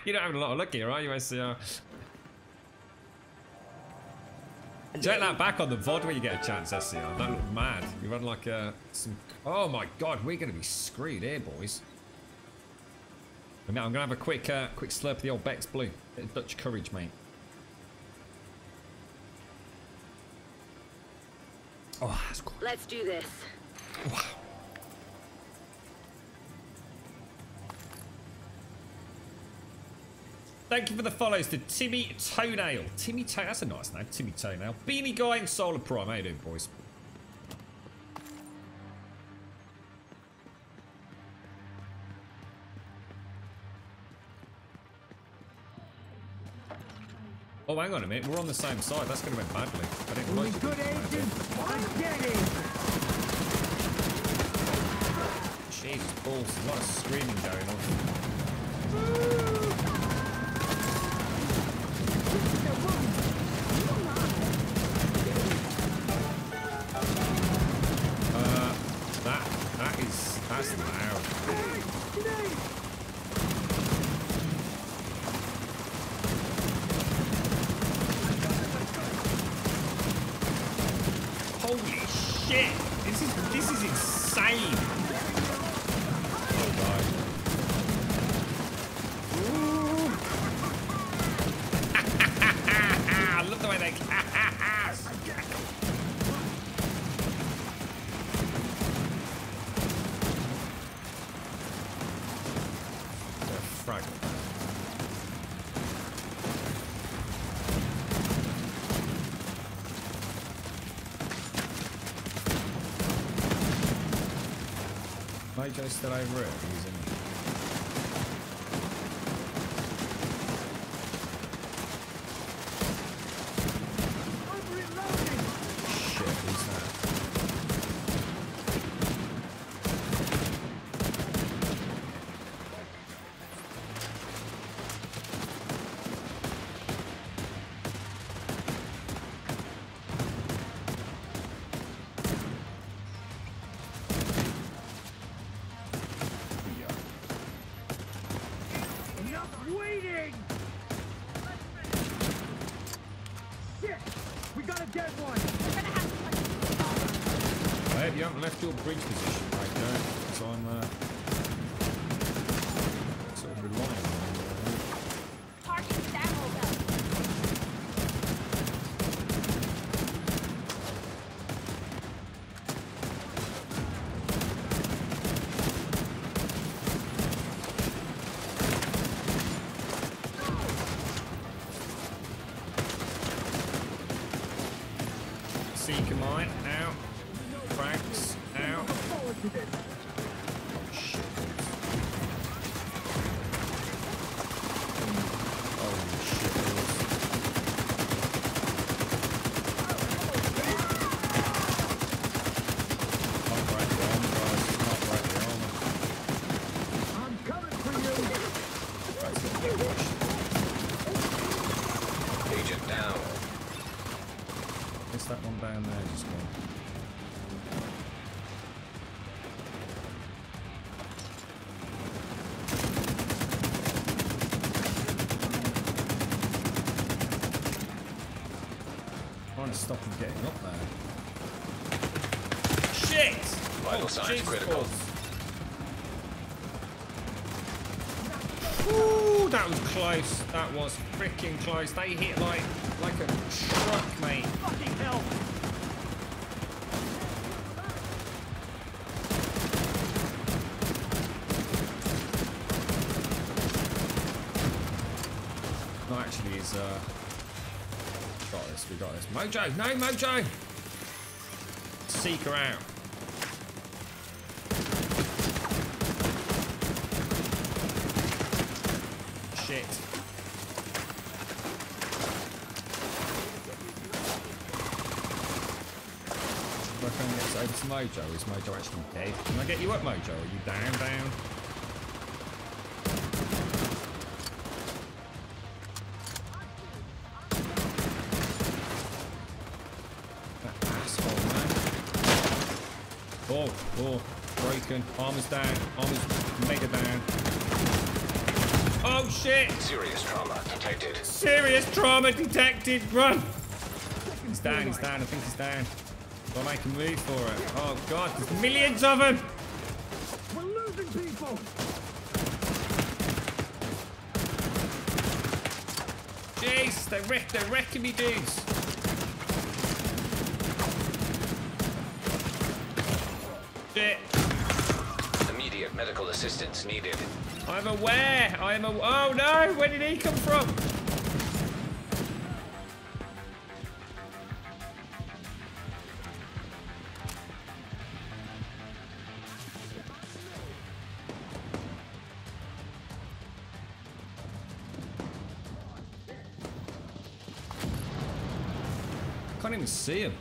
You're not having a lot of luck here, are you, SCR? Check that back on the VOD when you get a chance, SCR. That looked mad. You run like some... Oh my god, we're going to be screwed here, boys. I'm going to have a quick slurp of the old Beck's Blue. Bit of Dutch courage, mate. Oh, that's cool. Let's do this. Wow. Thank you for the follows to Timmy Toenail. Timmy Toenail, that's a nice name. Timmy Toenail. Beanie Guy and Solar Prime. How you doing, boys? Oh, hang on a minute. We're on the same side. That's going to end badly. I didn't like good agent. Jesus balls. There's a lot of screaming going on. That's loud. Holy shit! This is insane. Oh my. I love the way they Mojo's still over it. He's in. Shit, who's that? Left your bridge position right there, so I'm sort of relying on you. Seeker mine out. Frags out. Oh shit. Oh shit. Not right the armor, guys. Not right the armor. I'm coming for you. Right, so get watched. Agent down. Is that one down there just gone? Stop him getting up there. Shit! Vital signs critical. Ooh, that was close. That was freaking close. They hit like a truck, mate. Fucking hell! No, actually, is we got this. Mojo! No, Mojo! Seeker out. Mojo? Is Mojo actually dead? Can I get you up, Mojo? Are you down? That asshole, man. Oh, broken. Armor's down. Armor's mega down. Oh, shit! Serious trauma detected. Serious trauma detected. Run! He's down. I think he's down. Gotta make a move for it. Oh, God. There's millions of them! We're losing people! Jeez, they're wrecking me, dudes. Shit. Immediate medical assistance needed. I'm aware. Oh no! Where did he come from? Can't even see him.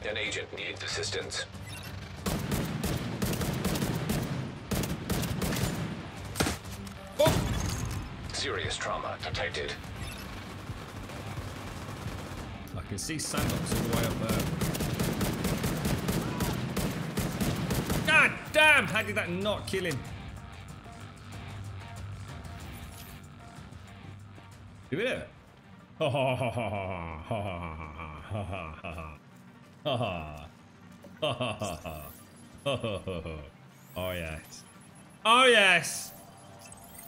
An agent needs assistance. Serious trauma detected. I can see Sandox all the way up there. God damn! How did that not kill him? Do we do it? Ha ha ha ha ha ha ha ha ha ha ha. Oh yes. Oh yes.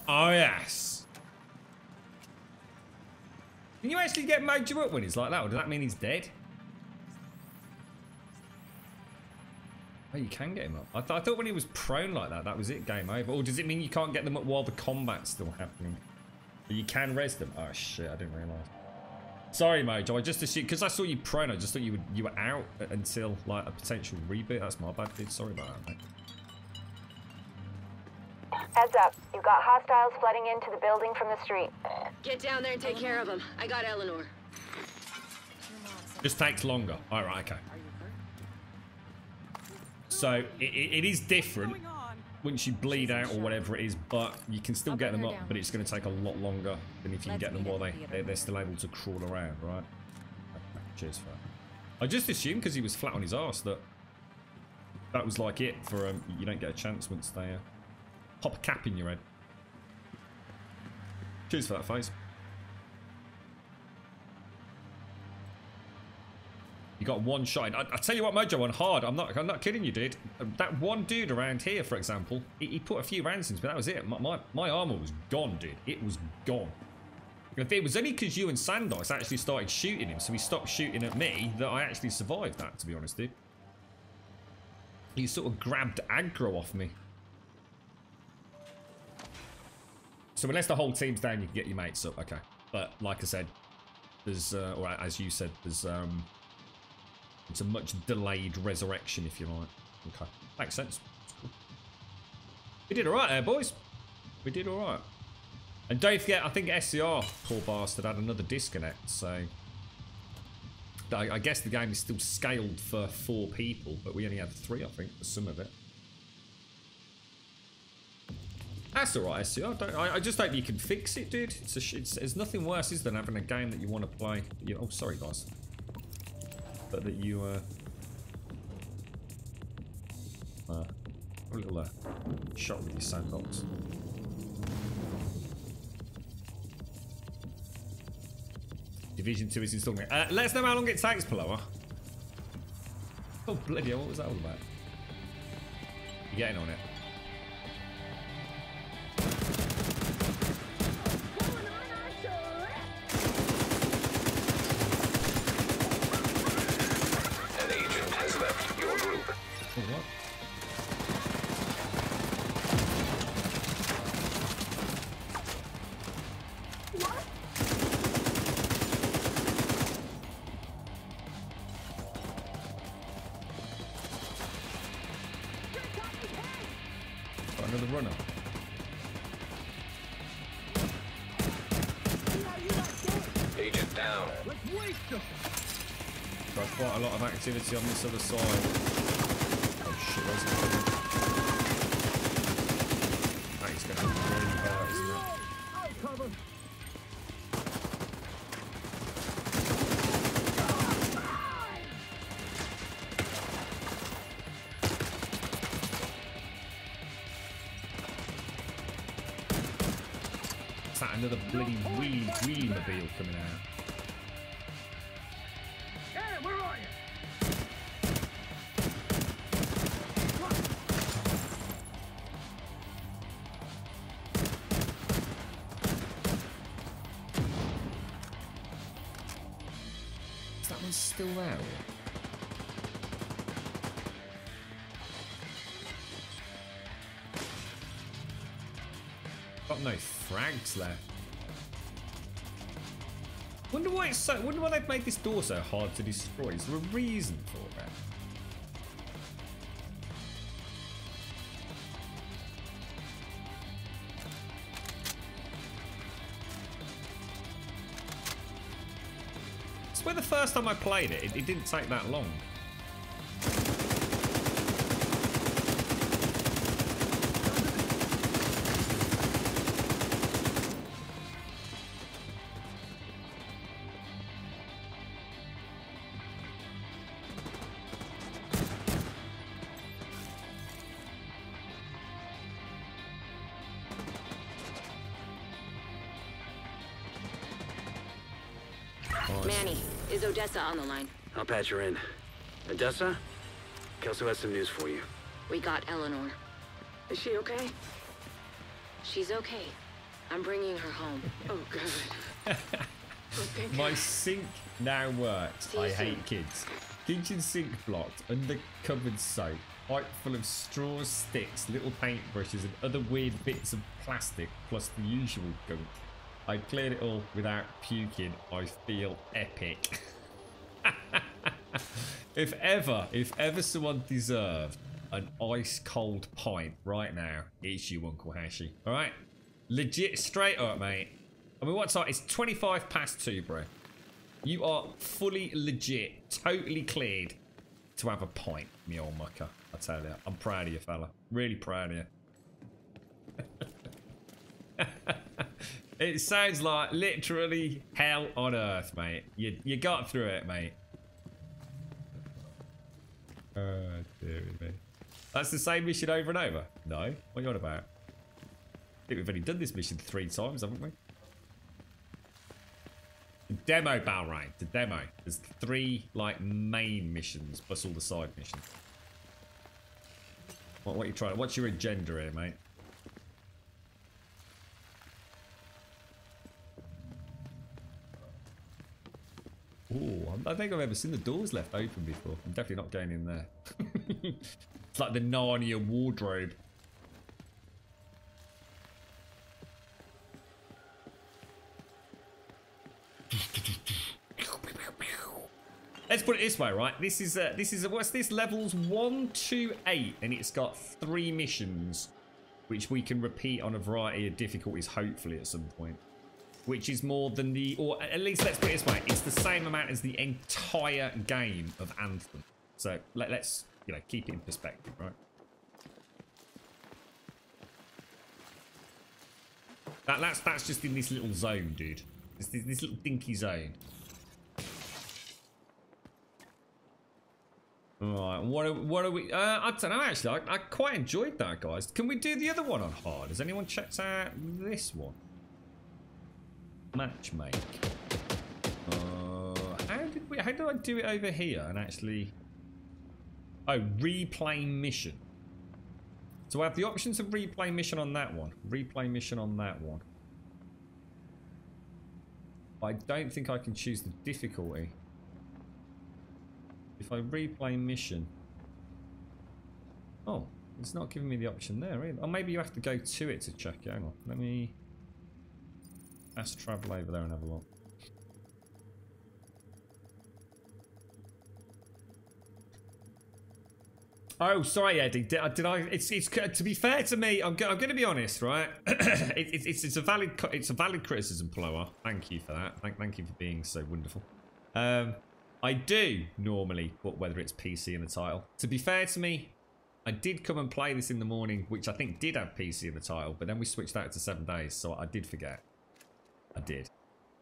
Oh yes. Can you actually get Mojo up when he's like that, or does that mean he's dead? Oh, you can get him up. I thought when he was prone like that, that was it, game over. Or does it mean you can't get them up while the combat's still happening? But you can res them. Oh shit, I didn't realise. Sorry, Mojo. I just assumed, because I saw you prone, I just thought you were out until like a potential reboot. That's my bad, dude. Sorry about that, mate. Heads up. You've got hostiles flooding into the building from the street. Get down there and take care of them. I got Eleanor. Just takes longer. All right, okay. So it is different once you bleed out or whatever it is, but you can still get them up, but it's going to take a lot longer than if you can get them while they're still able to crawl around, right? Cheers for that. I just assumed because he was flat on his arse that was like it for you don't get a chance once they pop a cap in your head. Cheers for that, face. You got one shot. I tell you what, Mojo, on hard. I'm not kidding you, dude. That one dude around here, for example, he put a few rounds in, but that was it. My armor was gone, dude. It was gone. If it was only because you and Sandox actually started shooting him, so he stopped shooting at me, that I actually survived that, to be honest, dude. He sort of grabbed aggro off me. So unless the whole team's down, you can get your mates up, okay. But like I said, there's, or as you said, there's, it's a much delayed resurrection, if you like. Okay, makes sense. Cool. We did all right there, boys. We did all right. And don't forget, I think SCR, poor bastard, had another disconnect. So I guess the game is still scaled for 4 people, but we only had 3, I think, for some of it. That's all right, SCR. I just hope you can fix it, dude. There's nothing worse is than having a game that you want to play. Oh, sorry, guys. But that you a little shot with your Sandox. Division 2 is installing it. Let us know how long it takes, Paloa. Oh bloody hell, what was that all about? You're getting on it. quite a lot of activity on this other side. Oh shit, where's he coming? That is going to be really bad, isn't it? Is that another bloody wheelie mobile coming out? Still there? Got no frags left. Wonder why it's so. Wonder why they've made this door so hard to destroy. Is there a reason for it? Where the first time I played it didn't take that long. Manny, is Odessa on the line? I'll patch her in. Odessa? Kelso has some news for you. We got Eleanor. Is she okay? She's okay. I'm bringing her home. Oh, God. Okay. My sink now works. I hate kids. Kitchen sink blocked, under-covered soap, pipe full of straws, sticks, little paintbrushes and other weird bits of plastic, plus the usual gunk. I cleared it all without puking. I feel epic. If ever someone deserved an ice cold pint right now, it's you, Uncle Hashi. All right, legit, straight up, mate. I mean, what's that? It's 25 past 2, bro. You are fully legit, totally cleared to have a pint, me old mucker. I tell you, I'm proud of you, fella. Really proud of you. It sounds like literally hell on earth, mate. You got through it, mate. Oh, dear me. That's the same mission over and over? No? What are you on about? I think we've only done this mission 3 times, haven't we? The demo, Balrain. The demo. There's 3, like, main missions, plus all the side missions. What are you trying? What's your agenda here, mate? Oh, I don't think I've ever seen the doors left open before. I'm definitely not going in there. It's like the Narnia wardrobe. Let's put it this way, right? This is what's this? Levels 1 to 8, and it's got 3 missions, which we can repeat on a variety of difficulties, hopefully at some point. Which is more than the, or at least let's put it this way, it's the same amount as the entire game of Anthem. So let's, you know, keep it in perspective, right? That's just in this little zone, dude. This little dinky zone. Alright, what are we, I don't know actually, I quite enjoyed that, guys. Can we do the other one on hard? Has anyone checked out this one? Matchmake. How did I do it over here and actually... Oh, replay mission. So I have the options of replay mission on that one. Replay mission on that one. I don't think I can choose the difficulty. If I replay mission... Oh, it's not giving me the option there either. Or maybe you have to go to it to check it. Hang on, let me... Let's travel over there and have a look. Oh, sorry, Eddie. Did I? It's to be fair to me. I'm going to be honest, right? it's a valid criticism, Plower. Thank you for that. Thank you for being so wonderful. I I do normally put whether it's PC in the title. To be fair to me, I did come and play this in the morning, which I think did have PC in the title, but then we switched that to 7 days, so I did forget. I did.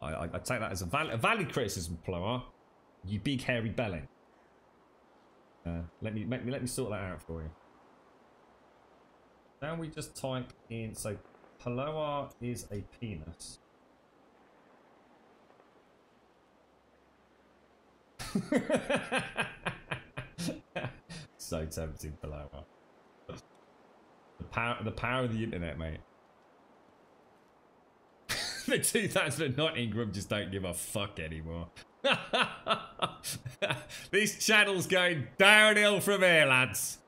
I take that as a valid criticism, Ploar. You big hairy bellend. Let me sort that out for you. Now we just type in, so Ploar is a penis. So tempting, Ploar. The power of the internet, mate. The 2019 Grub just don't give a fuck anymore. This channel's going downhill from here, lads.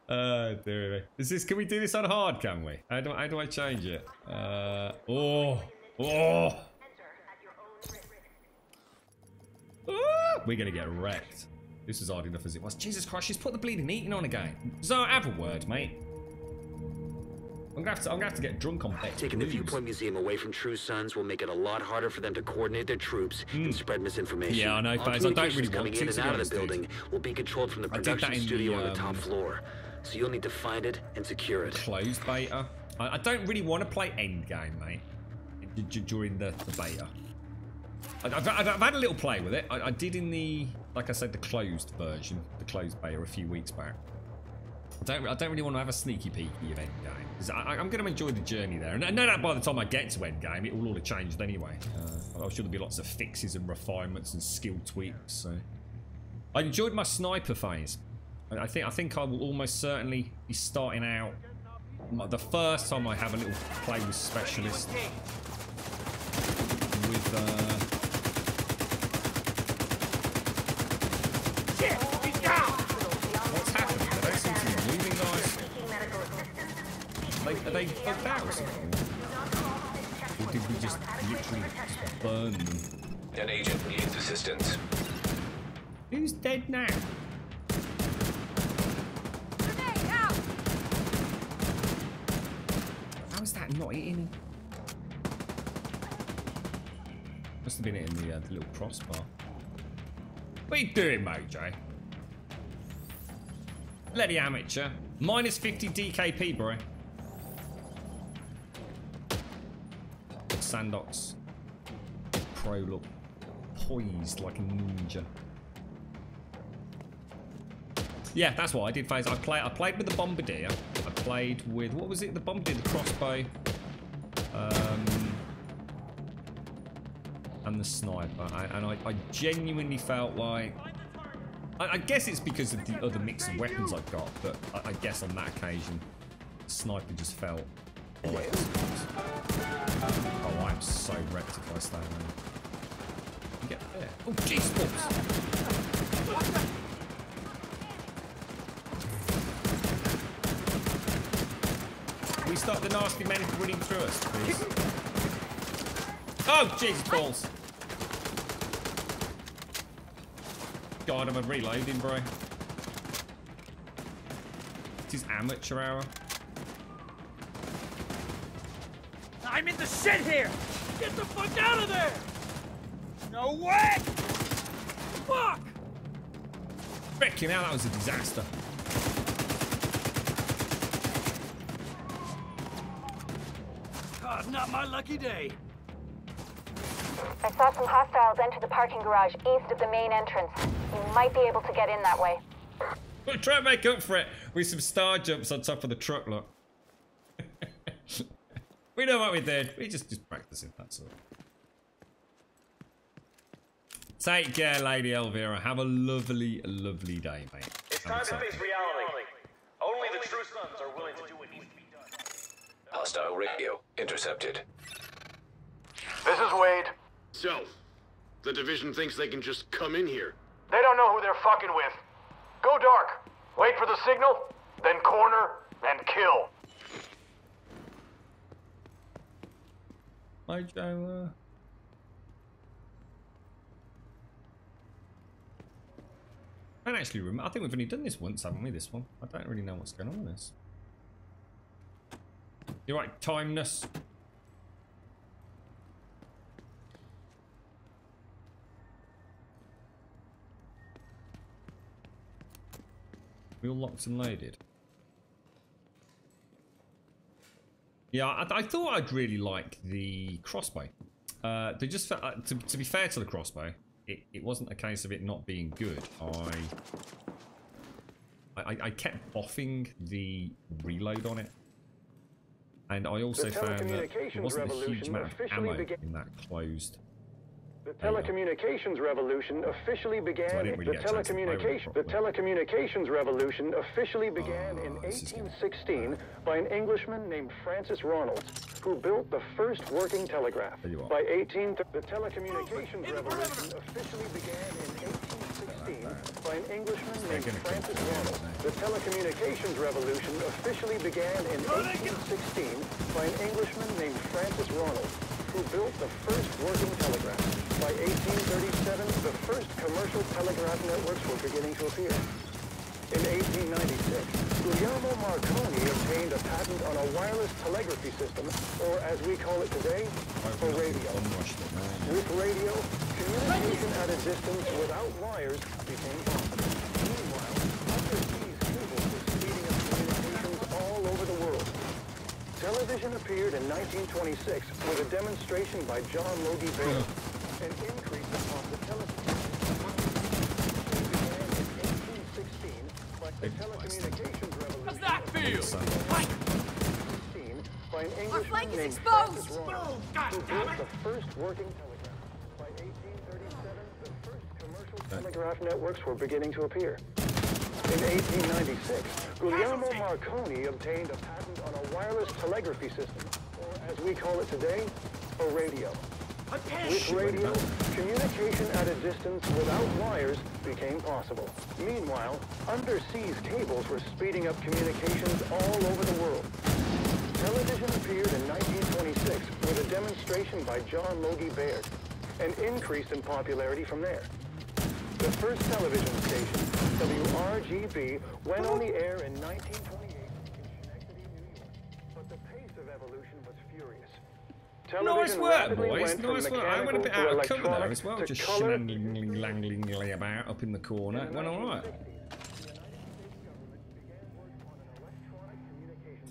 Oh, dear me. Is this? Can we do this on hard? Can we? How do I change it? Oh. We're gonna get wrecked. This is hard enough as it was. Jesus Christ, she's put the bleeding eating on again. So have a word, mate. I'm gonna have to get drunk on Beck's Taking the Viewpoint Museum away from True Sons will make it a lot harder for them to coordinate their troops and spread misinformation. Yeah, I know, Faz. I don't really want coming in and out of the building will be controlled from the production studio on the top floor. So you'll need to find it and secure it. Closed beta. I don't really want to play Endgame, mate. During the beta. I've had a little play with it. I did in the, like I said, the closed version, the closed beta a few weeks back. I don't really want to have a sneaky peeky of Endgame. I'm going to enjoy the journey there. And I know that by the time I get to Endgame, it will all have changed anyway. I'm sure there'll be lots of fixes and refinements and skill tweaks. So I enjoyed my sniper phase. I think I will almost certainly be starting out the first time I have a little play with Specialist. With what's happening? They don't seem to be moving, guys. Are they bugged out or something? Or did we just literally just burn them? An agent needs assistance. Who's dead now? How is that not hitting him? Must have been hitting the little crossbar. What are you doing, Mojo? Bloody amateur. Minus 50 DKP, bro. Sandox Pro look poised like a ninja. Yeah, that's what I did, Phase. I played with the Bombardier. I played with, what was it? The Bombardier, the crossbow. And the sniper. And I genuinely felt like... I guess it's because of the other mix of weapons I've got, but I guess on that occasion, the sniper just felt... Oh, I'm so wrecked if I stay around. You get there. Oh, jeez, balls. We stop the nasty men running through us, please. Oh, Jesus balls. God, I'm reloading, bro. It is amateur hour. I'm in the shit here! Get the fuck out of there! No way! Fuck! Freaking hell, that was a disaster. God, not my lucky day. I saw some hostiles enter the parking garage east of the main entrance. You might be able to get in that way. We'll try and make up for it with some star jumps on top of the truck, look. We know what we did. We just practicing, that's all. Take care, Lady Elvira. Have a lovely, lovely day, mate. It's time to face reality. Only the true sons are willing to do what needs to be done. Hostile radio intercepted. This is Wade. So, the division thinks they can just come in here. They don't know who they're fucking with. Go dark. Wait for the signal, then corner and kill. Mojo, I don't actually remember. I think we've only done this once, haven't we? This one. I don't really know what's going on with this. You're right, timeness. We all locked and loaded. Yeah, I thought I'd really like the crossbow. They just to be fair to the crossbow, it wasn't a case of it not being good. I kept boffing the reload on it, and I also found that there wasn't a huge amount of ammo in that closed. The telecommunications revolution officially began. The telecommunications revolution officially began in 1816 by an Englishman named Francis Ronalds, who built the first working telegraph. By the telecommunications revolution officially began in 1816 by an Englishman named Francis Ronalds. The telecommunications revolution officially began in 1816 by an Englishman named Francis Ronalds, who built the first working telegraph. By 1837, the first commercial telegraph networks were beginning to appear. In 1896, Guglielmo Marconi obtained a patent on a wireless telegraphy system, or as we call it today, a radio. With radio, communication at a distance without wires became possible. Meanwhile, undersea cables were speeding up communications all over the world. Television appeared in 1926 with a demonstration by John Logie Baird. An increase upon the telecommunications revolution. How's that feel? By an Englishman Our flank is named exposed! Francis Ronalds, who built the first working telegraph. By 1837, the first commercial telegraph networks were beginning to appear. In 1896, Guglielmo Marconi obtained a patent on a wireless telegraphy system, or as we call it today, a radio. With radio, communication at a distance without wires became possible. Meanwhile, undersea cables were speeding up communications all over the world. Television appeared in 1926 with a demonstration by John Logie Baird, and increased in popularity from there. The first television station, WRGB, went on the air in 1928 in Schenectady, New York. But the pace of evolution was furious. Nice work, boys. Nice work. I went a bit out of cover there as well, just shenanigans about up in the corner. It went alright.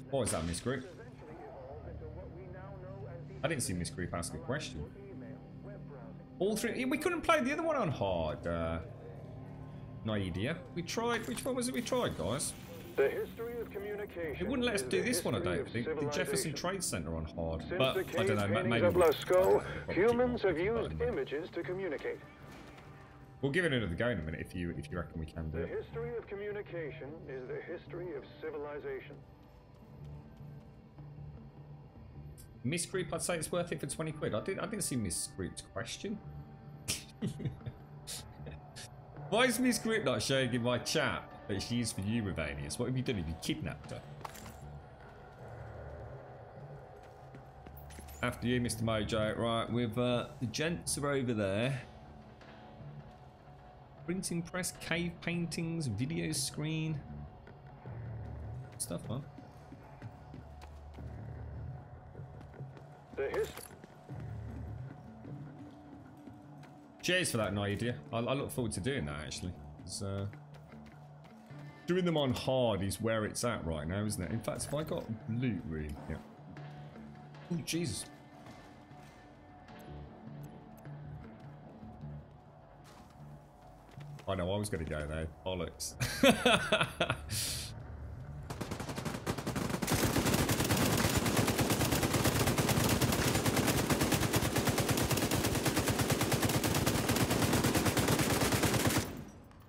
What was that, Miss Group? I didn't see Miss Group ask a question. All three. We couldn't play the other one on hard. No idea. We tried. Which one was it we tried, guys? The history of communication. It wouldn't let us do this one, I don't think. The Jefferson Trade Center on hard. But I don't know. Maybe of Lascaux, humans have used images to communicate. We'll give it another go in a minute if you reckon we can do it. The history of communication is the history of civilization. Miss Group, I'd say it's worth it for 20 quid. I didn't see Miss Group's question. Why is Miss Group not showing in my chat that she is for you, Ravanius? What have you done? Have you kidnapped her? After you, Mr. Mojo. Right, with the gents are over there. Printing press, cave paintings, video screen. Stuff, huh? Cheers for that, Nadia. I look forward to doing that, actually. Doing them on hard is where it's at right now, isn't it? In fact, if I got loot, really, yeah. Oh, Jesus. I know, I was going to go there. Bollocks.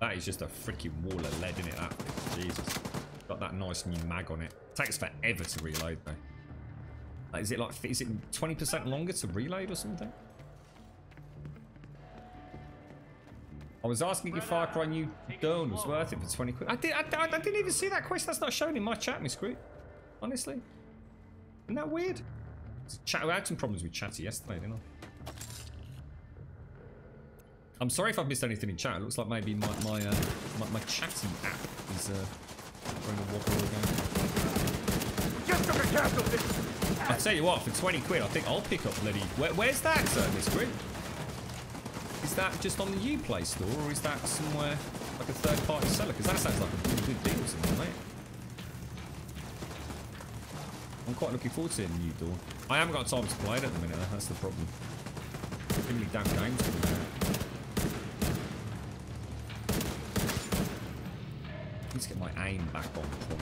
That is just a freaking wall of lead in it, that thing. Jesus. Got that nice new mag on it. Takes forever to reload though. Like, is it 20% longer to reload or something? I was asking if Far Cry New Dawn was worth it for 20 quid. I didn't even see that question. That's not shown in my chat, Miss Group. Honestly. Isn't that weird? I had some problems with Chatty yesterday, didn't I? I'm sorry if I've missed anything in chat. It looks like maybe my Chatty app is going to wobble again. I'll tell you what, for 20 quid, I think I'll pick up bloody... Where's that, Miss Group? Is that just on the Uplay store, or is that somewhere like a third-party seller? Because that sounds like a really good deal to me. I'm quite looking forward to seeing New Dawn. I haven't got time to play it at the minute, that's the problem. Too many damn games coming out. Let's get my aim back on point.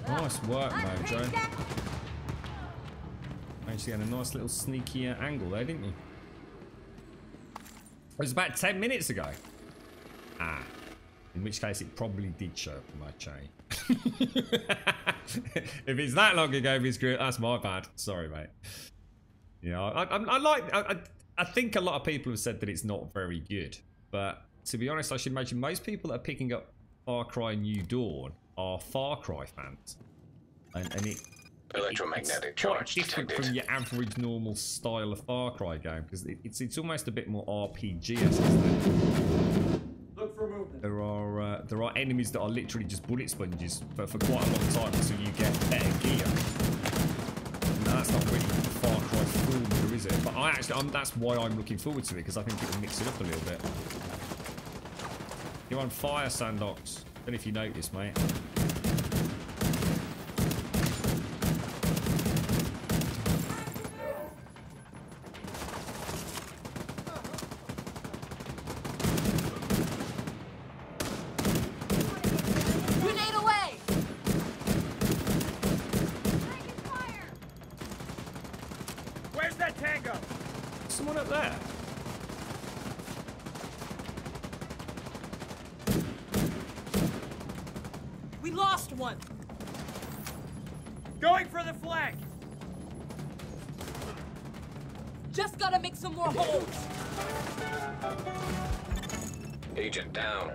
Nice work, Mojo. Managed to get a nice little sneaky angle there, didn't you? It was about 10 minutes ago. Ah. In which case, it probably did show up on my chain. If it's that long ago, that's my bad. Sorry, mate. You know, I think a lot of people have said that it's not very good. But to be honest, I should imagine most people that are picking up Far Cry New Dawn are Far Cry fans. And electromagnetic it's charge quite different detected. from your average normal style of Far Cry game, because it's almost a bit more RPG-esque, isn't it? Look for movement. There are enemies that are literally just bullet sponges for quite a long time until you get better gear. And that's not really Far Cry formula, is it? But that's why I'm looking forward to it, because I think it'll mix it up a little bit. You're on fire, Sandox. Don't know if you noticed, mate. Grenade away! Where's that tango? Someone up there. We lost one! Going for the flank! Just gotta make some more holes! Agent down.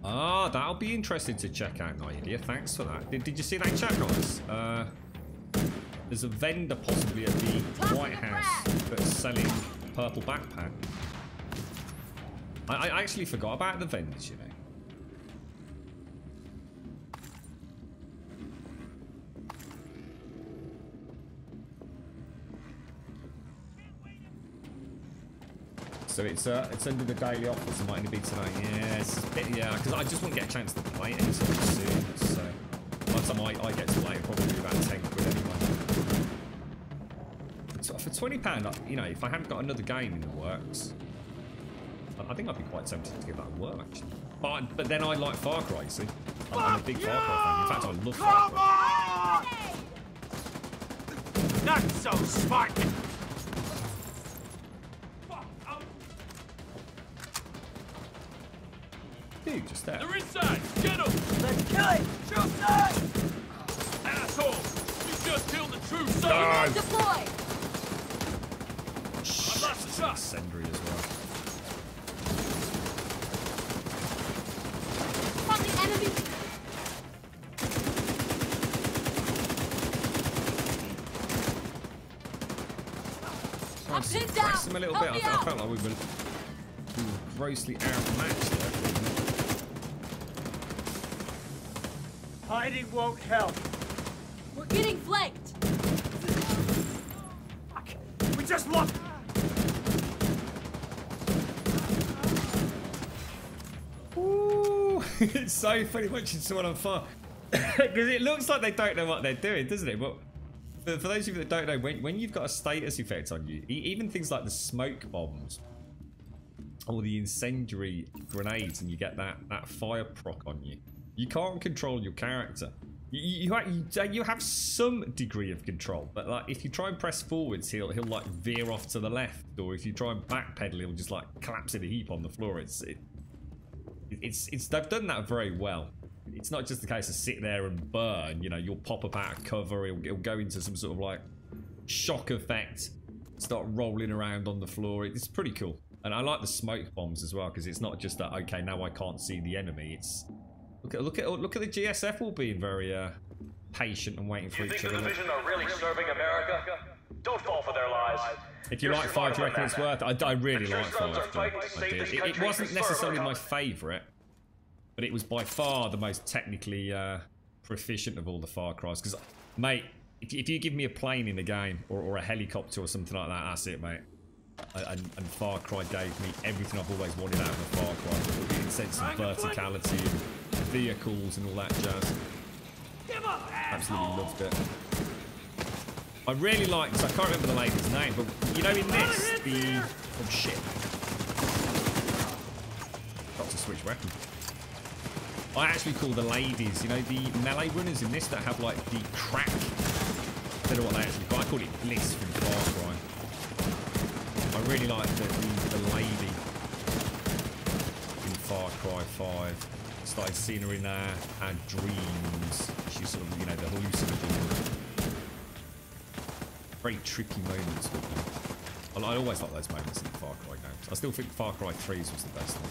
Ah, that'll be interesting to check out, Nadia. Thanks for that. Did you see that chat, guys? There's a vendor possibly at the White House that's selling purple backpack. I actually forgot about the vendors, you know. So it's under the daily offers. It might only be today. Yeah, because I just won't get a chance to play it anytime soon. So by the time I get to play it, probably about 10 quid anyway. So for £20, you know, if I haven't got another game in the works, I think I'd be quite tempted to give that a whirl actually. But then I like Far Cry. See, I'm a big Far Cry fan. In fact, I love Far Cry. Not so smart! Dude, just there. They're inside! Get them! Let's kill it! True son! Asshole! You just killed the true son! No. Deploy! I lost the shot! Sendry as well. On the enemy! I'm pinned down! Press him a little bit. I felt like we were grossly outmatched there. Hiding won't help. We're getting flanked! Fuck! We just lost! Ooh, it's so funny watching someone on fire. Because it looks like they don't know what they're doing, doesn't it? But for those of you that don't know, when you've got a status effect on you, even things like the smoke bombs or the incendiary grenades, and you get that fire proc on you, you can't control your character. You have some degree of control, but like if you try and press forwards, he'll like veer off to the left, or if you try and backpedal, he'll just like collapse in a heap on the floor. They've done that very well. It's not just the case of sit there and burn. You know, you'll pop up out of cover. It'll go into some sort of like shock effect, start rolling around on the floor. It's pretty cool, and I like the smoke bombs as well because it's not just that. Okay, now I can't see the enemy. It's look at the GSF all being very patient and waiting for each other. You think the Division are really serving America? Don't fall for their lies. If you like 5, do you reckon it's worth it? I really like 5. I did. It wasn't necessarily my favourite, but it was by far the most technically proficient of all the Far Cry's. Because, mate, if you give me a plane in the game, or a helicopter or something like that, that's it, mate. And Far Cry gave me everything I've always wanted out of a Far Cry. The sense of verticality and vehicles and all that jazz. Absolutely loved it. I really like, because I can't remember the lady's name, but you know in this, the... Oh shit. Got to switch weapon. I actually call the ladies, you know, the melee runners in this that have like the crack. I don't know what they actually call it. I call it Bliss from Far Cry. I really like the lady in Far Cry 5. Started seeing her in our dreams. She's sort of, you know, the hallucinogen. Very tricky moments with them. I always like those moments in the Far Cry games. I still think Far Cry 3's was the best one.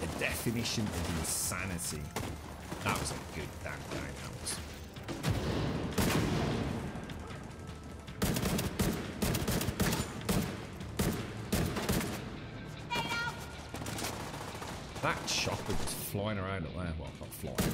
The definition of insanity. That was a good damn game, that was. That chopper was flying around at there. Well, not flying.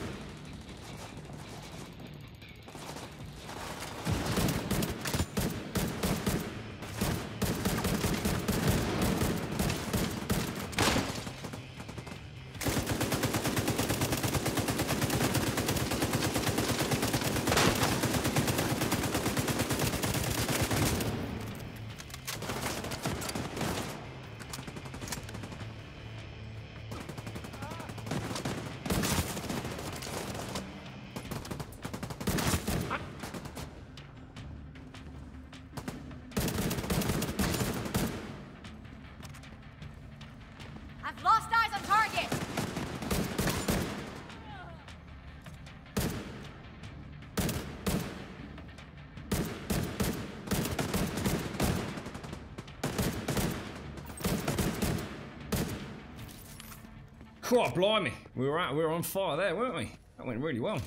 God, blimey, we were on fire there, weren't we? That went really well.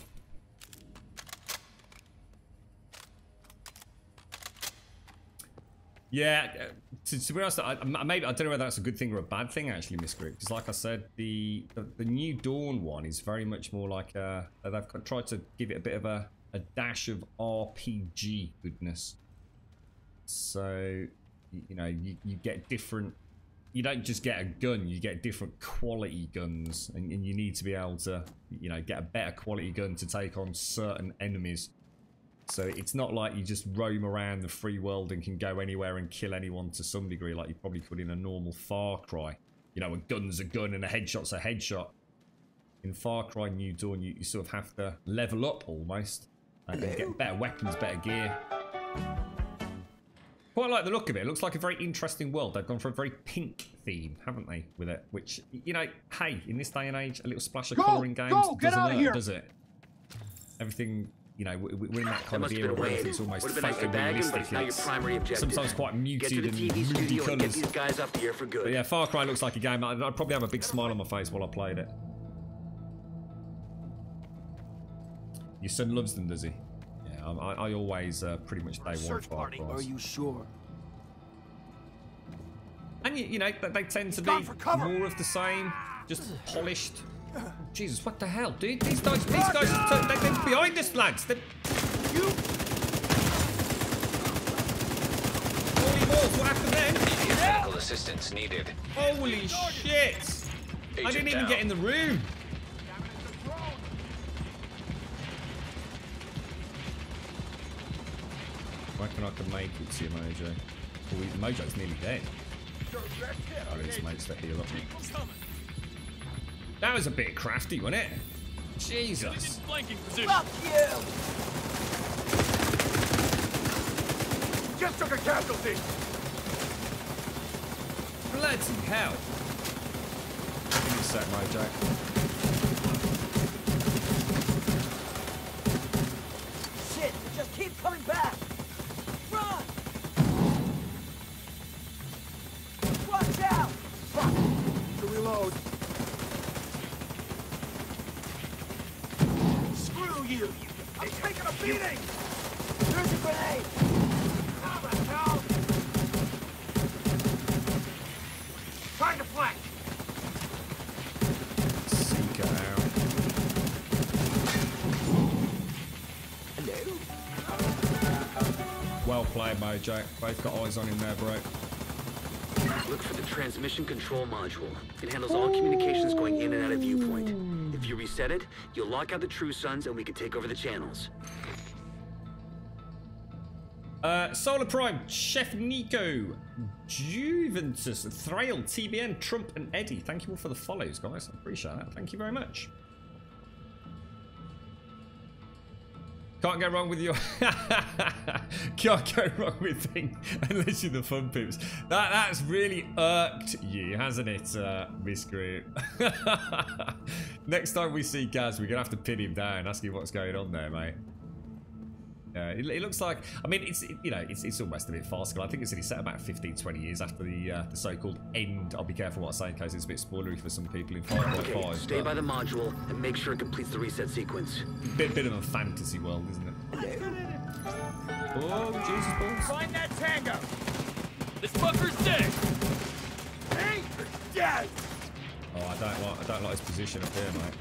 Yeah, to be honest, maybe I don't know whether that's a good thing or a bad thing actually, Miss Grip. Because like I said, the New Dawn one is very much more like they've tried to give it a bit of a dash of RPG goodness. So you know you get different. You don't just get a gun, you get different quality guns, and you need to be able to, you know, get a better quality gun to take on certain enemies. So it's not like you just roam around the free world and can go anywhere and kill anyone to some degree like you probably could in a normal Far Cry. You know, a gun's a gun and a headshot's a headshot. In Far Cry New Dawn, you sort of have to level up almost and get better weapons, better gear. Quite like the look of it. It looks like a very interesting world. They've gone for a very pink theme, haven't they, with it? Which, you know, hey, in this day and age, a little splash of colour in games doesn't hurt, does it? Everything, you know, we're in that kind of era where it's almost photorealistic. It's sometimes quite muted and moody colours. But yeah, Far Cry looks like a game. I'd probably have a big smile on my face while I played it. Your son loves them, does he? I always pretty much day one Far Cry. Are you sure? And you know they tend to be more of the same, just polished. Jesus, what the hell, dude? These guys, they're behind us, lads. Holy balls, what happened then? Medical assistance needed. Holy shit! I didn't even get in the room. I reckon I can make it to you, Mojo. Oh, Mojo's nearly dead. I need some mates to heal up. That was a bit crafty, wasn't it? Jesus. Flanking position. Fuck you! Just took a casualty. Bloody hell. Give me a sec, Mojo. Shit, it just keeps coming back. Run! Watch out! Fuck! To reload. Screw you! I'm taking a beating! There's a grenade! How the hell? Trying to flank! Seeker out. Hello? Well played, Mojo. Both got eyes on him there, bro. Look for the transmission control module. It handles all communications going in and out of viewpoint. If you reset it, you'll lock out the True Sons and we can take over the channels. Solar Prime, Chef Nico, Juventus, Thrail, TBN, Trump, and Eddie. Thank you all for the follows, guys. I appreciate that. Thank you very much. Can't go wrong with your... Can't go wrong with things unless you're the fun pips. That's really irked you, hasn't it, Miss Green? Next time we see Gaz, we're going to have to pin him down, ask him what's going on there, mate. It looks like, I mean, it's almost a bit farcical. I think it's only set about 15-20 years after the so-called end. I'll be careful what I say in case it's a bit spoilery for some people in 5.5. Okay, stay by the module and make sure it completes the reset sequence. Bit of a fantasy world, isn't it? Oh, Jesus balls. Find that tango! This fucker's dead! Hey, you're dead! Oh, I don't like his position up here, mate.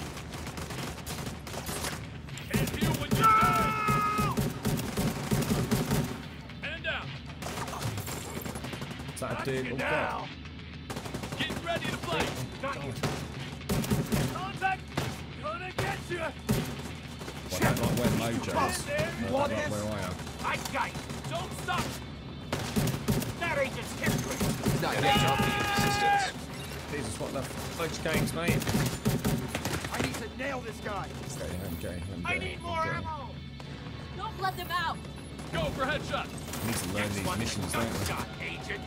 Can't deal with you! Is that a dude? Oh, God. Getting ready to play. Contact! Gonna get you! Well, I don't like where Mojo is. I don't like where I am. I got you. Don't stop! That agent's history! Not yet. Assistance. Jesus, what the fudge games, mate? I need to nail this guy! I need more ammo! Don't let them out! Go for headshot! We need to learn these missions, don't we? Agent!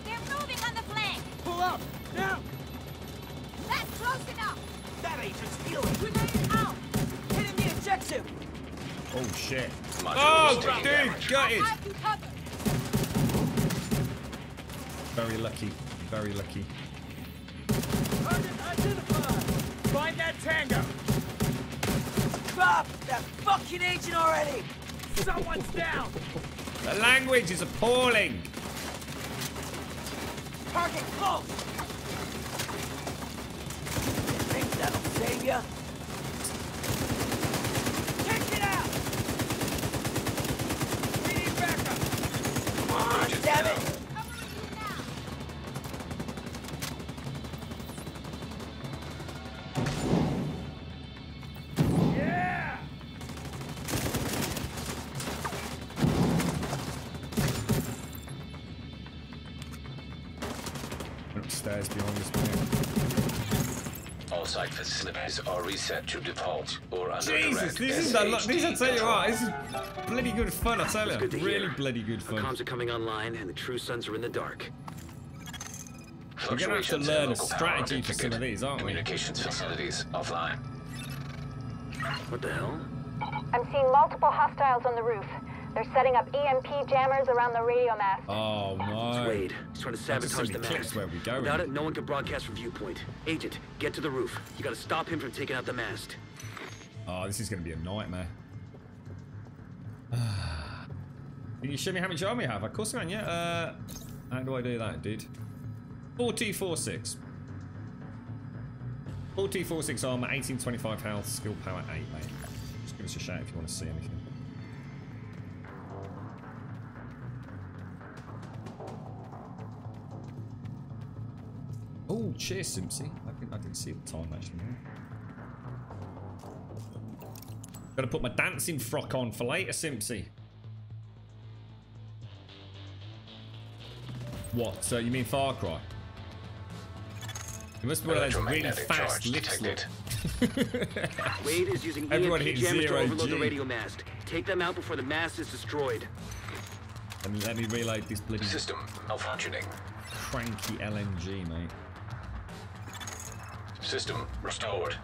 They're moving on the flank! Pull up! Now! That's close enough! That agent's healing! Grenade out! Hitting the objective! Oh, shit. Oh, dude, got it! I have you covered! Very lucky. Very lucky. Target identified! Find that tango! Drop that fucking agent already! Someone's down! The language is appalling! Target close! Think that'll save ya? Take it out! We need backup! Come on, damn it! Upstairs behind us, man. All site facilities are reset to default or under Jesus, this is I tell you what, this is bloody good fun, I tell you. Really bloody good fun. The comms are coming online and the True Sons are in the dark. We're gonna have to learn a strategy for some of these, aren't we? Communications facilities offline. What the hell? I'm seeing multiple hostiles on the roof. They're setting up EMP jammers around the radio mast. Oh no. It's Wade. He's trying to sabotage the mast. Where we go. Without it, no one can broadcast from viewpoint. Agent, get to the roof. You gotta stop him from taking out the mast. Oh, this is gonna be a nightmare. Can you show me how much armor you have? Of course I can, yeah. How do I do that, dude? 4T46. 4T46 armor, 1825 health, skill power 8, mate. Just give us a shout if you want to see anything. Oh, cheers, Simpsy. I didn't see the time actually. Gotta put my dancing frock on for later, Simpsy. What? So you mean Far Cry? It must be one of those really fast lifts. Wade is using EMP jammers to overload the radio mast. Take them out before the mast is destroyed. Let me reload this bloody system malfunctioning. Cranky LMG, mate. System restored.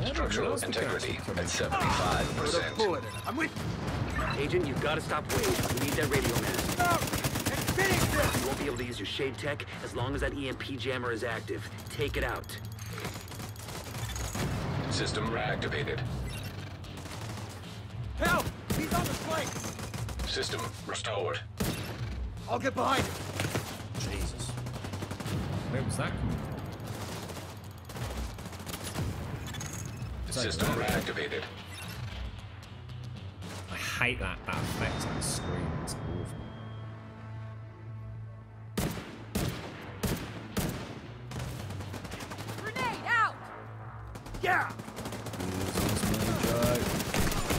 Structural integrity at 75%. I'm with Agent, you've got to stop Wade. We need that radio mast. No! You won't be able to use your shade tech as long as that EMP jammer is active. Take it out. System reactivated. Help! He's on the flank! System restored. I'll get behind him. Jesus. Where was that coming from? System reactivated. I hate that effect on the screen. It's awful. Grenade out! Yeah!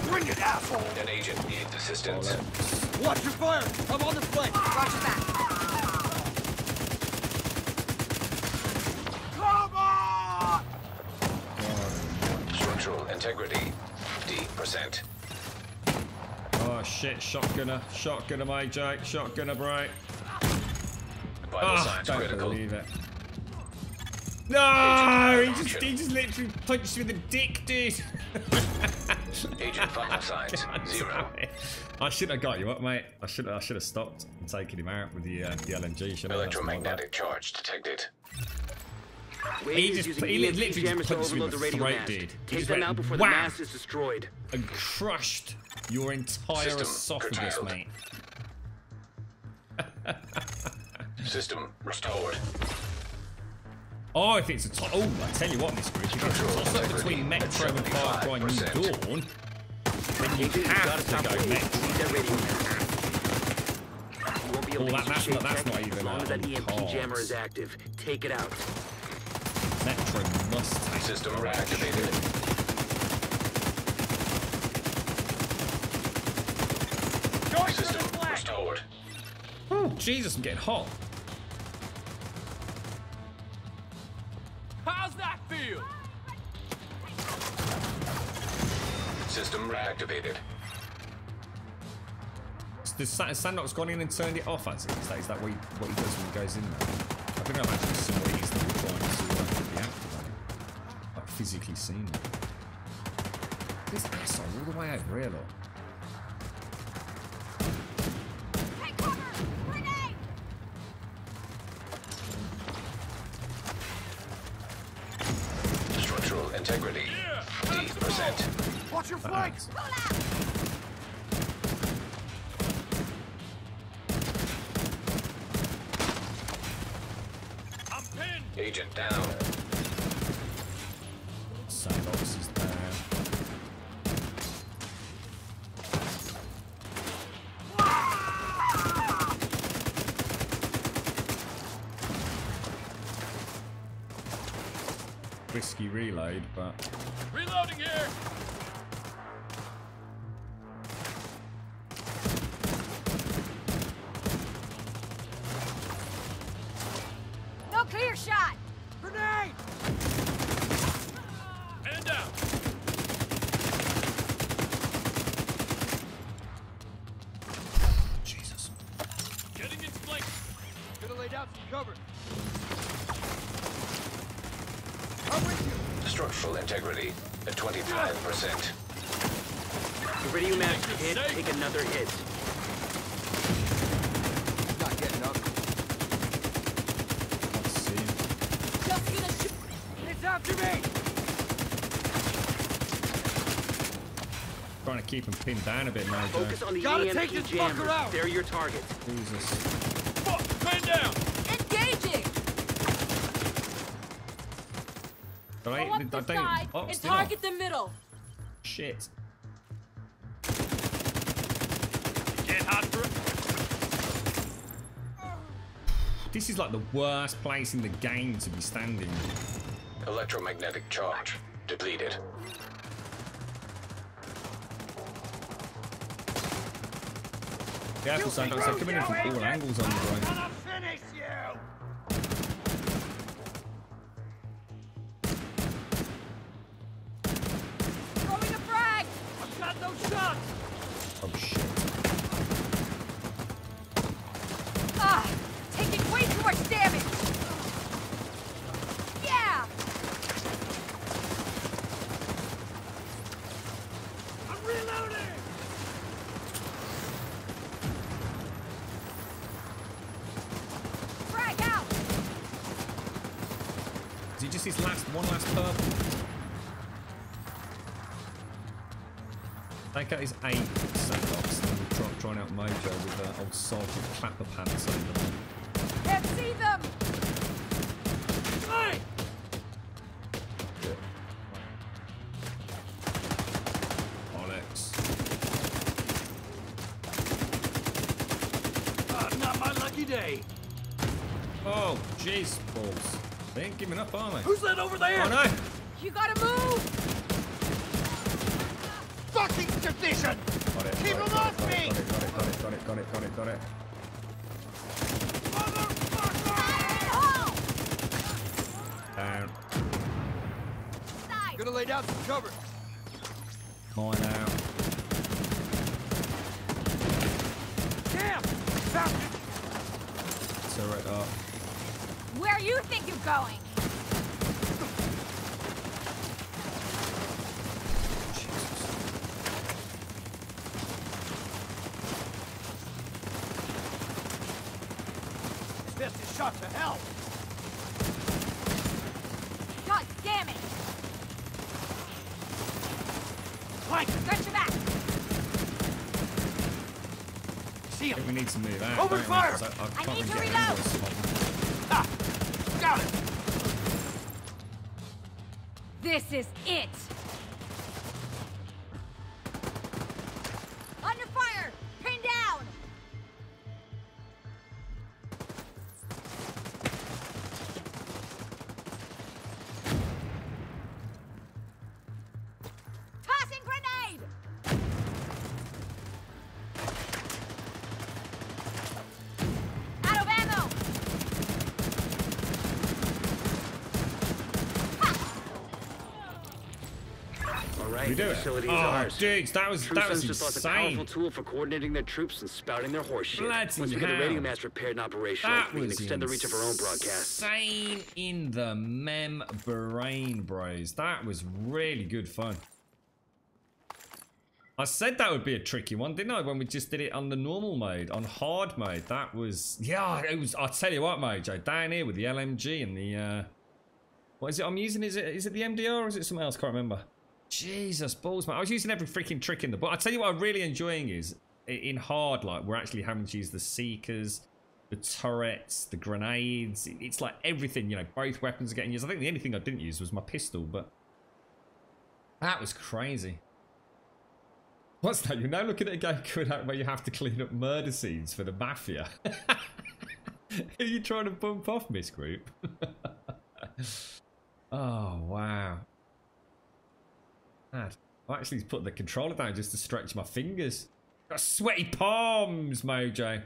Bring it, asshole! An agent needs assistance. Watch your fire! I'm on the flank! Roger that! Come on! Structural integrity, 50%. Oh shit, shotgunner, my Jake, shotgunner, bright. Vital signs don't critical. Believe it. No, he just literally punched me in the dick, dude. Agent vital signs 0. I shouldn't have got you up, mate. I should have stopped and taken him out with the LMG. Electromagnetic charge detected. He literally just punched me in the throat, dude. Take them out before the mast is destroyed. And crushed your entire esophagus, mate. System restored. Oh, if it's a toss, I tell you what, Miss Group, if it's a toss-up between Metro and Far Cry New Dawn, then you have to go Metro. Oh, that's not even as long as that EMP jammer is active. Take it out. Metro must take system reactivated. System restored. Oh, Jesus, I'm getting hot. How's that feel? System reactivated. Sandok's gone in and turned it off, has he? Is that what he does when he goes in there? I think I've actually seen what it is that we're trying to deactivate. Like physically seen it. This asshole all the way over here, look. Take cover! Grenade! Structural integrity, 50%. Watch your flank! Roll out! Agent down. Sandox is there. Risky reload, but Reloading here! No clear shot! Grenade! And down! Jesus. Getting its flank. Gonna lay down some cover. I'm with you. Structural integrity at 25%. The radio mast hit. Take another hit. Not getting up. Let's see. Just gonna shoot! It's after me! Trying to keep him pinned down a bit now, Focus Joe. on the Gotta EMP take this jammer. fucker out. They're your target. Jesus. Fuck! Man down! Engaging! Go Go up the side and target the middle. Shit. Get hot for This is like the worst place in the game to be standing. Electromagnetic charge depleted. Careful, Santos. They're coming in from all angles on the right. I'll finish you! Throwing a frag! I've got no shots! Oh, shit. Ah! Taking way too much damage! Yeah! I'm reloading! Frag out! Is he just his one last purple? Take out his 8 Sandox and we'll try out Mojo with old Sergeant Clapper Pants over them. Can't see them! Hey! Alex. Not my lucky day. Oh, jeez, balls. They ain't giving up, are they? Who's that over there? Oh, no! You gotta move! Fucking division! Keep him off me! Got it. Down. Gonna lay down some cover. Mine out. Damn! Found it! Turret up. Where you think you're going? This is shot to hell! God damn it! Flank! Stretch your back! See him! I think we need to move out. Open fire! I need to reload! Ah! Got it! This is it! Under fire! Pin down! Tossing grenade! Out of ammo! All right, We do the it. facility is Oh, ours. dudes, that was just lost a powerful insane. tool for coordinating their troops and spouting their horse shit. Bloody Once we get the hell. radio mast repaired and operational, That we can was extend the reach of our own broadcasts. insane in the membrane, bros. That was really good fun. I said that would be a tricky one, didn't I? When we just did it on the normal mode, on hard mode. That was, yeah, it was. I'll tell you what, Mojo, down here with the LMG and the, what is it I'm using? Is it the MDR or is it something else? Can't remember. Jesus balls, man. I was using every freaking trick in the book. I tell you what I'm really enjoying is in hard, like we're actually having to use the seekers, the turrets, the grenades. It's like everything, you know, both weapons are getting used. I think the only thing I didn't use was my pistol, but that was crazy. What's that? You're now looking at a game coming out where you have to clean up murder scenes for the mafia. Are you trying to bump off, Miss Group? Oh, wow. I actually put the controller down just to stretch my fingers. Got sweaty palms, Mojo.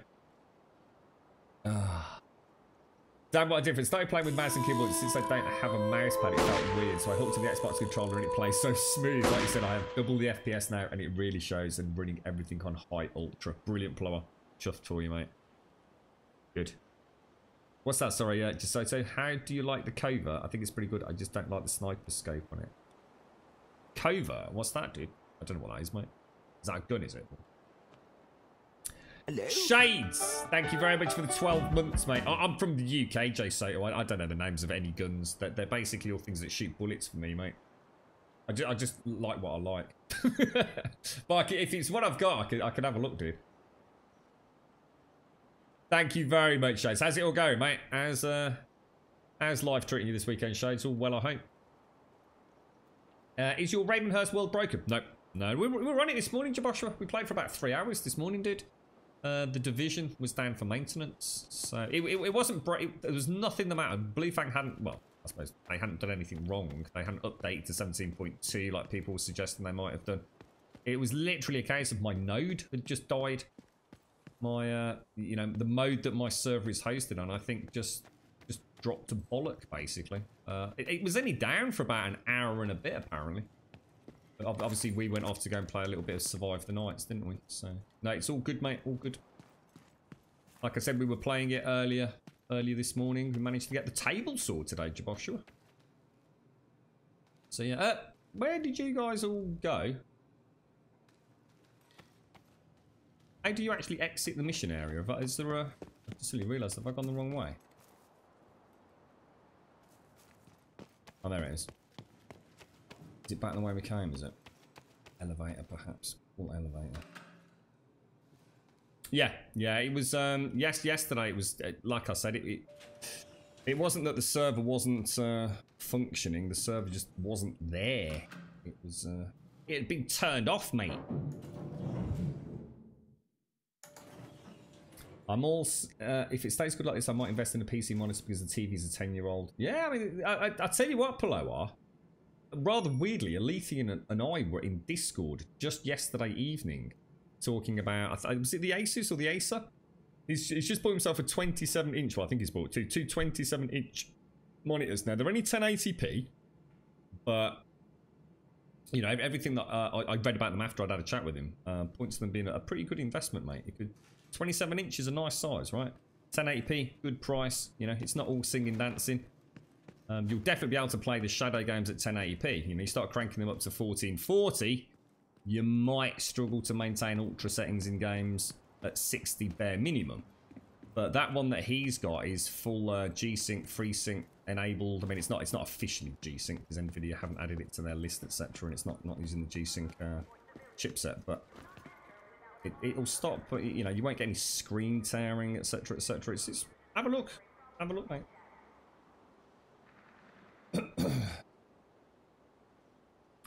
Damn, what a difference. Started playing with mouse and keyboard since I don't have a mouse pad. It felt weird, so I hooked to the Xbox controller and it plays so smooth. Like you said, I have double the FPS now and it really shows, and running everything on high ultra. Brilliant blower. Chuffed for you, mate. Good. What's that? Sorry, just so how do you like the covert? I think it's pretty good. I just don't like the sniper scope on it. Covert? What's that, dude? I don't know what that is, mate. Is that a gun, is it? Hello? Shades! Thank you very much for the 12 months, mate. I'm from the UK, Jay Soto. I don't know the names of any guns. They're basically all things that shoot bullets for me, mate. I just like what I like. But if it's what I've got, I can have a look, dude. Thank you very much, Shades. How's it all going, mate? How's life treating you this weekend, Shades? All well, I hope. Is your Ravenhurst world broken? Nope. No, we were on it this morning, Joshua. We played for about 3 hours this morning, dude. The Division was down for maintenance, so it wasn't there was nothing the matter. Blue Fang hadn't, well, I suppose they hadn't done anything wrong. They hadn't updated to 17.2 like people were suggesting they might have done. It was literally a case of my node had just died. my you know, the mode that my server is hosted on, I think just dropped a bollock basically. It was only down for about an hour and a bit apparently. But obviously we went off to go and play a little bit of Survive the Nights, didn't we? So no, it's all good, mate, all good. Like I said, we were playing it earlier this morning. We managed to get the table saw today, Joshua. So yeah, where did you guys all go? How do you actually exit the mission area? Is there a... I just suddenly realised, have I gone the wrong way? Oh, there it is. Is it back the way we came, is it? Elevator, perhaps. All elevator. Yeah, it was, yesterday it was, like I said, it wasn't that the server wasn't functioning, the server just wasn't there. It was, it had been turned off, mate. I'm all, if it stays good like this, I might invest in a PC monitor because the TV's a 10-year-old. Yeah, I mean, I tell you what, Paloar. Rather weirdly, Alethea and I were in Discord just yesterday evening talking about, was it the Asus or the Acer? He's just bought himself a 27-inch, well, I think he's bought two 27-inch monitors. Now, they're only 1080p, but, you know, everything that I read about them after I'd had a chat with him points to them being a pretty good investment, mate. You could... 27 inch is a nice size, right? 1080p, good price. You know, it's not all singing, dancing. You'll definitely be able to play the Shadow games at 1080p. You know, you start cranking them up to 1440, you might struggle to maintain ultra settings in games at 60 bare minimum. But that one that he's got is full G-Sync, FreeSync enabled. I mean, it's not officially G-Sync because NVIDIA haven't added it to their list, etc. And it's not using the G-Sync chipset, but it'll stop. But you know, you won't get any screen tearing, etc., etc. It's have a look, mate.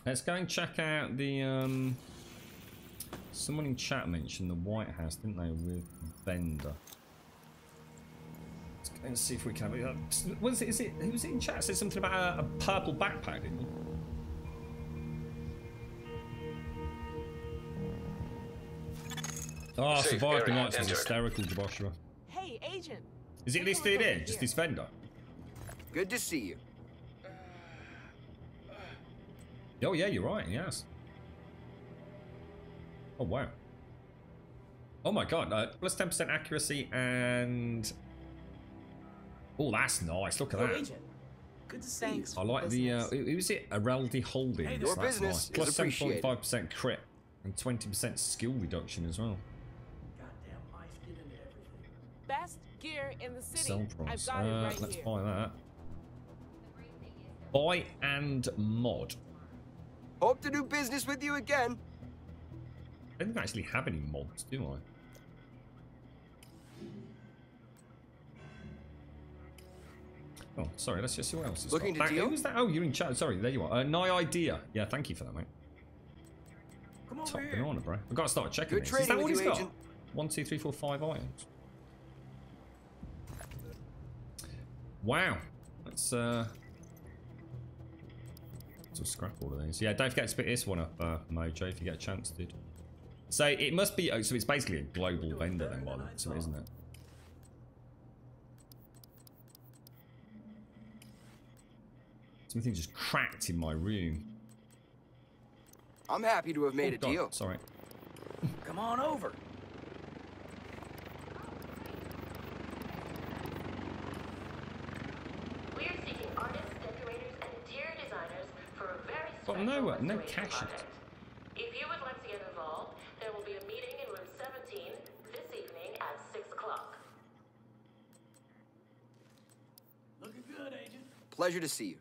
Let's go and check out the someone in chat mentioned the White House, didn't they, with Bender? Let's go and see if we can have it. Who was it in chat? Said something about a purple backpack, didn't he? Oh, Survive the Nights was hysterical, Joshua. Hey, Agent. Is it this dude here? Just this vendor? Good to see you. Oh yeah, you're right, yes. Oh wow. Oh my god, plus 10% accuracy and... Oh, that's nice, look at that. Agent. Good to see you. I like the, who is it? Araldi Holdings, hey, your that's business nice. Plus 7.5% crit and 20% skill reduction as well. Best gear in the city. Sell price. I've got it right let's here. buy that. Buy and mod. Hope to do business with you again. I don't actually have any mods, do I? Oh, sorry, let's just see what else is looking to deal? Who was that? Oh, you're in chat. Sorry, there you are. Nye idea. Yeah, thank you for that, mate. Come Top banana, bro. I've got to start checking Good this. Is that what he's got? Agent. 1, 2, 3, 4, 5 items. Wow. Let's scrap all of these. Yeah, don't forget to pick this one up, Mojo, if you get a chance, dude. So it must be. Oh, so it's basically a global vendor then, by the looks of it, isn't it? Something just cracked in my room. I'm happy to have made a deal. Sorry. Come on over. We're seeking artists, decorators, and interior designers for a very But special no cash. project. If you would like to get involved, there will be a meeting in room 17 this evening at 6 o'clock. Looking good, Agent. Pleasure to see you.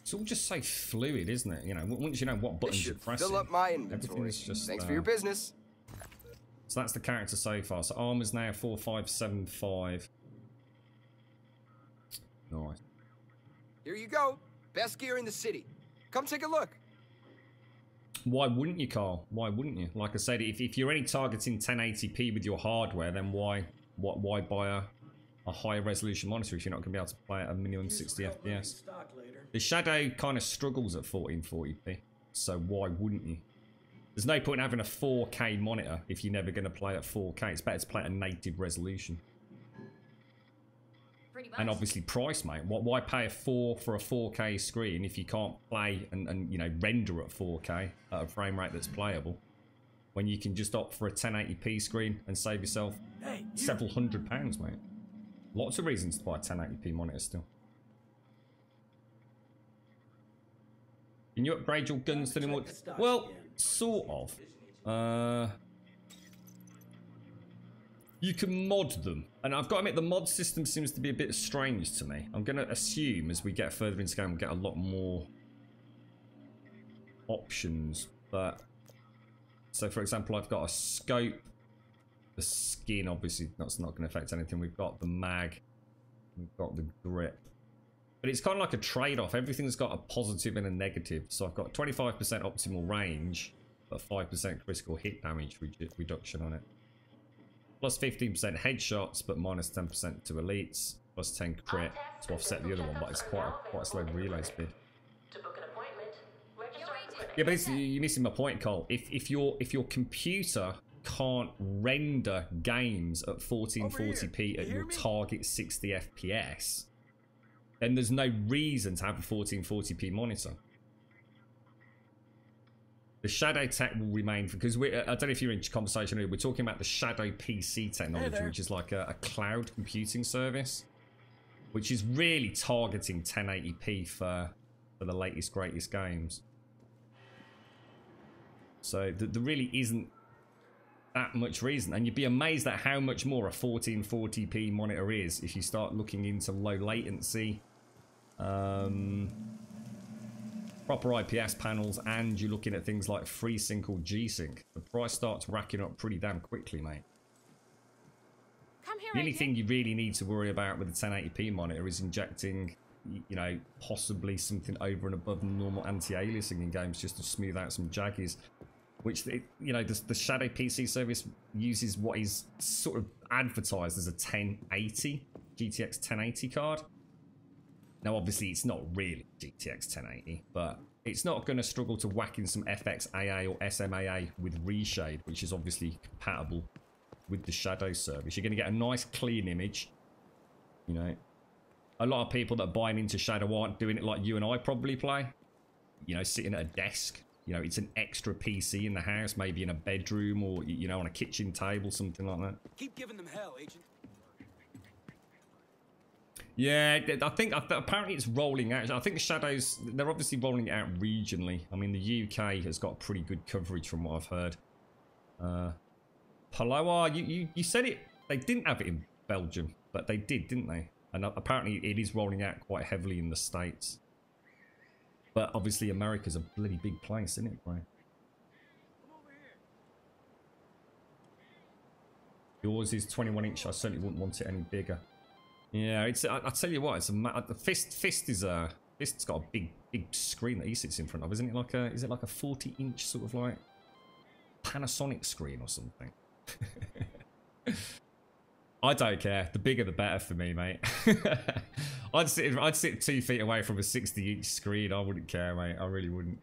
It's all just so fluid, isn't it? You know, once you know what buttons you're pressing. Fill up my inventory. Just, thanks for your business. So that's the character so far. So armor's now 4575. Nice. Here you go. Best gear in the city. Come take a look. Why wouldn't you, Carl? Why wouldn't you? Like I said, if you're only targeting 1080p with your hardware, then why buy a higher resolution monitor if you're not going to be able to play at a minimum 60 FPS? The Shadow kind of struggles at 1440p, so why wouldn't you? There's no point in having a 4K monitor if you're never going to play at 4K. It's better to play at a native resolution. And obviously price, mate. Why pay for a 4K screen if you can't play and you know, render at 4K at a frame rate that's playable, when you can just opt for a 1080p screen and save yourself several £100, mate. Lots of reasons to buy a 1080p monitor still. Can you upgrade your guns to the more... Well, sort of. You can mod them. And I've got to admit, the mod system seems to be a bit strange to me. I'm going to assume as we get further into the game, we'll get a lot more options. But... So, for example, I've got a scope. The skin, obviously, that's not going to affect anything. We've got the mag. We've got the grip. But it's kind of like a trade-off. Everything's got a positive and a negative. So I've got 25% optimal range, but 5% critical hit damage reduction on it. Plus 15% headshots, but minus 10% to elites. Plus 10 crit to offset the other one, but it's quite a slow relay speed. Yeah, but you're missing my point, Cole. If your computer can't render games at 1440p at your target 60 FPS, then there's no reason to have a 1440p monitor. The Shadow tech will remain, because I don't know if you're in conversation earlier, we're talking about the Shadow PC technology, which is like a cloud computing service, which is really targeting 1080p for the latest, greatest games. So there really isn't that much reason, and you'd be amazed at how much more a 1440p monitor is if you start looking into low latency, proper IPS panels, and you're looking at things like FreeSync or G-Sync. The price starts racking up pretty damn quickly, mate. The only thing you really need to worry about with a 1080p monitor is injecting, you know, possibly something over and above normal anti-aliasing in games just to smooth out some jaggies. Which, you know, the Shadow PC service uses what is sort of advertised as a 1080, GTX 1080 card. Now, obviously, it's not really GTX 1080, but it's not going to struggle to whack in some FXAA or SMAA with Reshade, which is obviously compatible with the Shadow service. You're going to get a nice, clean image. You know, a lot of people that are buying into Shadow aren't doing it like you and I probably play. You know, sitting at a desk. You know, it's an extra PC in the house, maybe in a bedroom or, you know, on a kitchen table, something like that. Keep giving them hell, Agent. Yeah, I think apparently it's rolling out. I think the Shadows, they're obviously rolling it out regionally. I mean, the UK has got pretty good coverage from what I've heard. Paloa, you said it. They didn't have it in Belgium, but they did, didn't they? And apparently it is rolling out quite heavily in the States. But obviously America's a bloody big place, isn't it, bro? Yours is 21 inch. I certainly wouldn't want it any bigger. Yeah, it's. I tell you what, it's a Fist is a. Fist's got a big screen that he sits in front of, isn't it? Like a. Is it like a 40-inch sort of like Panasonic screen or something? I don't care. The bigger the better for me, mate. I'd sit 2 feet away from a 60-inch screen. I wouldn't care, mate. I really wouldn't.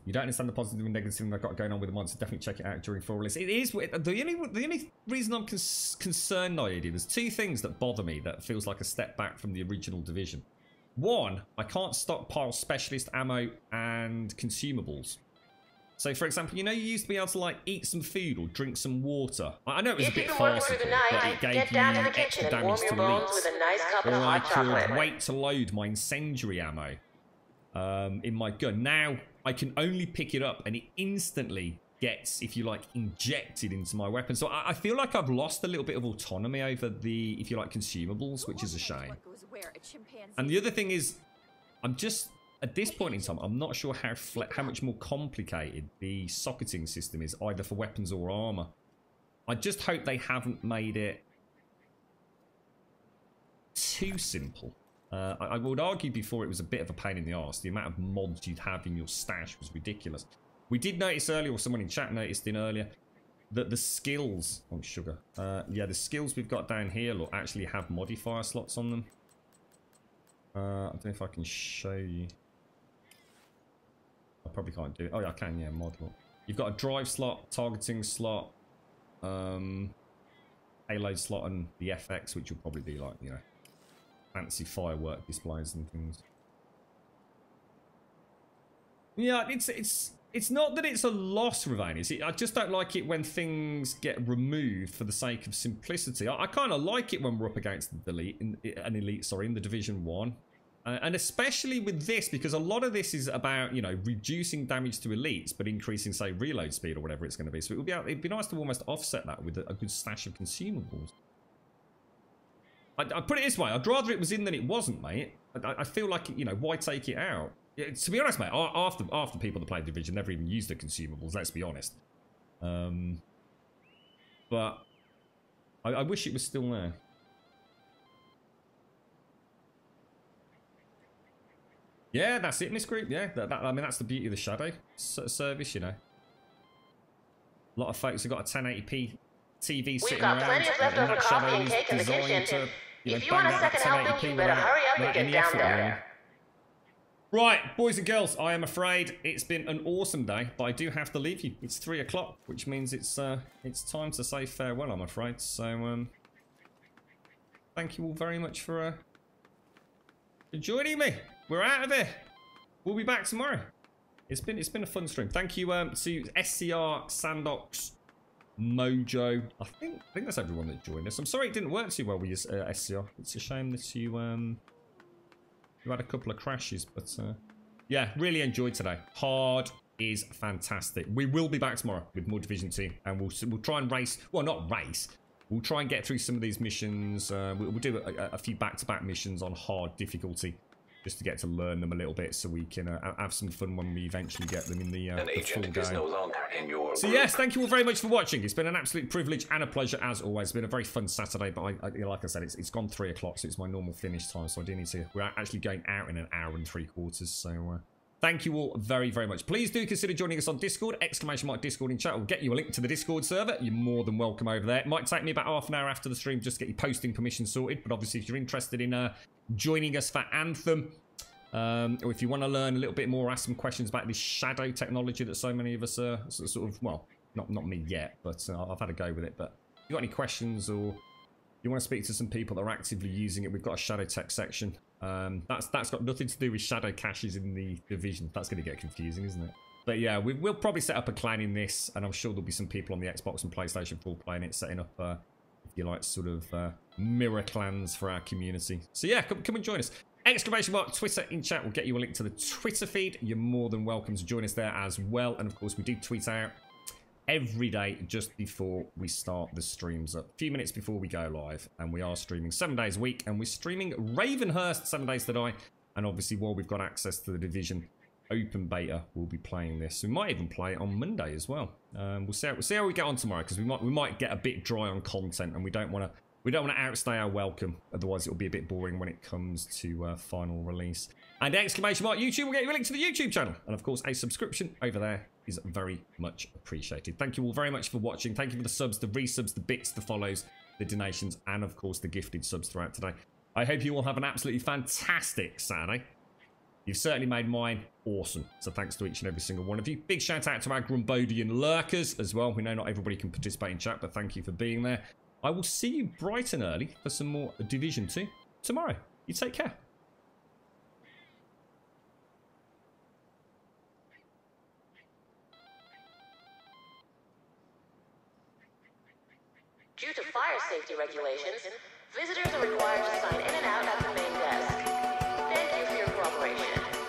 You don't understand the positive and negative thing they've got going on with the mods, so definitely check it out during full release. It is the only reason I'm concerned, Naidi, there's 2 things that bother me that feels like a step back from the original Division. One, I can't stockpile specialist ammo and consumables. So, for example, you know, you used to be able to, like, eat some food or drink some water. I know it was a bit farcical, but it gave you extra damage to elites. Or I could wait to load my incendiary ammo in my gun. Now, I can only pick it up and it instantly gets, if you like, injected into my weapon. So I feel like I've lost a little bit of autonomy over the, if you like, consumables, which is a shame. And the other thing is, I'm just... At this point in time, I'm not sure how much more complicated the socketing system is, either for weapons or armor. I just hope they haven't made it too simple. I would argue before it was a bit of a pain in the arse. The amount of mods you'd have in your stash was ridiculous. We did notice earlier, or someone in chat noticed in earlier, that the skills... Oh, sugar. Yeah, the skills we've got down here look, actually have modifier slots on them. I don't know if I can show you. I probably can't do it. Oh, yeah, I can, yeah, model. You've got a drive slot, targeting slot, payload slot, and the FX, which will probably be like, you know, fancy firework displays and things. Yeah, it's not that it's a loss, Ravanius. I just don't like it when things get removed for the sake of simplicity. I kind of like it when we're up against the elite in the Division 1. And especially with this, because a lot of this is about, you know, reducing damage to elites, but increasing, say, reload speed or whatever it's going to be. So it'd be nice to almost offset that with a good stash of consumables. I put it this way, I'd rather it was in than it wasn't, mate. I feel like, you know, why take it out? Yeah, to be honest, mate, after people that play Division never even use the consumables, let's be honest. But I wish it was still there. Yeah, that's it in this group, yeah. I mean, that's the beauty of the Shadow service, you know. A lot of folks have got a 1080p TV sitting around. We've got plenty of leftover coffee and cake in the kitchen. If you want a second helping, you better hurry up and get down there. Right, boys and girls, I am afraid it's been an awesome day, but I do have to leave you. It's 3 o'clock, which means it's time to say farewell, I'm afraid. So, thank you all very much for joining me. We're out of here. We'll be back tomorrow. It's been a fun stream. Thank you to SCR, Sandox, Mojo. I think that's everyone that joined us. I'm sorry it didn't work too well with your SCR. It's a shame that you had a couple of crashes, but yeah, really enjoyed today. Hard is fantastic. We will be back tomorrow with more Division 2, and we'll try and race. Well, not race. We'll try and get through some of these missions. We'll do a few back-to-back missions on hard difficulty, just to get to learn them a little bit, so we can have some fun when we eventually get them in the full game. No longer in your so yes, thank you all very much for watching. It's been an absolute privilege and a pleasure as always. It's been a very fun Saturday, but like I said, it's gone 3 o'clock, so it's my normal finish time. So I do need to. We're actually going out in an hour and 3/4. So thank you all very, very much. Please do consider joining us on Discord. !Discord in chat will get you a link to the Discord server. You're more than welcome over there. It might take me about half an hour after the stream just to get your posting permission sorted. But obviously, if you're interested in joining us for Anthem, or if you want to learn a little bit more, ask some questions about this Shadow technology that so many of us are sort of, well, not me yet, but I've had a go with it. But if you've got any questions or you want to speak to some people that are actively using it, we've got a Shadow Tech section. That's got nothing to do with Shadow caches in the Division. That's going to get confusing, isn't it? But yeah, we'll probably set up a clan in this, and I'm sure there'll be some people on the Xbox and PlayStation 4 playing it, setting up, if you like, sort of mirror clans for our community. So yeah, come and join us. Twitter in chat will get you a link to the Twitter feed. You're more than welcome to join us there as well. And of course, we do tweet out every day just before we start the streams up. A few minutes before we go live. And we are streaming 7 days a week. And we're streaming Ravenhurst 7 days to die. And obviously, while we've got access to the Division open beta, we'll be playing this. We might even play it on Monday as well. We'll see how we get on tomorrow, because we might get a bit dry on content, and we don't want to outstay our welcome. Otherwise, it'll be a bit boring when it comes to final release. And !YouTube will get you a link to the YouTube channel. And of course, a subscription over there is very much appreciated. Thank you all very much for watching. Thank you for the subs, the resubs, the bits, the follows, the donations, and of course, the gifted subs throughout today. I hope you all have an absolutely fantastic Saturday. You've certainly made mine awesome. So thanks to each and every single one of you. Big shout out to our Grumbodian lurkers as well. We know not everybody can participate in chat, but thank you for being there. I will see you bright and early for some more Division 2 tomorrow. You take care. Due to fire safety regulations, visitors are required to sign in and out at the main desk. Thank you for your cooperation.